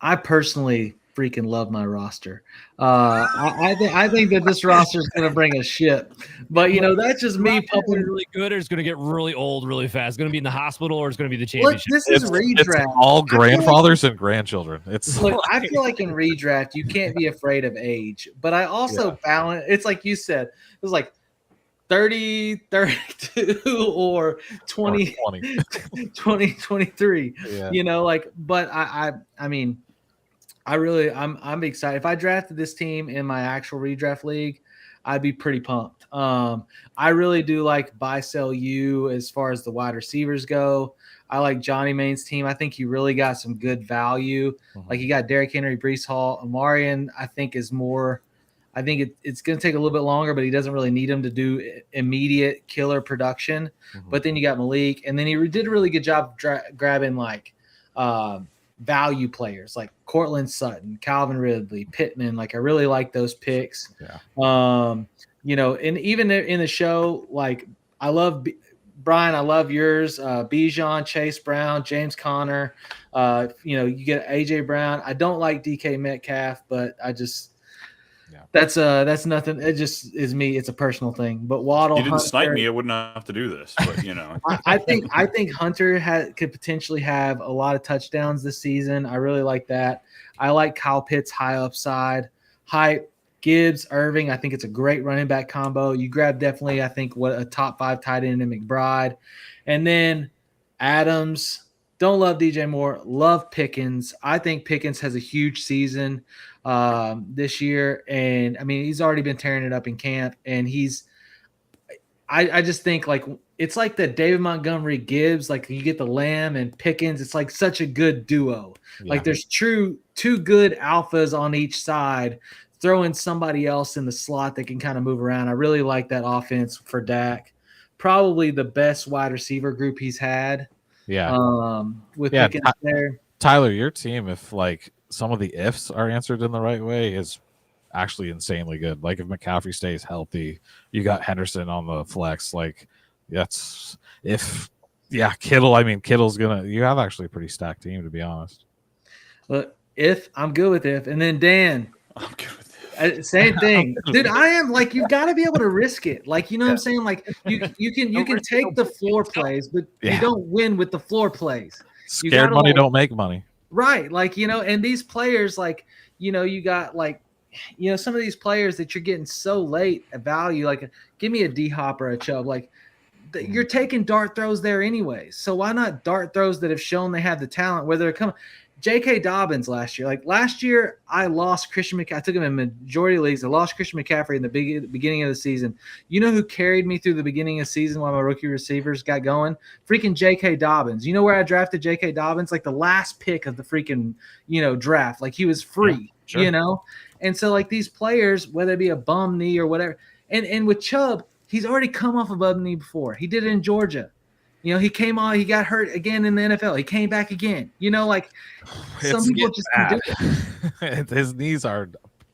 I personally freaking love my roster. I think that this roster is going to bring a ship, but that's just me pumping. Really good, or it's going to get really old really fast. It's going to be in the hospital, or it's going to be the championship. Look, this is redraft. It's all grandfathers and grandchildren. I feel like in redraft you can't be afraid of age, but I also balance. It's like you said. It was like 30, 32, or 20, 20, 23. Yeah. But I mean. I'm excited. If I drafted this team in my actual redraft league, I'd be pretty pumped. I really do like buy, sell you as far as the wide receivers go. I like Johnny Main's team. I think he really got some good value. Mm-hmm. Like, he got Derrick Henry, Breece Hall. Amarian, I think, is more – I think it's going to take a little bit longer, but he doesn't really need him to do immediate killer production. Mm-hmm. But then you got Malik, and then he did a really good job grabbing, value players like Cortland Sutton, Calvin Ridley, Pittman. I really like those picks. Yeah. And even in the show, I love Brian. I love yours. Bijan, Chase Brown, James Conner. You get AJ Brown. I don't like DK Metcalf, but That's nothing. It just is me. It's a personal thing. But Waddle, You didn't Hunter, snipe me, I wouldn't have to do this. But you know, I think Hunter could potentially have a lot of touchdowns this season. I really like that. I like Kyle Pitts high upside, high Gibbs, Irving. I think it's a great running back combo. You grab definitely, I think, what a top 5 tight end in McBride, and then Adams. Don't love DJ Moore. Love Pickens. I think Pickens has a huge season this year, and I mean he's already been tearing it up in camp, and he's. I just think like it's like the David Montgomery Gibbs, like you get the Lamb and Pickens. It's like such a good duo. Yeah. Like there's two good alphas on each side. Throw in somebody else in the slot that can kind of move around. I really like that offense for Dak. Probably the best wide receiver group he's had. With Pickens there. Tyler, your team, if like some of the ifs are answered in the right way, is actually insanely good. Like if McCaffrey stays healthy, you got Henderson on the flex. Like that's Kittle. I mean, Kittle's you have actually a pretty stacked team, to be honest. Look, I'm good with if, and then Dan. I'm good with same thing, dude. I am like you've got to be able to risk it. Like you know what I'm saying. Like you can take the floor plays, but you don't win with the floor plays. Scared money don't make money. Right. Like and these players, like you got like some of these players that you're getting so late at value. Like give me a D-Hop or a Chubb. Like you're taking dart throws there anyways. So why not dart throws that have shown they have the talent, whether they're coming. J.K. Dobbins last year. Like last year, I lost Christian McCaffrey. I took him in majority leagues. I lost Christian McCaffrey in the beginning of the season. You know who carried me through the beginning of the season while my rookie receivers got going? Freaking J.K. Dobbins. You know where I drafted J.K. Dobbins? Like the last pick of the freaking, draft. Like he was free, And so like these players, whether it be a bum knee or whatever, and with Chubb, he's already come off a bum knee before. He did it in Georgia. He came on, he got hurt again in the NFL. He came back again. Like some people just can do it. His knees are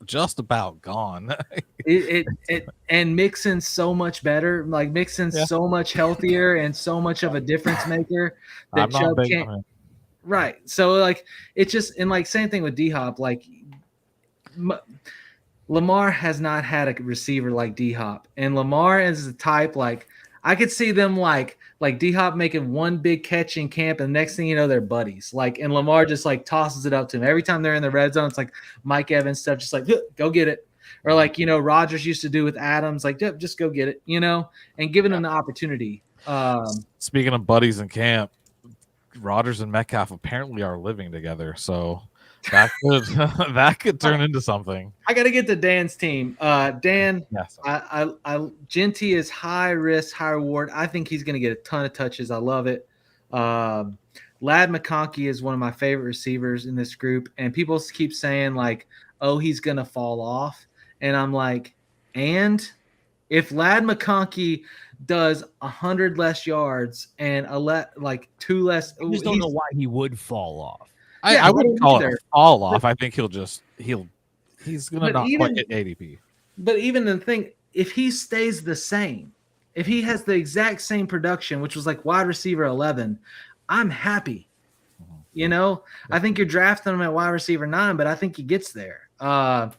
just about gone. And Mixon's so much better. Like Mixon's so much healthier and so much of a difference maker that Chubb can't. Right. So like it's just and like same thing with D-Hop. Like Lamar has not had a receiver like D-Hop, and Lamar is the type like I could see them like D-Hop making one big catch in camp, and the next thing you know, they're buddies. Like, and Lamar just like tosses it up to him every time they're in the red zone. It's like Mike Evans stuff, just like go get it, or like Rodgers used to do with Adams, like just go get it, and giving them the opportunity. Speaking of buddies in camp, Rodgers and Metcalf apparently are living together, so that could turn into something. I got to get to Dan's team. Dan, yes. Genty is high risk, high reward. I think he's going to get a ton of touches. I love it. Lad McConkey is one of my favorite receivers in this group, and people keep saying like, "Oh, he's going to fall off," and I'm like, and if Lad McConkey does 100 less yards and 2 less, I just don't know why he would fall off. I wouldn't call it a fall off. I think he's gonna not quite hit ADP. But even the thing, if he stays the same, if he has the exact same production, which was like wide receiver 11, I'm happy. I think you're drafting him at wide receiver 9, but I think he gets there. Love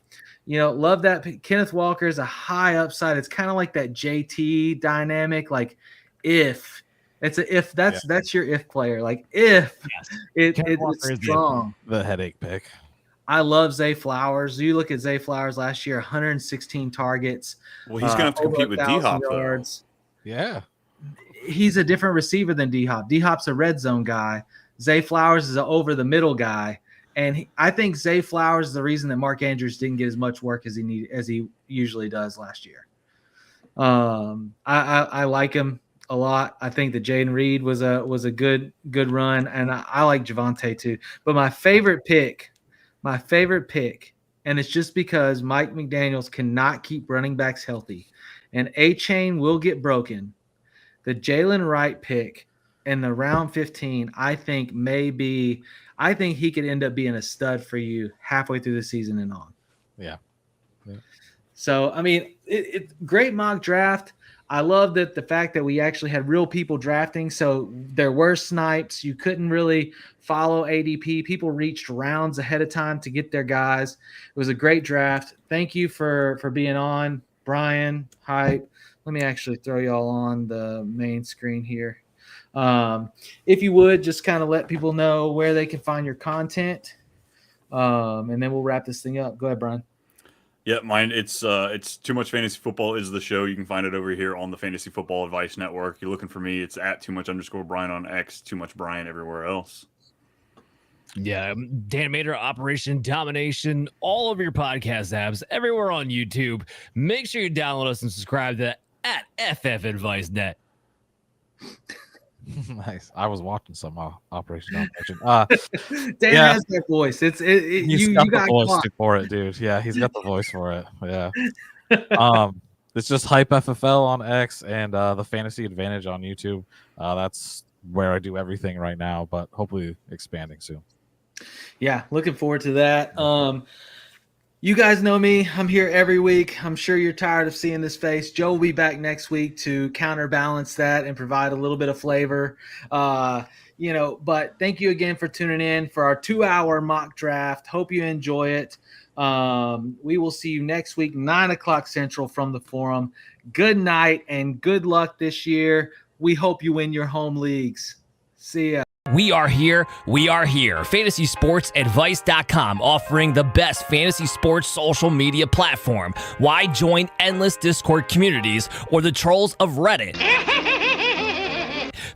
that. Kenneth Walker is a high upside. It's kind of like that JT dynamic. Like if that's your if player. Like if it's strong. The headache pick. I love Zay Flowers. You look at Zay Flowers last year, 116 targets. Well, he's gonna have to compete with D-Hop yards. Yeah. He's a different receiver than D-Hop. D-Hop's a red zone guy. Zay Flowers is an over the middle guy. And I think Zay Flowers is the reason that Mark Andrews didn't get as much work as he usually does last year. I like him a lot. I think that Jaden Reed was a good run, and I like Javonte too. But my favorite pick, and it's just because Mike McDaniels cannot keep running backs healthy, and A-Chain will get broken. The Jalen Wright pick in the round 15, I think he could end up being a stud for you halfway through the season and on. Yeah. So, I mean, it's great mock draft. I love that the fact that we actually had real people drafting. So there were snipes. You couldn't really follow ADP. People reached rounds ahead of time to get their guys. It was a great draft. Thank you for being on, Brian, Hype. Let me actually throw y'all on the main screen here. If you would, just kind of let people know where they can find your content. And then we'll wrap this thing up. Go ahead, Brian. Yeah, mine. It's Too Much Fantasy Football is the show. You can find it over here on the Fantasy Football Advice Network. You're looking for me. It's at @too_much_Brian on X. Too Much Brian everywhere else. Yeah, Dan Mater, Operation Domination, all over your podcast apps, everywhere on YouTube. Make sure you download us and subscribe to @FFAdviceNet. Nice. I was watching some Operation Domination. Dan has that voice. You got got the voice caught. for it, dude. Yeah, he's got the voice for it. Yeah. It's just Hype FFL on X and the Fantasy Advantage on YouTube. That's where I do everything right now, but hopefully expanding soon. Yeah, looking forward to that. You guys know me. I'm here every week. I'm sure you're tired of seeing this face. Joe will be back next week to counterbalance that and provide a little bit of flavor. But thank you again for tuning in for our 2-hour mock draft. Hope you enjoy it. We will see you next week, 9:00 Central from the forum. Good night and good luck this year. We hope you win your home leagues. See ya. We are here. We are here. FantasySportsAdvice.com, offering the best fantasy sports social media platform. Why join endless Discord communities or the trolls of Reddit?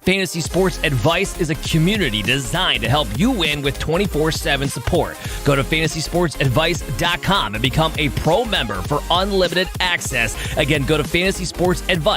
Fantasy Sports Advice is a community designed to help you win with 24/7 support. Go to FantasySportsAdvice.com and become a pro member for unlimited access. Again, go to FantasySportsAdvice.